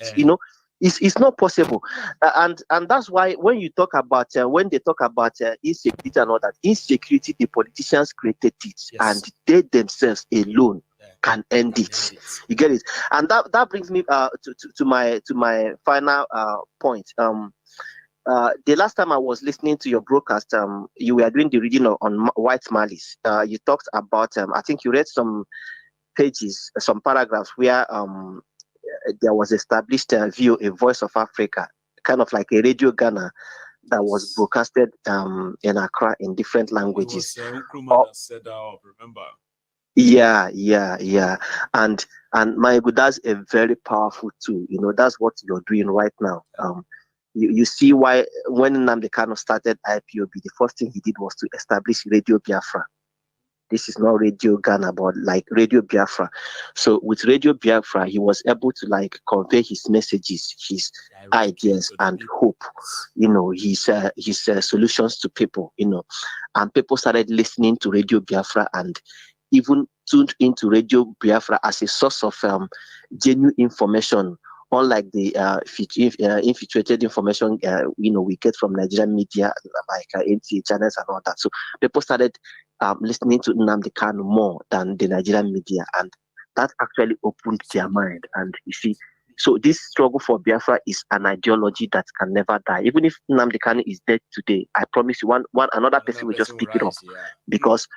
It's not possible. And that's why when you talk about when they talk about insecurity and all that, insecurity, the politicians created it, and they themselves alone can end it. You get it? And that brings me to my final point. The last time I was listening to your broadcast, you were doing the reading on white malice. You talked about, I think you read some pages, some paragraphs where there was established a view, a Voice of Africa, kind of like a Radio Ghana that was broadcasted in Accra in different languages. It was Nkrumah that set that up, remember? Yeah. And Maiyegun, that's a very powerful tool. That's what you're doing right now. You see why when Nnamdi Kanu started IPOB, the first thing he did was to establish Radio Biafra. This is not Radio Ghana, but like Radio Biafra. So with Radio Biafra, he was able to like convey his messages, his ideas and hope, his solutions to people, and people started listening to Radio Biafra and even tuned into Radio Biafra as a source of genuine information, unlike the infiltrated information we get from Nigerian media like NTA channels and all that. So people started listening to Nnamdi Kanu more than the Nigerian media, and that actually opened their mind. And you see, so this struggle for Biafra is an ideology that can never die. Even if Nnamdi Kanu is dead today, I promise you, another person will just pick it up, because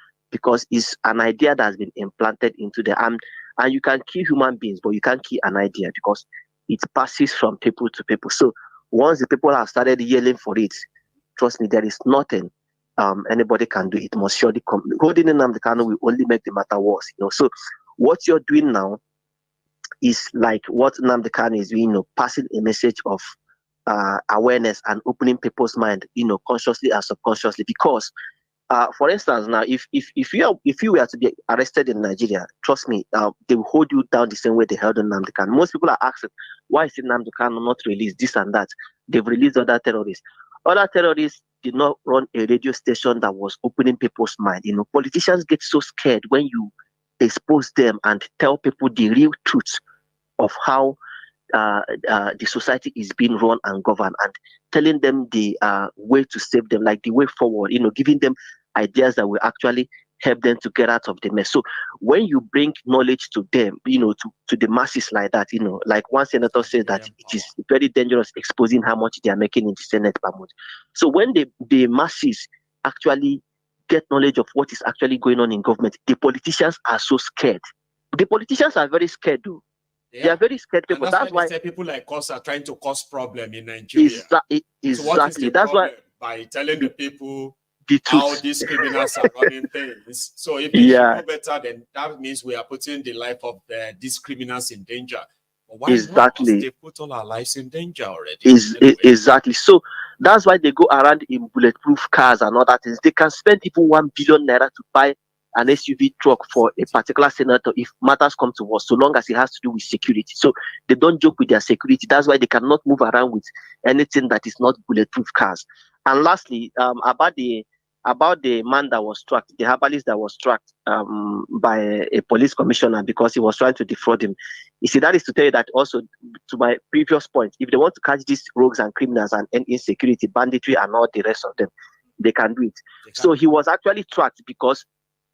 it's an idea that has been implanted into the arm. And you can kill human beings, but you can't kill an idea, because it passes from people to people. So once the people have started yelling for it, trust me, there is nothing anybody can do. It must surely come. Holding in Nnamdi Kanu will only make the matter worse. So what you're doing now is like what Nnamdi Kanu is doing, passing a message of awareness and opening people's mind, consciously and subconsciously. Because for instance, now if you were to be arrested in Nigeria, trust me, they will hold you down the same way they held on Nnamdi Kanu. Most people are asking, why is Nnamdi Kanu not released? This and that. They've released other terrorists. Other terrorists did not run a radio station that was opening people's mind. Politicians get so scared when you expose them and tell people the real truth of how the society is being run and governed, and telling them the way to save them, like the way forward, giving them ideas that will actually help them to get out of the mess. So when you bring knowledge to them, to the masses like that, like one senator said that it is very dangerous exposing how much they are making in the Senate per month. So when the masses actually get knowledge of what is actually going on in government, the politicians are so scared. The politicians are very scared, though. They are very scared people. That's why they say people like us are trying to cause problem in Nigeria. Exactly. So what is the problem? By telling the people how these criminals are running things. So if they know better, then that means we are putting the life of these criminals in danger. But why not? They put all our lives in danger already. Exactly. So that's why they go around in bulletproof cars and other things. They can spend even 1 billion naira to buy an SUV truck for a particular senator if matters come to us, so long as it has to do with security. So they don't joke with their security. That's why they cannot move around with anything that is not bulletproof cars. And lastly, about the man that was struck, the herbalist that was struck by a police commissioner because he was trying to defraud him. You see, that is to tell you that also, to my previous point, if they want to catch these rogues and criminals and end insecurity, banditry and all the rest of them, they can do it. So he was actually tracked because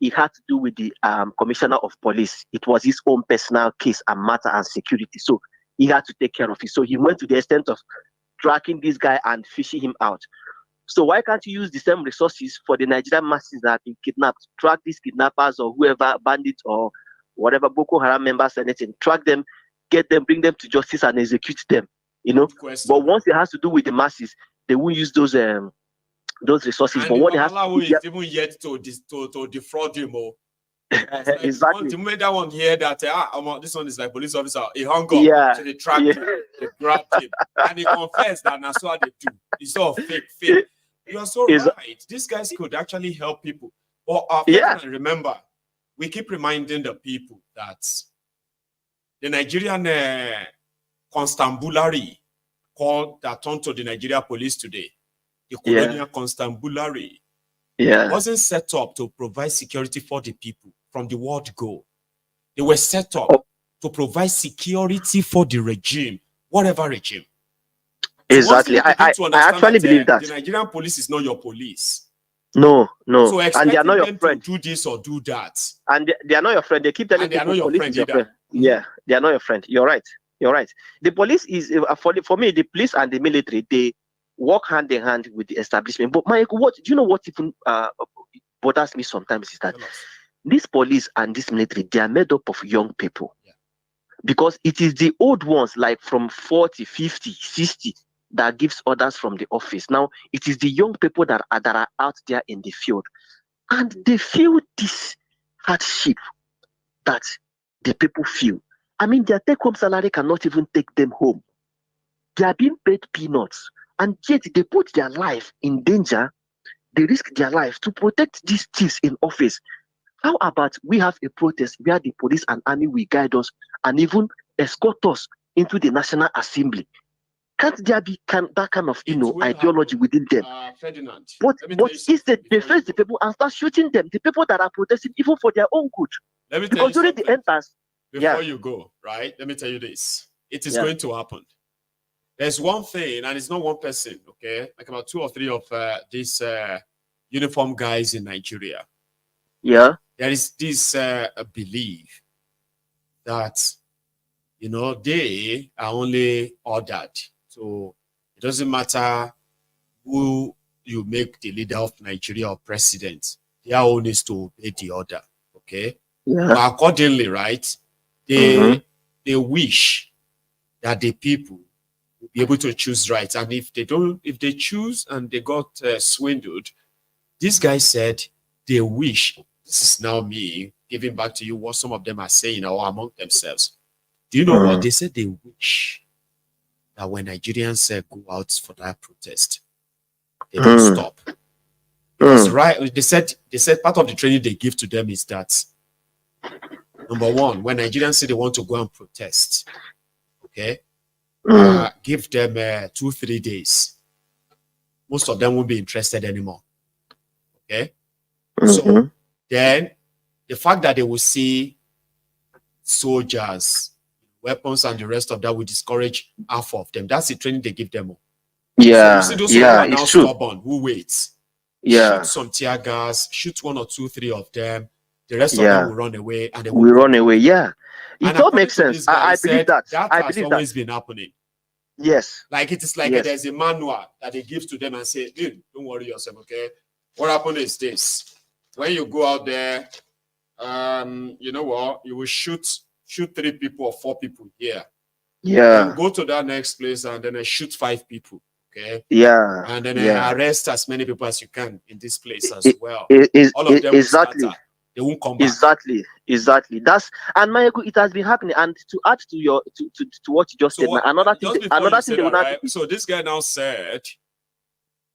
he had to do with the commissioner of police. It was his own personal case and matter and security. So he had to take care of it. So he went to the extent of tracking this guy and fishing him out. So why can't you use the same resources for the Nigerian masses that have been kidnapped? Track these kidnappers or whoever, bandits or whatever, Boko Haram members, anything. Track them, get them, bring them to justice and execute them. You know. But once it has to do with the masses, they won't use those resources. And but what they have to is even yet to defraud him. Like exactly. The moment that one hear that this one is like police officer, he hung up, Yeah. so they tracked him, they grabbed him, and he confessed that that's what they do. It's all fake. You are so right. These guys could actually help people. But remember, we keep reminding the people that the Nigerian constabulary called that turned to the Nigeria police today, the colonial constabulary, wasn't set up to provide security for the people from the word go. They were set up to provide security for the regime, whatever regime. Exactly. I actually believe that. The Nigerian police is not your police. No. So and they are not your friend. To do this or do that. And they are not your friend. They keep telling people police is your friend. Yeah, they are not your friend. You're right. The police is, for me, the police and the military, they work hand in hand with the establishment. But Maiyegun, do you know what even bothers me sometimes is that this police and this military, they are made up of young people. Yeah. Because it is the old ones, like from 40, 50, 60, that gives orders from the office. Now, it is the young people that are out there in the field. And they feel this hardship that the people feel. I mean, their take-home salary cannot even take them home. They are being paid peanuts. And yet they put their life in danger. They risk their life to protect these thieves in office. How about we have a protest where the police and army will guide us and even escort us into the National Assembly? Can't there be that kind of ideology within them? Ferdinand, but instead they face the people and start shooting them, the people that are protesting even for their own good. Let me tell you during the enters, before you go, right? Let me tell you this. It is going to happen. There's one thing, and it's not one person, okay? Like about 2 or 3 of these uniform guys in Nigeria. Yeah. There is this belief that, they are only ordered. So it doesn't matter who you make the leader of Nigeria or president. Their own is to obey the order, okay? Yeah. But accordingly, right, they wish that the people will be able to choose right. And if they choose and they got swindled, this guy said they wish, this is now me giving back to you what some of them are saying or among themselves. Do you know what? They said they wish that when Nigerians go out for that protest, they don't stop. Because, right, they said part of the training they give to them is that, number one, when Nigerians say they want to go and protest, okay, give them 2-3 days. Most of them won't be interested anymore. Okay? So then the fact that they will see soldiers, weapons, and the rest of that will discourage half of them. That's the training they give them. Yeah, so you see those who are now stubborn, who waits. Yeah. Shoot some tear gas, shoot 1 or 2, 3 of them. The rest of them will run away, and they will run away. Yeah, it all makes sense. I believe that. That has always been happening. Yes. Like it is like there's a manual that they give to them and say, dude, don't worry yourself, okay? What happened is this. When you go out there, you know what? You will shoot 3 people or 4 people here. Yeah. And go to that next place and then shoot 5 people. Okay. Yeah. And then arrest as many people as you can in this place as well. All of them exactly. will scatter. They won't come back. Exactly. That's and Maiyegun, it has been happening. And to add to your to what you just said, another thing they will not. So this guy now said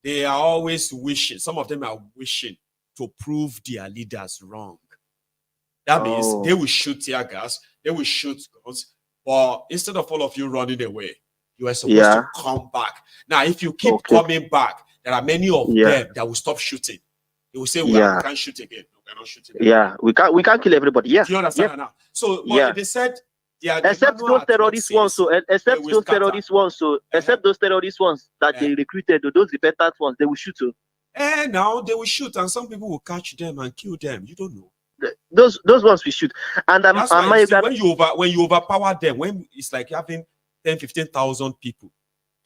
they are always wishing. Some of them are wishing to prove their leaders wrong. That means they will shoot tear gas, they will shoot guns, but instead of all of you running away, you are supposed to come back. Now, if you keep coming back, there are many of them that will stop shooting. They will say, well, we can't shoot again. No, we're not shooting again. Yeah, we can't kill everybody. Yes. Do you understand now? So they said except those terrorist ones, except those terrorist ones that they recruited, those repentant ones, they will shoot too. And now they will shoot, and some people will catch them and kill them. You don't know. Those ones we shoot. And that's why when you overpower them, when it's like having 10,000-15,000 people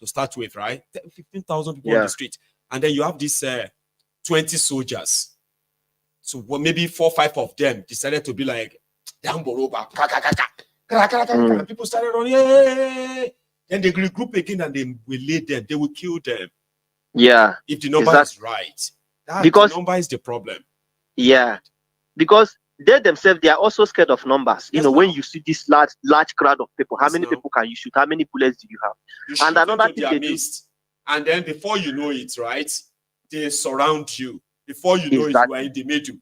to start with, right? 15,000 people on the street. and then you have these 20 soldiers. So well, maybe 4 or 5 of them decided to be like, down Boroba. People started running. Hey. Then they regroup again and they will lay them. They will kill them. Yeah. If the number is right. Because the number is the problem. Yeah. Because they themselves, they are also scared of numbers. You know, when you see this large crowd of people, how many people can you shoot? How many bullets do you have? And another thing they do. And then before you know it, right, they surround you. Before you know it, you are in the middle.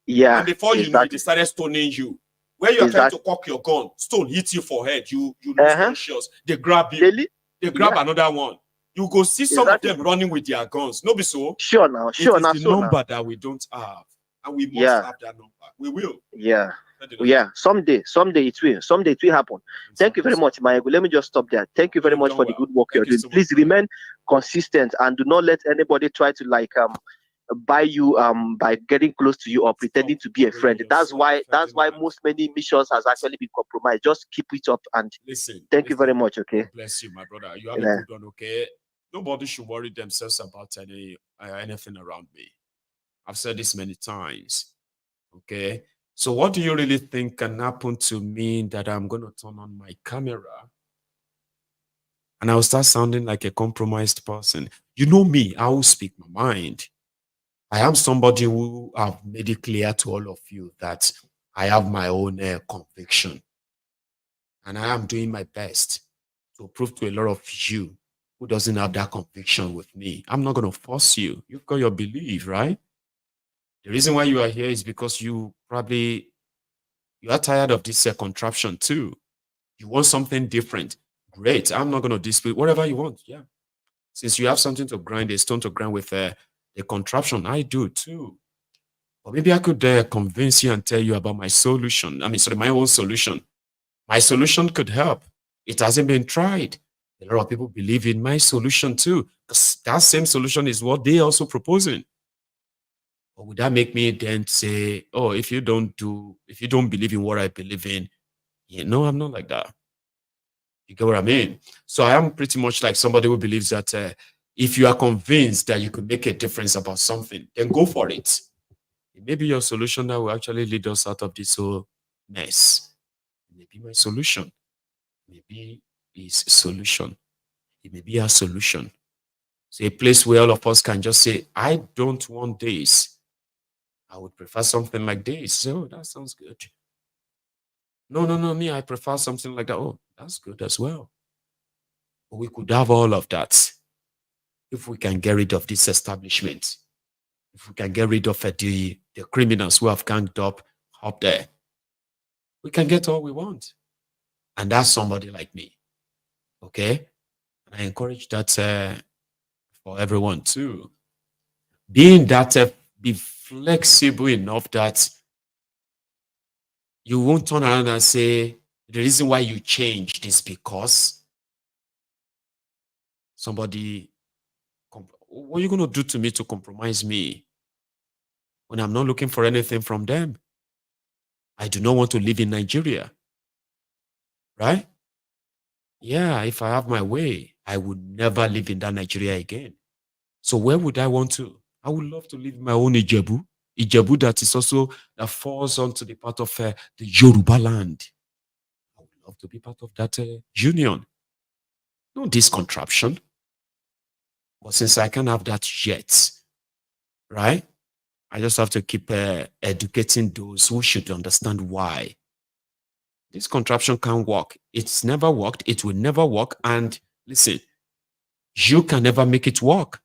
Yeah. And before you know it, they started stoning you. When you are trying to cock your gun, stone hits you forehead. You lose conscious. They grab you. They grab another one. You go see some of them running with their guns. No be so. Sure now. Sure now. It's the number that we don't have. And we must have that number. We will. Yeah. Yeah. Someday it will. Someday it will happen. Thank you very much, Maiyegun. Let me just stop there. Thank you very much for the good work you're doing. Please remain consistent and do not let anybody try to buy you by getting close to you or pretending to be a friend. That's why many missions has actually been compromised. Just keep it up and thank you very much. Okay. God bless you, my brother. You have a good one. Okay. Nobody should worry themselves about anything around me. I've said this many times. Okay. So what do you really think can happen to me that I'm going to turn on my camera and I'll start sounding like a compromised person? You know me, I will speak my mind. I am somebody who have made it clear to all of you that I have my own conviction. And I am doing my best to prove to a lot of you who doesn't have that conviction with me. I'm not going to force you. You've got your belief, right? The reason why you are here is because you are tired of this contraption too. You want something different. Great. I'm not going to dispute whatever you want. Yeah. Since you have something to grind, a stone to grind with the contraption, I do too. Or maybe I could convince you and tell you about my solution. My own solution. My solution could help. It hasn't been tried. A lot of people believe in my solution too. Because that same solution is what they also proposing. Or would that make me then say, oh, if you don't believe in what I believe in, I'm not like that. You get what I mean? So I am pretty much like somebody who believes that if you are convinced that you could make a difference about something, then go for it. It may be your solution that will actually lead us out of this whole mess. It may be my solution. Maybe his solution. It may be our solution. So a place where all of us can just say, I don't want this. I would prefer something like this. So that sounds good. No, me, I prefer something like that. Oh, that's good as well. But we could have all of that if we can get rid of this establishment. If we can get rid of the criminals who have ganged up there. We can get all we want. And that's somebody like me. Okay? And I encourage that for everyone too. Being that be flexible enough that you won't turn around and say the reason why you changed is because somebody. What are you going to do to me to compromise me when I'm not looking for anything from them? I do not want to live in Nigeria. Right? Yeah, if I have my way, I would never live in that Nigeria again. So where would I want to? I would love to live in my own Ijebu that is also, that falls onto the part of the Yoruba land. I would love to be part of that union. No this contraption. But since I can't have that yet, right? I just have to keep educating those who should understand why. This contraption can't work. It's never worked. It will never work. And listen, you can never make it work.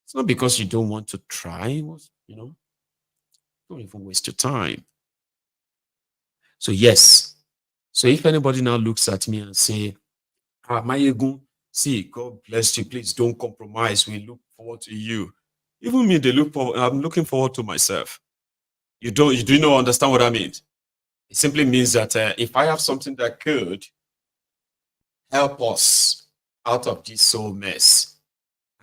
It's not because you don't want to try, don't even waste your time. So yes. So if anybody now looks at me and say, Maiyegun, see, God bless you. Please don't compromise. We look forward to you. Even me, I'm looking forward to myself. You do not understand what I mean? It simply means that if I have something that could help us out of this soul mess,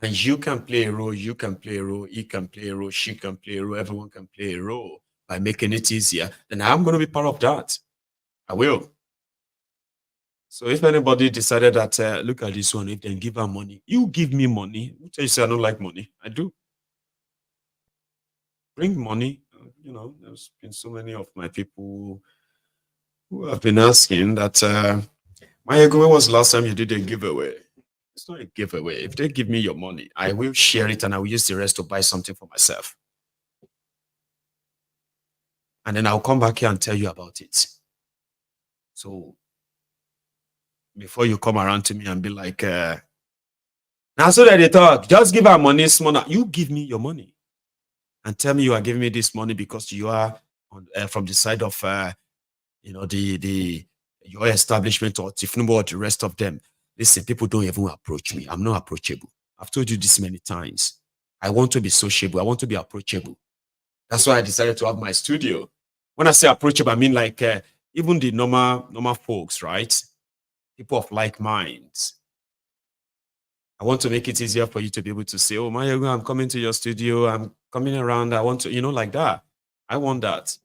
and you can play a role, you can play a role, he can play a role, she can play a role, everyone can play a role by making it easier, then I'm going to be part of that. I will. So if anybody decided that, look at this one, if they give her money, you give me money. Who tell you say I don't like money? I do. Bring money. You know, there's been so many of my people who have been asking that, Maiyegun, when was the last time you did a giveaway? It's not a giveaway. If they give me your money, I will share it and I will use the rest to buy something for myself. And then I'll come back here and tell you about it. So before you come around to me and be like, now so that they talk, just give her money, small. You give me your money and tell me you are giving me this money because you are on, from the side of, you know, your establishment or Thiefnubu or the rest of them. Listen, people don't even approach me. I'm not approachable. I've told you this many times. I want to be sociable. I want to be approachable. That's why I decided to have my studio. When I say approachable, I mean like even the normal folks, right? People of like minds. I want to make it easier for you to be able to say, oh, Maiyegun, I'm coming to your studio. I'm coming around. I want to, you know, like that. I want that.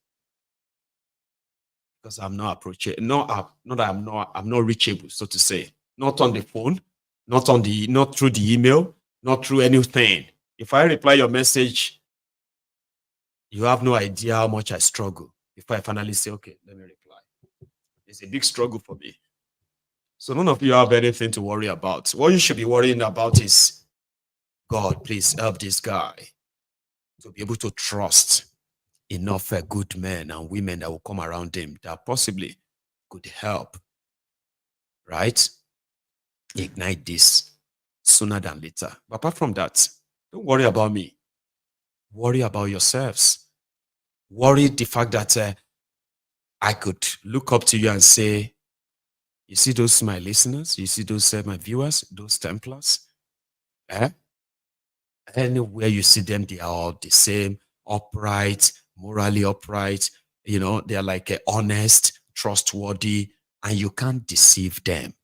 Because I'm not approachable. Not that I'm not reachable, so to say. Not on the phone, not through the email, not through anything. If I reply your message, you have no idea how much I struggle before I finally say, okay, let me reply. It's a big struggle for me. So none of you have anything to worry about. What you should be worrying about is, God, please help this guy to be able to trust enough good men and women that will come around him that possibly could help, right? Ignite this sooner than later. But apart from that, don't worry about me. Worry about yourselves. Worry the fact that I could look up to you and say, you see those my listeners, you see those my viewers, those Templars, anywhere you see them, they are all the same, upright, morally upright, you know, they're like honest, trustworthy, and you can't deceive them.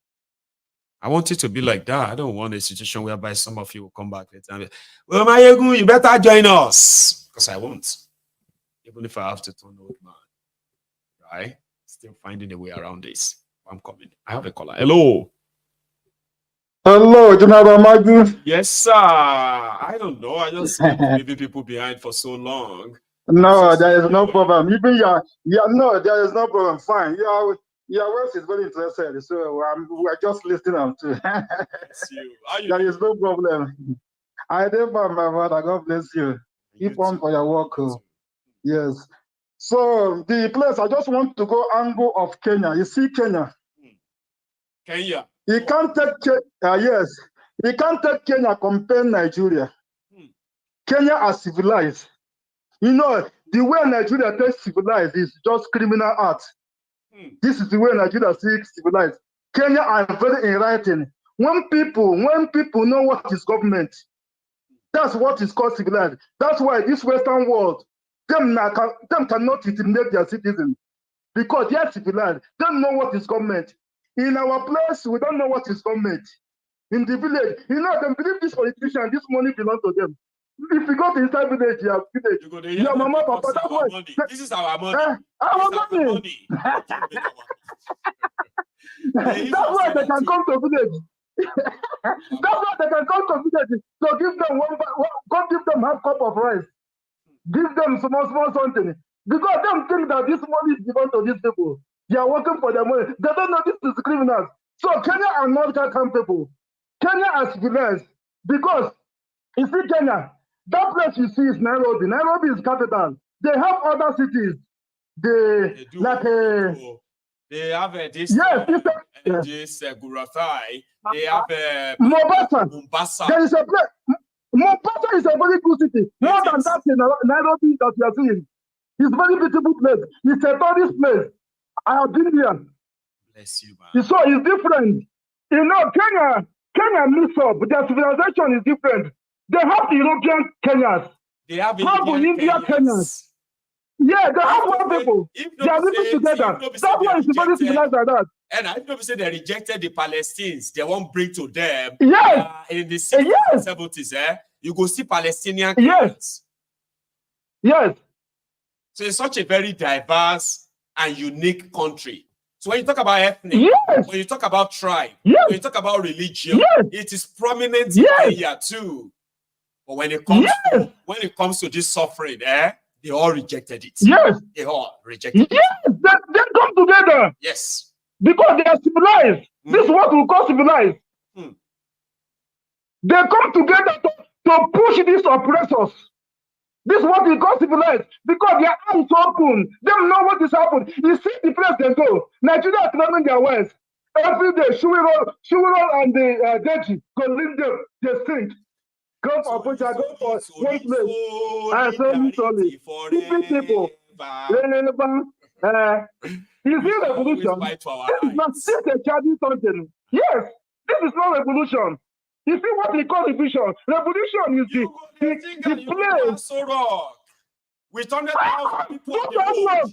I want it to be like that. I don't want a situation whereby some of you will come back later and be, well, Maiyegun, you better join us. Because I won't. Even if I have to turn old man. Right? Still finding a way around this. I'm coming. I have a caller. Hello. Hello, General Maiyegun. Yes, sir. I don't know. I just keep leaving people behind for so long. No, there is no problem. Even no, there is no problem. Fine. Your voice is very interesting. So we're just listening to. Bless you. There is no problem. I did my mother. God bless you. Keep on for your work. Yes. So the place I just want to go angle of Kenya. You see Kenya. Kenya. You can't take yes. You can't take Kenya compare Nigeria. Kenya are civilized. You know, the way Nigeria takes civilized is just criminal art. This is the way Nigeria seeks civilized. Kenya are very enlightened. When people know what is government, that's what is called civilized. That's why this Western world, them cannot intimidate their citizens because they are civilized. They don't know what is government. In our place, we don't know what is government. In the village, you know, they believe this politician, this money belongs to them. If you go to inside village, your mama, papa, that's why. This is our money. Our money. That's why they can come to village. That's why they can come to village. So give them go give them half cup of rice. Give them small something. Because they think that this money is given to these people. They are working for their money. They don't know this is criminals. So Kenya are not African people. Kenya are civilized. Because you see Kenya, that place you see is Nairobi. Nairobi is capital. They have other cities. They have this. Yes, this Guratai. They have Mombasa. There is a place. Mombasa is a very good city. More than that in Nairobi that you are seeing. It's a very beautiful place. It's a tourist place. I have been there. Bless you, man. So it's different. You know, Kenya mix up. Their civilization is different. They have the European Kenyans. They have India Kenyans. Yeah, they have one people. They are living together. That's why it's very civilized like that. And I know say they rejected the Palestinians. They won't bring to them. Yes. In the 60s and 70s, you go see Palestinian Kenyans. Yes. So it's such a very diverse and unique country. So when you talk about ethnic, yes, when you talk about tribe, yes, when you talk about religion, yes, it is prominent in yes, Kenya too. But when it comes to this suffering, they all rejected it. yes, they all rejected yes, it. they come together. Yes. Because they are civilized. This is what we call civilized. They come together to push these oppressors. This is what we call civilized. Because their eyes open. They know what is happening. You see the place they go. Nigeria is running their ways. Every day, Shuiro and the Deji go leave them. They sink. Go for Abuja, go for one place. And solely. People. You see revolution? This is a charging something. Yes, this is not revolution. You see what we call revolution? Revolution is the place. With 100,000 people on the road.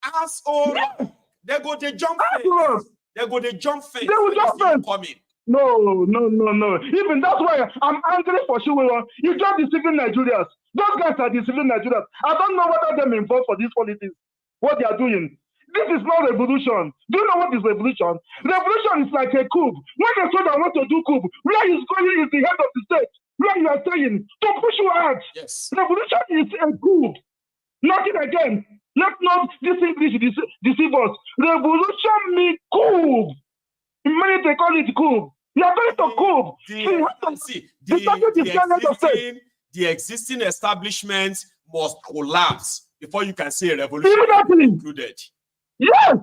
Ask all. They go, they jump fence. They go, they jump fence. They will jump fence. No. Even that's why I'm angry for sure. You're just deceiving Nigerians. Those guys are deceiving Nigerians. I don't know whether them involved for this politics. What they are doing. This is not revolution. Do you know what is revolution? Revolution is like a coup. When a soldier wants to do coup, where he's going is the head of the state. Where you are saying to push you out. Yes. Revolution is a coup. Nothing again. Let's not this English deceive us. Revolution means coup. Many they call it coup. You are going to coup. The existing establishments must collapse before you can say a revolution included. Yes.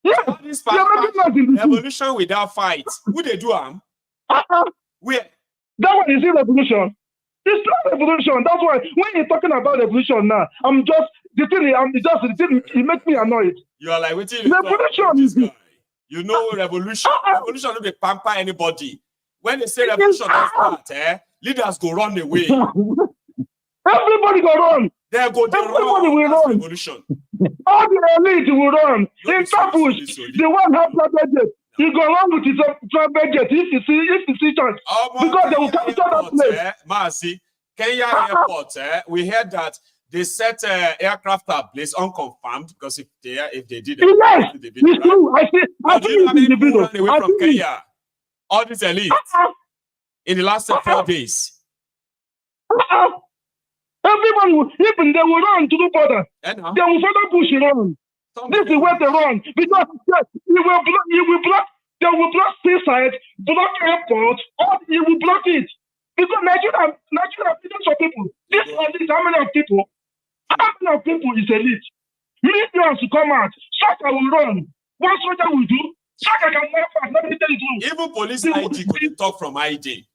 This revolution without fight. Who they do Where? That one is revolution. It's not revolution. That's why when you're talking about revolution now, it makes me annoyed. You are like, revolution is you know revolution. Revolution don't be pamper anybody. When they say revolution don't start, leaders go run away. Everybody go run. Everybody will run. Revolution. All the elite will run. In Tapush, the one have private jet. You go run with his private jet if you see chance. Because they will capture that place. Mercy, Kenya airport. We heard that they set aircraft ablaze unconfirmed because if they did it, it's true. I see it in the video. Away from Kenya. All these elites in the last 4 days. Everybody will, even they will run to the border. They will further push it on. This is where they run. Because you will block, they will block seaside, block airport, or you will block it. Because Nigeria millions of people. This is how many of people? How many of people is elite? Millions to come out. Soccer will run. What soldier will do? Soccer can move fast. Let me tell you. Even police IG could talk from ID.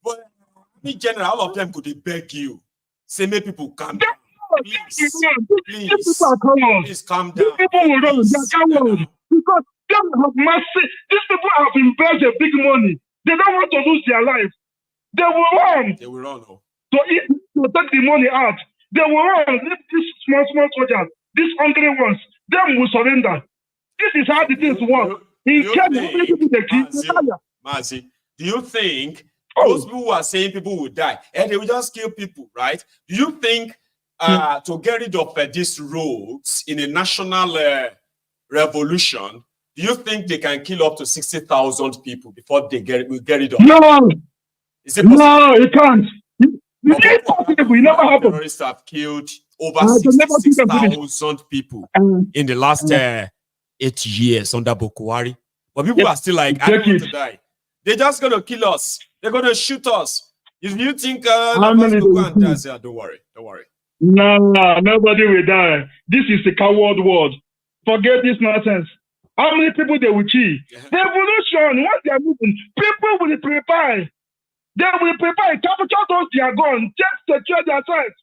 But in general, all of them could beg you. Say, make people calm down. Please calm down. These people will run. They are because they have massive. These people have invested big money. They don't want to lose their life. They will run. They will run. To take the money out. They will run. Leave these small soldiers, these hungry ones, them will surrender. This is how the things work. In Kenya, Mazi, do you think those people who are saying people will die and they will just kill people, right? Do you think to get rid of these roads in a national revolution, do you think they can kill up to 60,000 people before they get rid of No! Is it possible? No, it can't. It's possible. It never happened. Terrorists have killed over 66,000 people in the last 8 years under Boko Haram. But people are still like, I don't want to die. They're just going to kill us. They're going to shoot us. If you think don't worry. No, nobody will die. This is the coward world. Forget this nonsense. How many people they will kill? The revolution, once they are moving, people will prepare. They will prepare, capture those they are gone, just secure their sites.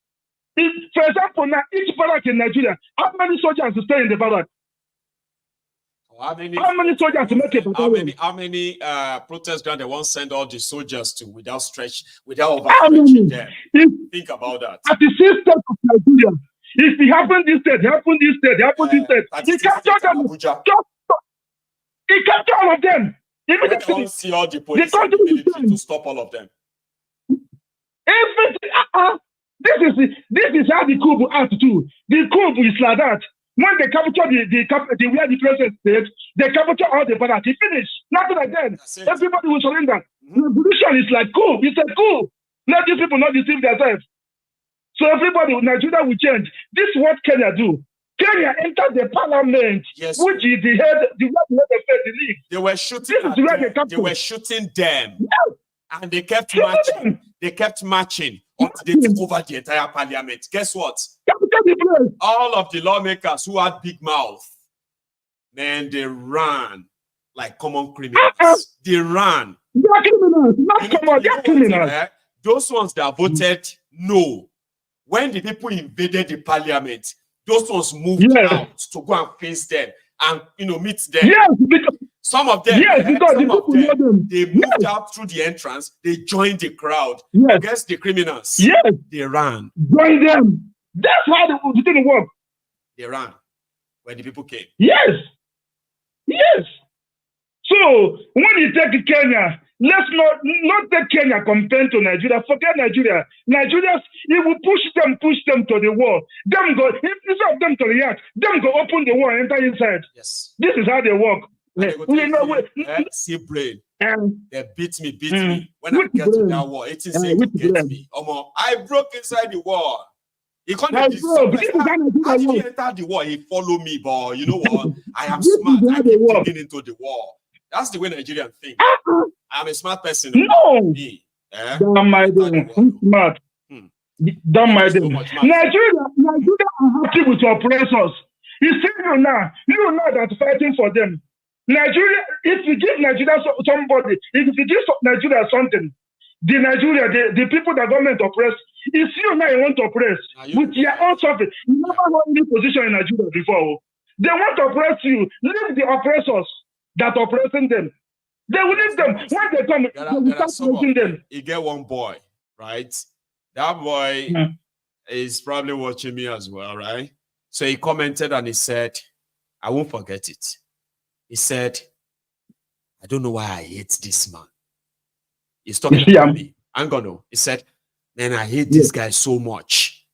For example, now each barrack in Nigeria, how many soldiers stay in the barrack? How many soldiers to make it? How many protest ground they won't send all the soldiers to without overstretching them? Think about that. At the same state of Nigeria, if it happened this state, happen this state, he captured them. He captured all of them. I don't see all the police and the military to stop all of them. This is how the coup will act too. The coup is like that. When they capture the where the president state, they capture all the borders. He finished. Nothing like that. Everybody will surrender. Revolution is like cool. It's a cool. Let these people not deceive themselves. So everybody, Nigeria will change. This is what Kenya do. Kenya entered the parliament, which is the head, the league. They were shooting at them. They were shooting them. Yes. And they kept marching. They kept marching until they took over the entire parliament. Guess what? All of the lawmakers who had big mouth, man, they ran like common criminals. They ran. They are criminals, not common. They are criminals. Those ones that voted no, when the people invaded the parliament, those ones moved out to go and face them and meet them. Yes, because some of them, they moved out through the entrance. They joined the crowd against the criminals. Yes, they ran. Join them. That's how the thing work. They ran when the people came. Yes, yes. So when you take Kenya, let's not take Kenya compared to Nigeria. Forget Nigeria. Nigerians, it will push them to the wall. Them go, instead of them to react, them go open the wall and enter inside. Yes. This is how they work. See brain. They beat me. When I get to that wall, it is saying to get me. I broke inside the wall. He can't actually enter the wall. He follow me, but you know what? I am smart. I keep digging into the wall. That's the way Nigerians think. I'm a smart person. No. Me. Don't mind them. I'm smart. Don't mind them. Nigeria are happy with your oppressors. You see you now that fighting for them. Nigeria, if you give Nigeria somebody, if you give Nigeria something, the people that government oppress, it's you now you want to oppress with your own suffering. You never had any position in Nigeria before. They want to oppress you. Leave the oppressors that are oppressing them. They will leave them. When they come, they will start oppressing them. You get one boy, right? That boy is probably watching me as well, right? So he commented and he said, I won't forget it. He said, I don't know why I hate this man. He's talking about me. I'm gonna. He said, man, I hate this guy so much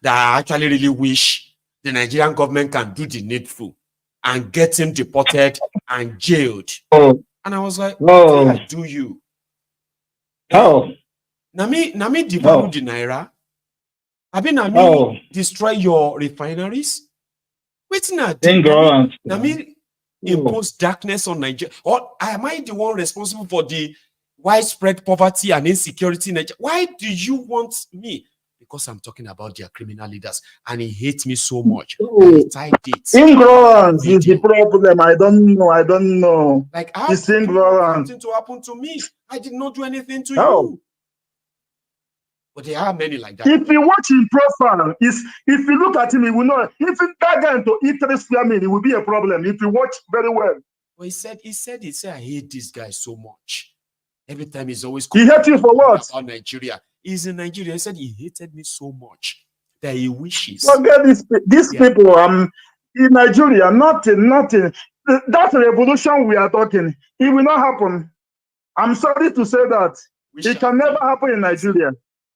that I actually really wish the Nigerian government can do the needful and get him deported and jailed. And I was like, I do you. Nami devalue the naira. I mean, Nami destroy your refineries. Wait now. Nami impose darkness on Nigeria. Or am I the one responsible for the widespread poverty and insecurity in Nigeria? Why do you want me? Because I'm talking about their criminal leaders and he hates me so much. Ignorance is the problem. I don't know. Like, how did something to happen to me? I did not do anything to you. But there are many like that. If you watch him profile, if you look at him, he will know. If you tag him to eat 3 square meal, it will be a problem. If you watch very well. Well, he said, I hate this guy so much. Every time he's always he hates you for what? On Nigeria. He's in Nigeria. He said he hated me so much that he wishes. Forget these people. In Nigeria, nothing. That revolution we are talking, it will not happen. I'm sorry to say that. It can never happen in Nigeria.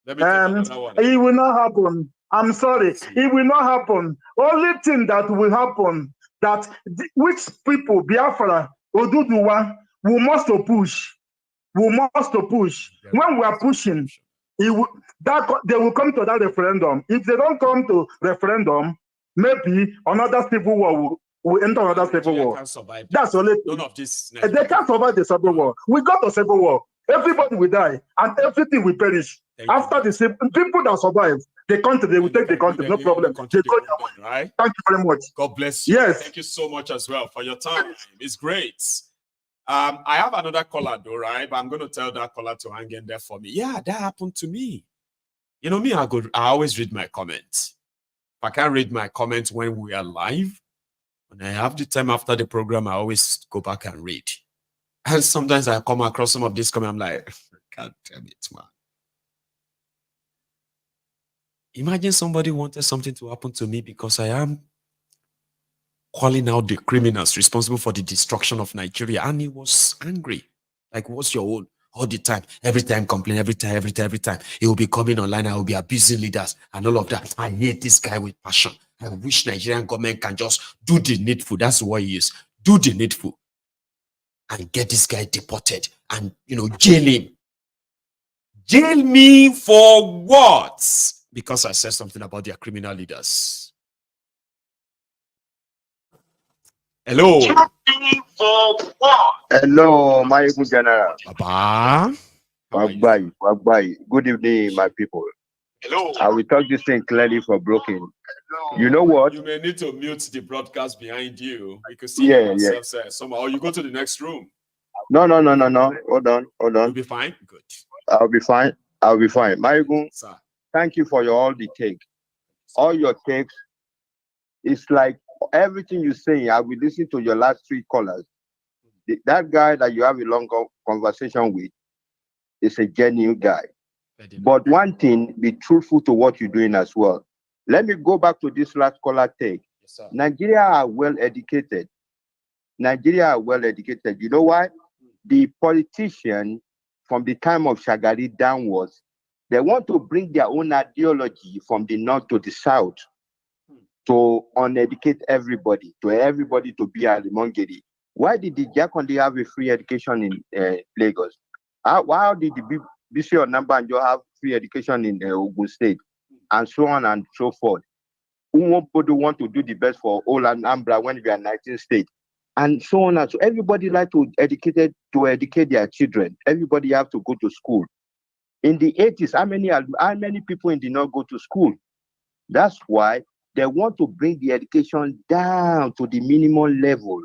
It will not happen. I'm sorry. It will not happen. Only thing that will happen, that which people, Biafra, Oduduwa, we must push. We must push. When we are pushing, they will come to that referendum. If they don't come to referendum, maybe another civil war will enter another civil war. That's only none of this. They can't survive the civil war. We got a civil war. Everybody will die and everything will perish. After the people that survive, the country, they will take the country, no problem. Right? Thank you very much. God bless you. Yes. Thank you so much as well for your time. It's great. I have another caller though, right? But I'm going to tell that caller to hang in there for me. Yeah, that happened to me. You know me, I always read my comments. If I can't read my comments when we are live, when I have the time after the program, I always go back and read. And sometimes I come across some of these comments, I'm like, God damn it, man. Imagine somebody wanted something to happen to me because I am calling out the criminals responsible for the destruction of Nigeria. And he was angry. Like, what's your own? All the time. Every time complain, every time. He will be coming online. I will be abusing leaders and all of that. I hate this guy with passion. I wish Nigerian government can just do the needful. That's what he is. Do the needful and get this guy deported and, jail him. Jail me for what? Because I said something about their criminal leaders. Hello. Jail me for what? Hello, Maiyegun General. Baba. Wagbai. Good evening, my people. Hello. I will talk this thing clearly for broken. You know what? You may need to mute the broadcast behind you. We could see yourself somehow. Or you go to the next room. No. Hold on. You'll be fine? Good. I'll be fine. Maiyegun, thank you for all the takes. All your takes. It's like everything you say, I will listen to your last 3 callers. That guy that you have a long conversation with is a genuine guy. But one thing, be truthful to what you're doing as well. Let me go back to this last caller take. Yes, Nigeria are well educated. You know why? The politicians from the time of Shagari downwards, they want to bring their own ideology from the north to the south to uneducate everybody, to be a Limongeri. Why did the Jakondi have a free education in Lagos? Why did the BC or Nambanjo have free education in Ogun State? And so on and so forth. Who want to do the best for all Anambra when we are 19 states? And so on and so everybody like to educate their children. Everybody have to go to school. In the 80s, how many people in the north go to school? That's why they want to bring the education down to the minimum level.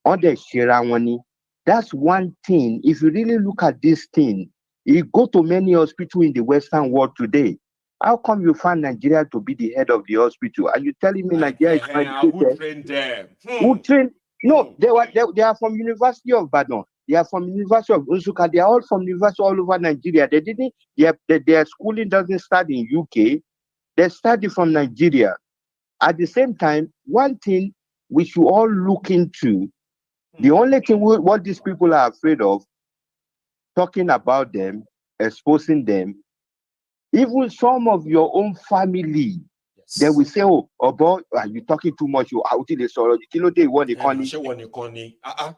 On the Shirawani, that's one thing. If you really look at this thing, you go to many hospitals in the Western world today. How come you find Nigeria to be the head of the hospital? Are you telling me Nigeria is educated? Who trained them? Who trained? No, they are from University of Badon. They are from University of Uzuka. They are all from university all over Nigeria. Their schooling doesn't start in UK. They study from Nigeria. At the same time, one thing we should all look into, the only thing what these people are afraid of, talking about them, exposing them, even some of your own family, they will say, oh boy, you're talking too much.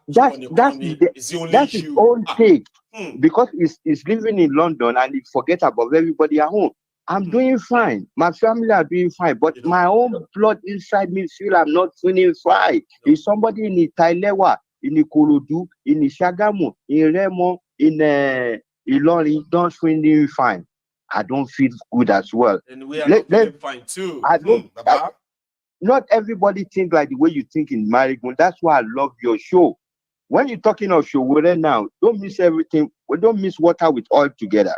That's his own take. Because he's living in London and he forget about everybody at home. I'm doing fine. My family are doing fine. But my own blood inside me feel I'm not feeling fine. If somebody in Itailewa, in Ikorodu, in Shagamu, in Remo, in Ilori don't feel fine, I don't feel good as well. And we are not feeling fine too. Not everybody think like the way you think in Maiyegun. That's why I love your show. When you're talking of show, now, don't miss everything. We don't miss water with oil together.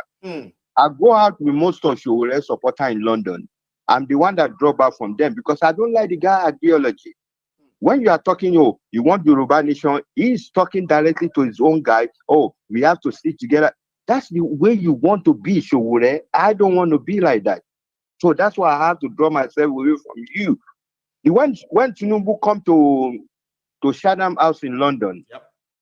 I go out with most of Showore supporter in London. I'm the one that drop out from them because I don't like the guy ideology. When you are talking, you want Yoruba nation, he's talking directly to his own guy. Oh, we have to stick together. That's the way you want to be, Showore. I don't want to be like that. So that's why I have to draw myself away from you. When Tinubu come to Chatham House in London,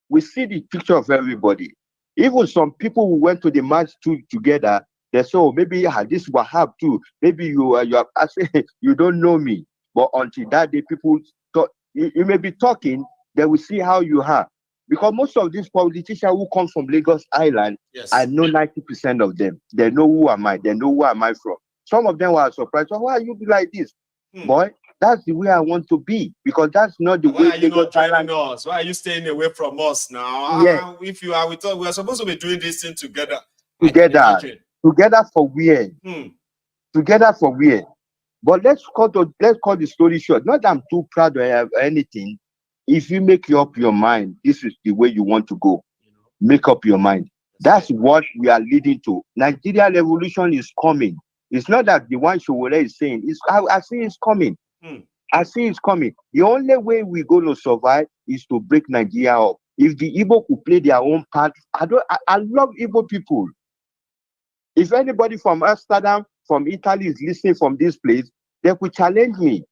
we see the picture of everybody. Even some people who went to the march together, they say, oh, maybe this Wahab too. Maybe you I say, you don't know me. But until that day, people talk, you may be talking, they will see how you are. Because most of these politicians who come from Lagos Island, I know 90% of them. They know who am I. They know where am I from. Some of them were surprised. So why are you like this? Boy, that's the way I want to be. Because that's not the way. Why are you not joining us? Why are you staying away from us now? Yeah. If you are, we are supposed to be doing this thing together. Together for where? Together for where? But let's cut the story short. Not that I'm too proud of anything. If you make up your mind, this is the way you want to go. Make up your mind. That's what we are leading to. Nigeria revolution is coming. It's not that the one Showore is saying. I see it's coming. I see it's coming. The only way we're going to survive is to break Nigeria up. If the Igbo could play their own part, I love Igbo people. If anybody from Amsterdam, from Italy is listening from this place, they could challenge me.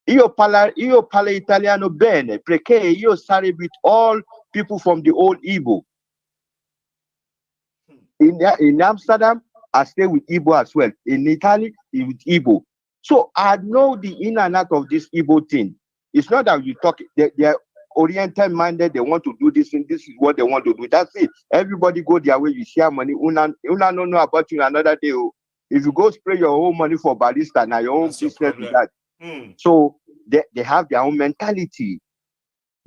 Io parla italiano bene, perché io sarei with all people from the old Igbo. In Amsterdam, I stay with Igbo as well. In Italy, with Igbo. So I know the in and out of this Igbo thing. It's not that you talk, they're oriented minded, they want to do this and this is what they want to do. That's it. Everybody go their way, you share money. Una don't know about you another day. If you go spray your own money for barista, now your own business with that. So they have their own mentality.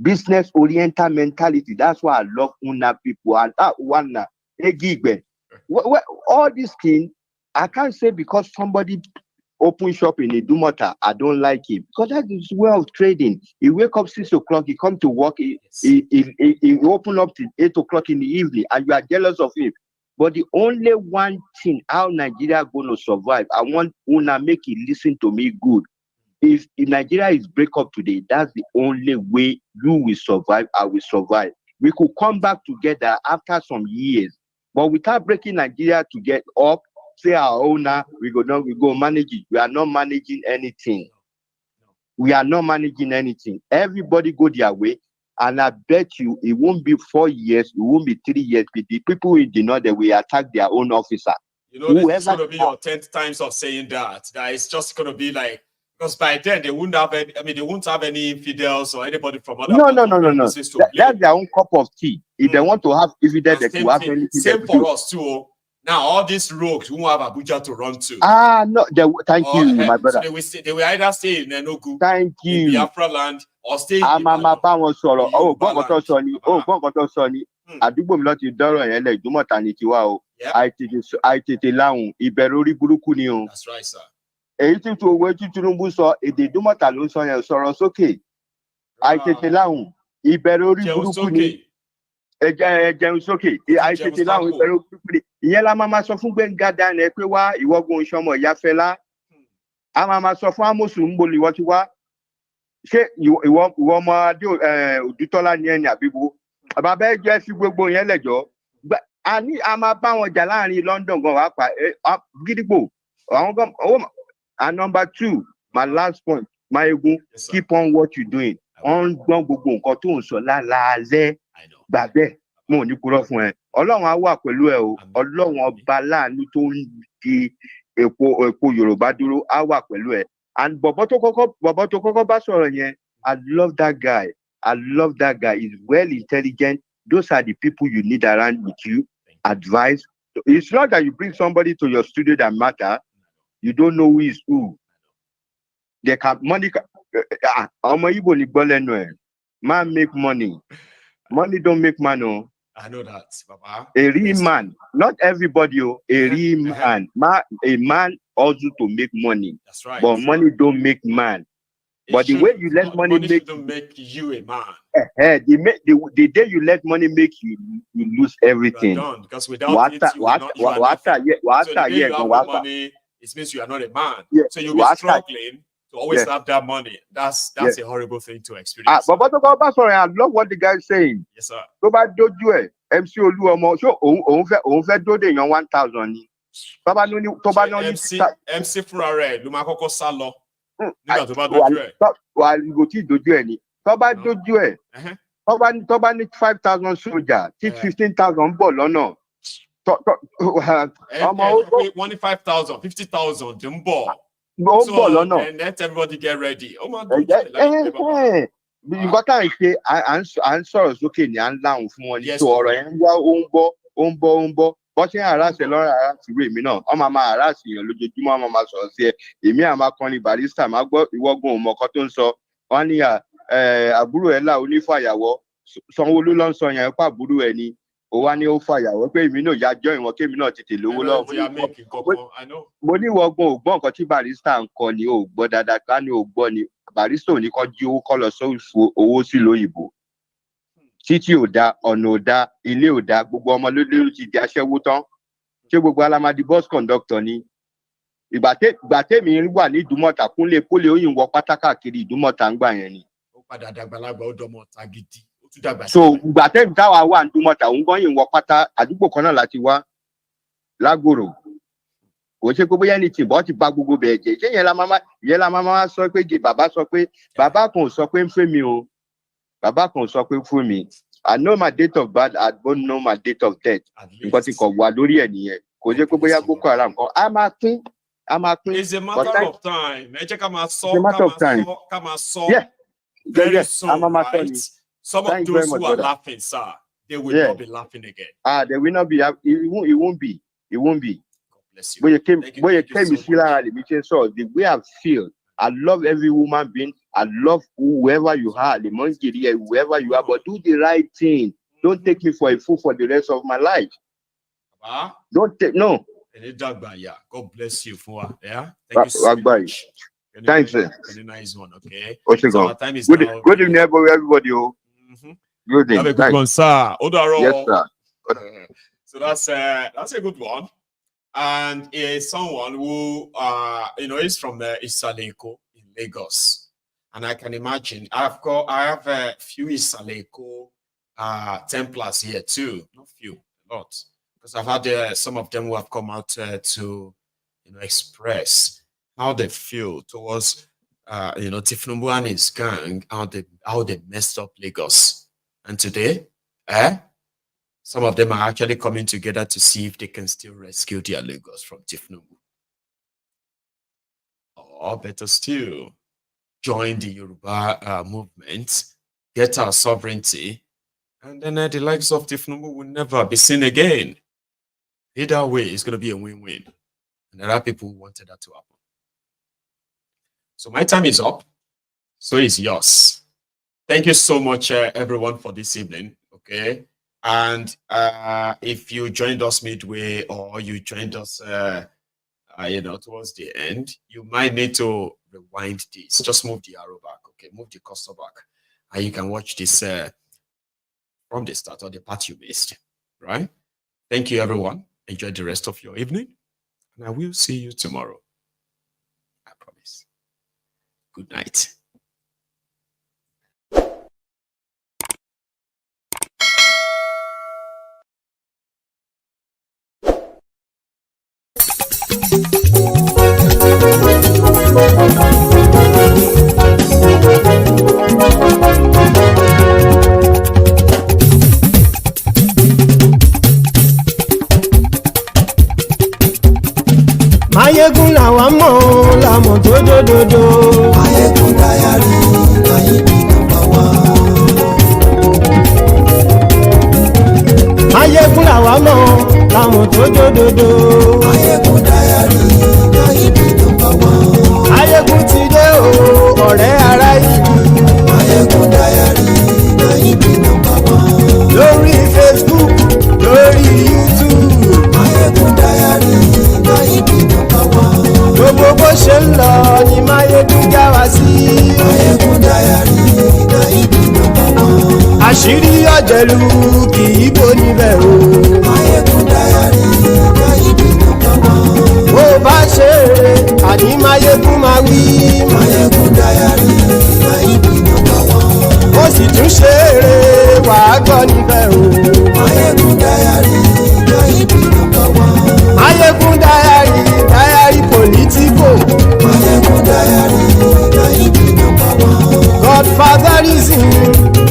Business oriented mentality. That's why I love Una people. And that one all these things, I can't say because somebody open shop in Idumota, I don't like him. Because that is way of trading. He wake up 6 o'clock, he come to work, he open up till 8 o'clock in the evening, and you are jealous of him. But the only one thing how Nigeria gonna survive, I want Una make it listen to me good. If Nigeria is break up today, that's the only way you will survive, I will survive. We could come back together after some years. But without breaking Nigeria to get up, say our owner, we go manage it. We are not managing anything. We are not managing anything. Everybody go their way. And I bet you it won't be 4 years, it won't be 3 years. But the people in the north, they will attack their own officer. You know, this is going to be your 10th times of saying that. That it's just going to be like, because by then they wouldn't have any, they won't have any infidels or anybody from other No. That's their own cup of tea. If they want to have infidels, they could have anything. Same for us too. Now all these rogues who have Abuja to run to. No, thank you, my brother. So they will either stay in Enugu, thank you, in Biafra land, or stay in Sani. Àdúgbò mi ló ti dọ́rọ̀ yẹn lẹ̀ Ìdúmọ̀tà ní tiwa o. Àìtètè láhùn ìbẹ̀rù orí burúkú ni o. That's right, sir. Èyí tí Tinubu sọ èdè Ìdúmọ̀tà ló ń sọ yẹn sọ̀rọ̀ sókè. Àìtètè láhùn ìbẹ̀rù orí burúkú ni. Ẹjẹun sókè. Àìtètè láhùn ìbẹ̀rù orí burúkú ni. Ìyẹn la máa sọ fún Gbẹ́ngà Daniel pé wá ìwọ́gun ìṣọmọ ìyá Fẹlá. A máa sọ fún Amosu ń bolo ìwọ ti wá. Ṣé ìwọ ọmọ Adé Òdútọ́lá ni ẹni àbíbo? Bàbá ẹ jẹ́ sí gbogbo yẹn lẹ́jọ́. A máa bá wọn jà láàrin London gan wá pa gidigbo. And number 2, my last point, Maiyegun, keep on what you're doing. On gbọ́n gbogbo nǹkan tó ń sọ lálẹ́ gbàgbẹ́ mo ò ní kúrò fún ẹ. Ọlọ́run á wà pẹ̀lú ẹ o. Ọlọ́run ọba láàánú tó ń di epo Yorùbá dúró á wà pẹ̀lú ẹ. And bọ̀bọ̀ tó kọ́kọ́ bá sọ̀rọ̀ yẹn, I love that guy. He's well intelligent. Those are the people you need around with you. Advice. It's not that you bring somebody to your studio that matter. You don't know who is who. They can money. Man make money. Money don't make money. I know that, Papa. A real man, not everybody. A real man. A man also to make money. That's right. But money don't make man. But the way you let money make you a man. The day you let money make you lose everything. Done, because without it, you have money, it means you are not a man. Yeah. So you'll be struggling to always have that money. That's a horrible thing to experience. But I love what the guy is saying. Yes, sir. So bad do you MC Oluomo so on fait do de 1,000 ni. Baba no ni to ba no ni MC Furare ló máa kọ́kọ́ sá lọ. Nígbà tó bá dojú ẹ̀. Wà go ti dojú ẹ̀ ni. Tó bá dojú ẹ̀. Tó bá ní 5,000 soldier, 15,000 bọ̀ lọ́nà. Wọ́n ní 5,000, 50,000 ń bọ̀. So let everybody get ready. Oh my God. Nǹkan tá à ń ṣe à ń sọ̀rọ̀ sókè ní à ń láhùn fún wọn ní tó ọ̀rọ̀ yẹn ń wá ó ń bọ́ bọ́ ṣe ń àràṣẹ lọ́rọ̀ àràṣì rè mí náà ọmọ máa àràṣì yàn lójoojúmọ́ ọmọ máa sọ̀rọ̀ sí ẹ èmi àmà kan ní barista máa gbọ́ ìwọ́gun òmọ̀kan tó ń sọ wọ́n ní àbúrò ẹ̀ là onífàyàwọ́ Sanwó-Olú ló ń sọ yẹn pa àbúrò ẹ̀ ni ó wá ní ó fàyàwọ́ pé èmi náà yá jọ ìwọ̀n kémi náà tètè lówó lọ́wọ́ mo ní ìwọ́gun ò gbọ́ nǹkan tí barista ń kọ ni ò gbọ́ dáadáa ká ní ò gbọ́ ni barista ò ní kọ́ jí owó kọ́ lọ sóòfù owó sí lóyìnbó títí ò dá ọ̀nà ò dá ilé ò dá gbogbo ọmọ ló ti di aṣẹ́wó tán ṣé gbogbo alamadi bus conductor ni ìgbà tèmi wà ní Ìdúmọ̀tà kúnlé òyìnbó pátákàkiri Ìdúmọ̀tà ń gbà yẹn ni. ó padà dàgbàlagbà ó dọmọ ọ̀tá gidi ó tún dàgbà. so ìgbà tèmi táwa wà ní Ìdúmọ̀tà òun gan yìnbó pátá àdúgbò kan náà láti wá lágbòrò kò ṣe pé bóyá ní tìbọn ti bá gbogbo bẹ́ẹ̀ jẹ́ ṣé yẹn la máa sọ pé bàbá sọ pé bàbá kan ò sọ pé ń fẹ́ mi o bàbá kan ò sọ pé fún mi I know my date of birth I don't know my date of death nǹkan tí kò wà lórí ẹ̀ nìyẹn kò ṣe pé bóyá Boko Haram kan a máa pín It's a matter of time. It's a matter of time. Yeah. Very soon, right? Some of those who are laughing, sir, they will not be laughing again. They will not be. It won't be. God bless you. When you came, the way I feel, I love every woman being. I love whoever you are, the monkey, whoever you are, but do the right thing. Don't take me for a fool for the rest of my life. Don't take no. God bless you for Thank you so much. Thanks, sir. Very nice one, okay? So our time is good evening, everybody. Good evening. Have a good one, sir. Yes, sir. So that's a good one. And is someone who is from Isaleko in Lagos. And I can imagine I have a few Isaleko Templars here too. Not few, a lot. Because I've had some of them who have come out to express how they feel towards Thiefnubu and his gang, how they messed up Lagos. And today, some of them are actually coming together to see if they can still rescue their Lagos from Thiefnubu. Or better still, join the Yoruba movement, get our sovereignty, and then the likes of Thiefnubu will never be seen again. Either way, it's going to be a win-win. And there are people who wanted that to happen. So my time is up. So is yours. Thank you so much, everyone, for this evening. Okay. And if you joined us midway or you joined us, towards the end, you might need to rewind this. Just move the arrow back. Okay. Move the cursor back. And you can watch this from the start or the part you missed. Right. Thank you, everyone. Enjoy the rest of your evening. And I will see you tomorrow. I promise. Good night. Maiyegun làwa mọ̀ làmọ̀ tó dòdòdò. Maiyegun Diary láyé bí nàmbà wá. Maiyegun làwa mọ̀ làmọ̀ tó dòdòdò. Maiyegun Diary láyé bí nàmbà wá. Maiyegun ti dé o ọ̀rẹ́ ara ìlú. Maiyegun Diary láyé bí nàmbà wá. Lórí Facebook, lórí YouTube. Maiyegun Diary láyé bí nàmbà wá. Gbogbo bó ṣe ń lọ ni Maiyegun já wa sí. Maiyegun Diary láyé bí nàmbà wá. Àṣírí ọ̀jẹ̀lú kì í bò níbẹ̀ o. Maiyegun Diary láyé bí nàmbà wá. Bó bá ṣe eré àní Maiyegun máa wí. Maiyegun Diary láyé bí nàmbà wá. Ó sì tún ṣe eré wàá gbọ́ níbẹ̀ o. Maiyegun Diary láyé bí nàmbà wá. Maiyegun Diary, Diary Politico. Maiyegun Diary láyé bí nàmbà wá. Godfatherism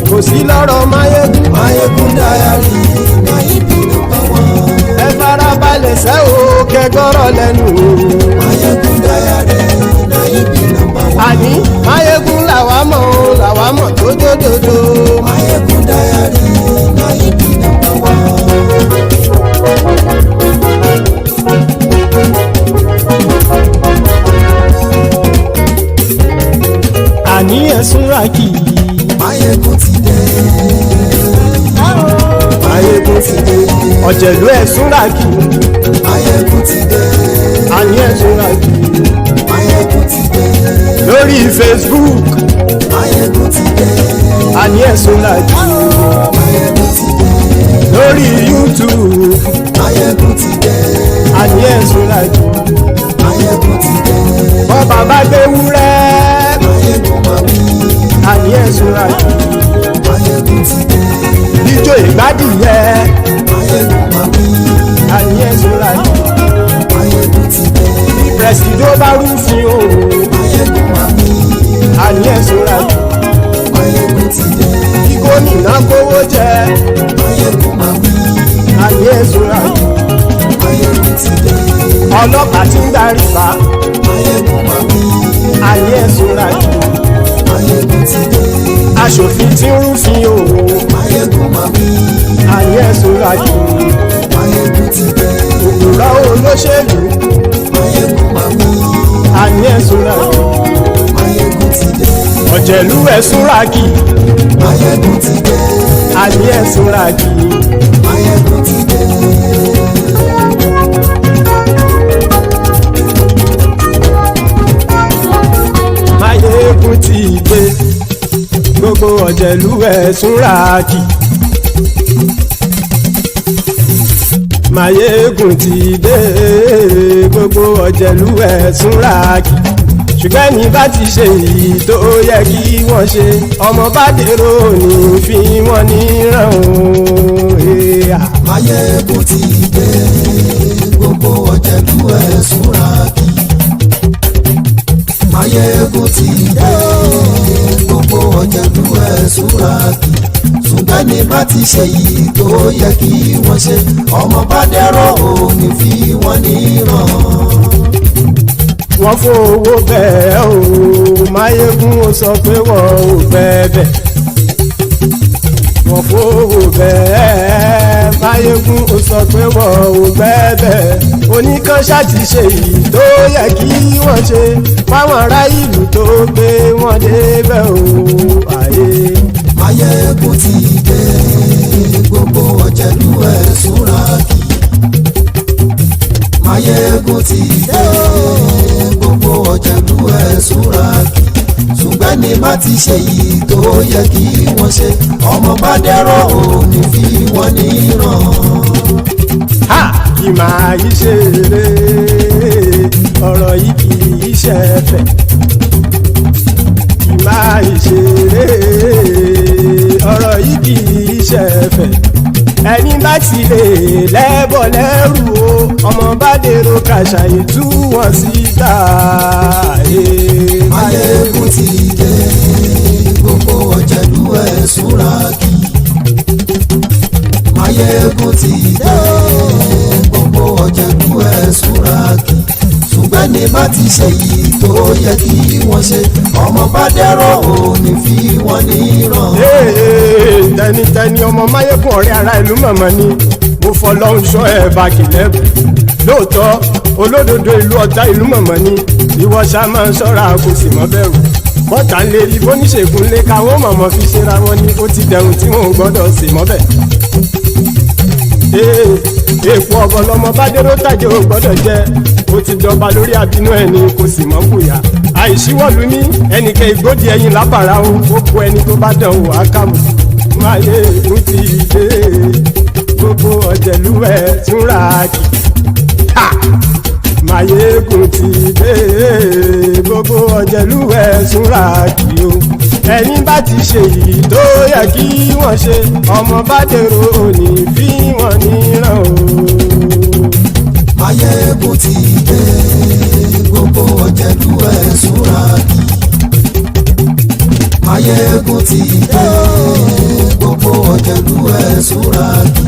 kò sí lọ́rọ̀ Maiyegun. Maiyegun Diary láyé bí nàmbà wá. Ẹ farabalẹ̀ sẹ́ o kẹgọ́rọ̀ lẹ́nu o. Maiyegun Diary láyé bí nàmbà wá. Àní Maiyegun làwa mọ̀ tó dòdòdò. Maiyegun Diary láyé bí nàmbà wá. Àní ẹ̀sùn rákì. Maiyegun ti dé. Maiyegun ti dé. Ọ̀jẹ̀lú ẹ̀sùn rákì. Maiyegun ti dé. Àní ẹ̀sùn rákì. Maiyegun ti dé. Lórí Facebook. Maiyegun ti dé. Àní ẹ̀sùn rákì. Maiyegun ti dé. Lórí YouTube. Maiyegun ti dé. Àní ẹ̀sùn rákì. Maiyegun ti dé. Bọ́ba bá gbé wúrẹ́. Maiyegun máa wí. Àní ẹ̀sùn rákì. Maiyegun ti dé. Ijó ìgbádìyẹ. Maiyegun máa wí. Àní ẹ̀sùn rákì. Maiyegun ti dé. Pẹ̀sìdó bá rúfin o. Maiyegun máa wí. Àní ẹ̀sùn rákì. Maiyegun ti dé. Kí gómìnà kówó jẹ. Maiyegun máa wí. Àní ẹ̀sùn rákì. Maiyegun ti dé. ọlọ́pàá tí ń darí bá ayé ẹ̀sùn rájì aṣòfin tí ń rúfin òwò ayé ẹ̀sùn rájì òkúra olóṣèlú ayé ẹ̀sùn rájì ọ̀jẹ̀lú ẹ̀sùn rájì ayé ẹ̀sùn rájì. Maiyegun ti dé gbogbo ọ̀jẹ̀lú ẹ̀sùn rájì. Maiyegun ti dé gbogbo ọ̀jẹ̀lú ẹ̀sùn rájì. ṣùgbọ́n ní bá ti ṣe èyí tó yẹ kí wọ́n ṣe ọmọ bá dèrò ní fi wọ́n níran o. Maiyegun ti dé gbogbo ọ̀jẹ̀lú ẹ̀sùn rájì. Maiyegun ti dé gbogbo ọ̀jẹ̀lú ẹ̀sùn rájì. ṣùgbọ́n ní bá ti ṣe èyí tó yẹ kí wọ́n ṣe ọmọ bá dèrò ní fi wọ́n níran. Wọ́n fowó bẹ́ẹ̀ o Maiyegun ó sọ pé wọ́n ò fẹ́ bẹ́ẹ̀. Wọ́n fowó bẹ́ẹ̀ Maiyegun ó sọ pé wọ́n ò fẹ́ bẹ́ẹ̀. Oníkanṣá ti ṣe èyí tó yẹ kí wọ́n ṣe fáwọn ará ìlú tó gbé wọn débẹ̀ o. Maiyegun ti dé gbogbo ọ̀jẹ̀lú ẹ̀sùn rájì. Maiyegun ti dé gbogbo ọ̀jẹ̀lú ẹ̀sùn rájì. ṣùgbọ́n ní má ti ṣe yìí tó yẹ kí wọ́n ṣe ọmọ bá dẹ́rọ̀ òní fi wọ́n níran. Kì máa yí ṣeré ọ̀rọ̀ yìí kì í ṣẹ̀fẹ̀. Kì máa yí ṣeré ọ̀rọ̀ yìí kì í ṣẹ̀fẹ̀. Ẹni bá ti lè lẹ́bọ̀ lẹ́rù o ọmọ bá dèrò kàṣàyè tú wọn síta. Maiyegun ti dé gbogbo ọ̀jẹ̀lú ẹ̀sùn rájì. Maiyegun ti dé gbogbo ọ̀jẹ̀lú ẹ̀sùn rájì. ṣùgbọ́n ní bá ti ṣe yìí tó yẹ kí wọ́n ṣe ọmọ bá dẹ́rọ̀ òní fi wọ́n níran. Tẹnitẹni ọmọ Maiyegun ọ̀rẹ́ ara ìlú mọ̀mọ́ ni mo fọlọ́hún ṣọ́ ẹ̀ bá kìlẹ́bù. Lóòótọ́ olódodo ìlú ọ̀tá ìlú mọ̀mọ́ ni ìwọ ṣá máa ń ṣọ́ra kò sì mọ́ bẹ̀rù. Bọ́tà ń lè rí bóníṣègùn lé káwọn mọ̀mọ́ fi ṣera wọn ni ó ti dẹrùn tí wọn ò gbọ́dọ̀ sì mọ́ bẹ̀. Èèpo ọ̀bọ lọmọ bá dérò tàjẹ́ ò gbọ́dọ̀ jẹ́ ó ti dọba lórí àbínú ẹni kò sì mọ́ bùyà. Àìsíwọ́lu ní ẹnìkẹ́ ìgbódì ẹyin lábàrá o ó kó ẹni tó bá dán o àkàmù. Maiyegun ti dé gbogbo ọ̀jẹ̀lú ẹ̀sùn rájì. Maiyegun ti dé gbogbo ọ̀jẹ̀lú ẹ̀sùn rájì o. Ẹni bá ti ṣe èyí tó yẹ kí wọ́n ṣe ọmọ bá dèrò òní fi wọ́n níran o. Maiyegun ti dé gbogbo ọ̀jẹ̀lú ẹ̀sùn rájì. Maiyegun ti dé gbogbo ọ̀jẹ̀lú ẹ̀sùn rájì.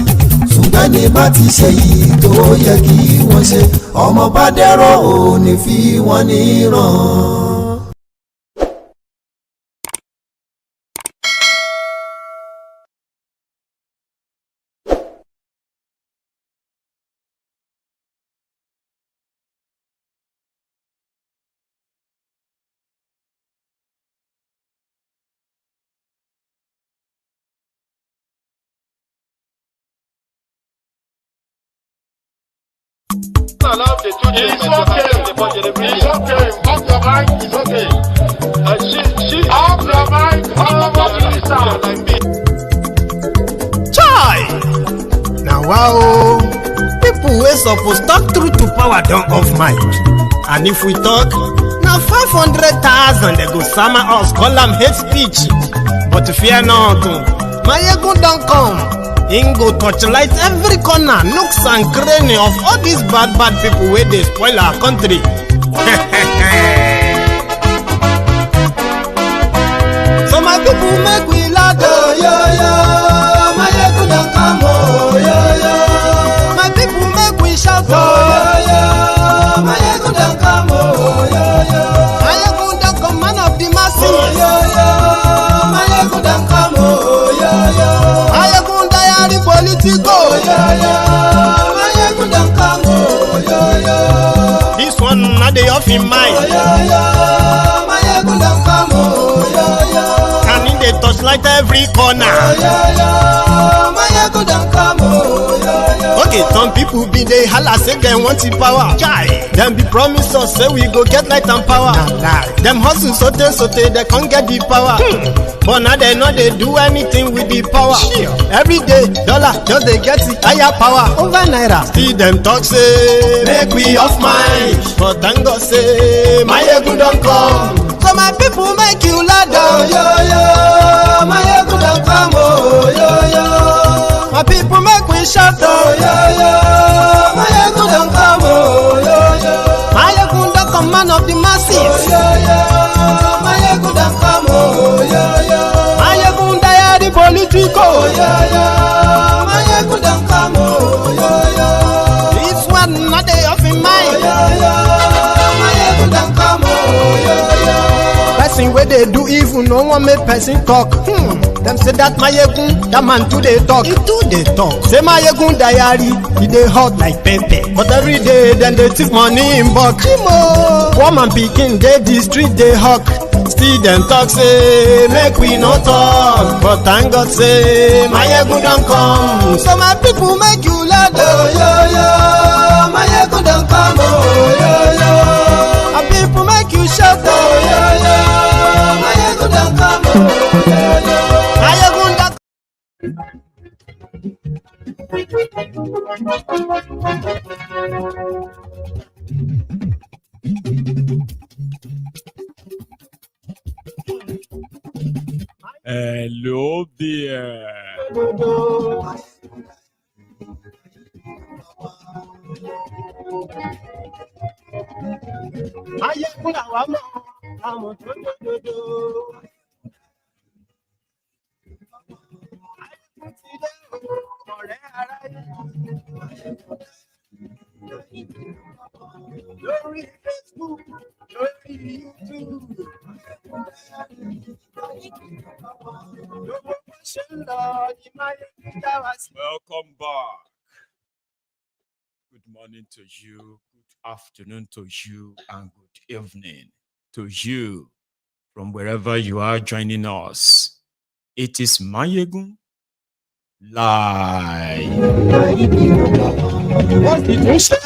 ṣùgbọ́n ní bá ti ṣe yìí tó yẹ kí wọ́n ṣe ọmọ bá dẹ́rọ̀ òní fi wọ́n níran. It's okay. It's okay. Off your mind. It's okay. Off your mind. Chai! Now wow, people wey suppose talk truth to power don off mic. And if we talk, na 500,000 they go sama us call am hate speech. But fear not, Maiyegun don come. Him go torchlight every corner, nooks and cranny of all these bad people wey dey spoil our country. So my people make we laugh, oh yo yo. Maiyegun don come, oh yo yo. My people make we shout, oh yo yo. Maiyegun don come, oh, yo, yo. Maiyegun don come, man of the masses. Oh, yo, yo. Maiyegun don come, oh, yo, yo. Maiyegun Diary Politico. Oh, yo, yo. Maiyegun don come, oh, yo, yo. This one not the off in mind. Oh, yo, yo. Maiyegun don come, oh, yo, yo. And in the touchlight every corner. Oh, yo, yo. Maiyegun don come, oh, yo, yo. Okay, some people be they holla say they want the power. Chai. Them be promise us say we go get light and power. Them hustle sote they can't get the power. But now they know they do anything with the power. Every day dollar just they get the higher power over naira. Still them talk say make we off mind. But thank God say Maiyegun don come. So my people make you ladder. Oh, yo yo, Maiyegun don come. Oh, yo yo. My people make we shout. Oh, yo yo, Maiyegun don come. Oh, yo yo. Maiyegun don come, man of the masses. Oh, yo yo. Maiyegun don come. Oh, yo yo. Maiyegun Diary Politico. Oh, yo yo. Maiyegun don come. Oh, yo yo. This one not dey off in mind. Oh, yo yo. Maiyegun don come. Oh, yo yo. Person where they do evil, no one make person talk. Them say that Maiyegun, that man too they talk. He too they talk. Say Maiyegun Diary, he they hot like pepper. But every day then they take money in bulk. Woman picking, they the street they hawk. Still them talk say make we no talk. But thank God say Maiyegun don't come. So my people make you laugh. Oh yo yo, Maiyegun don't come. Oh yo yo, my people make you shout. Oh yo yo, Maiyegun don't come. Oh yo yo, Maiyegun don't. Hello there. Maiyegun làwa mọ̀, àmọ̀ tó dodo. Maiyegun ti dé o, ọ̀rẹ́ aráyé. Lórí Facebook, lórí YouTube. Welcome back. Good morning to you, good afternoon to you, and good evening to you from wherever you are joining us. It is Maiyegun Live. What did you say?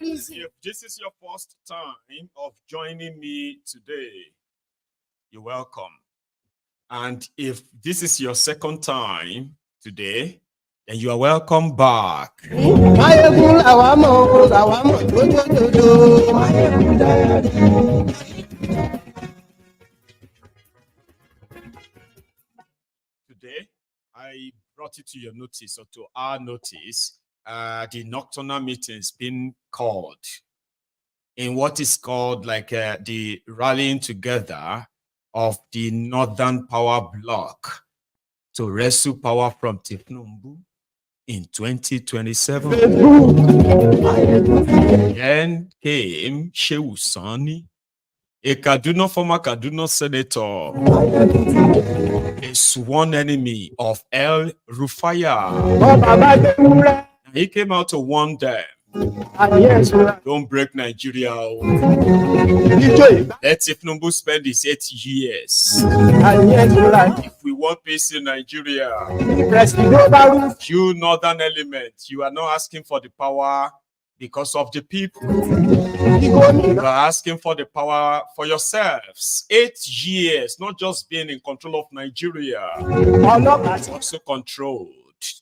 If this is your first time of joining me today, you're welcome. And if this is your second time today, then you are welcome back. Today, I brought it to your notice, or to our notice, the nocturnal meetings being called in what is called like the rallying together of the Northern Power Bloc to wrestle power from Thiefnubu in 2027. Then came Shehu Sani, a former Kaduna senator, a sworn enemy of El Rufaya. He came out to warn them. Don't break Nigeria. Let Thiefnubu spend his 8 years. If we want peace in Nigeria, you northern element, you are not asking for the power because of the people. You are asking for the power for yourselves. 8 years, not just being in control of Nigeria, also controlled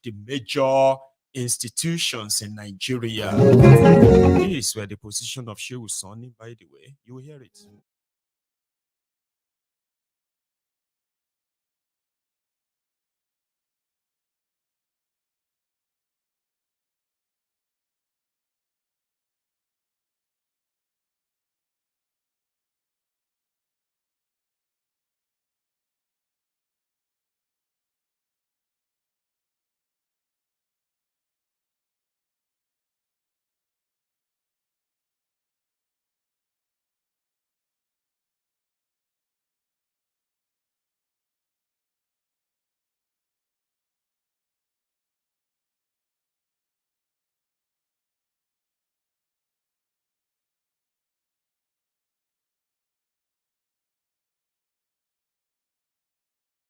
the major institutions in Nigeria. This were the position of Shehu Sani, by the way. You will hear it.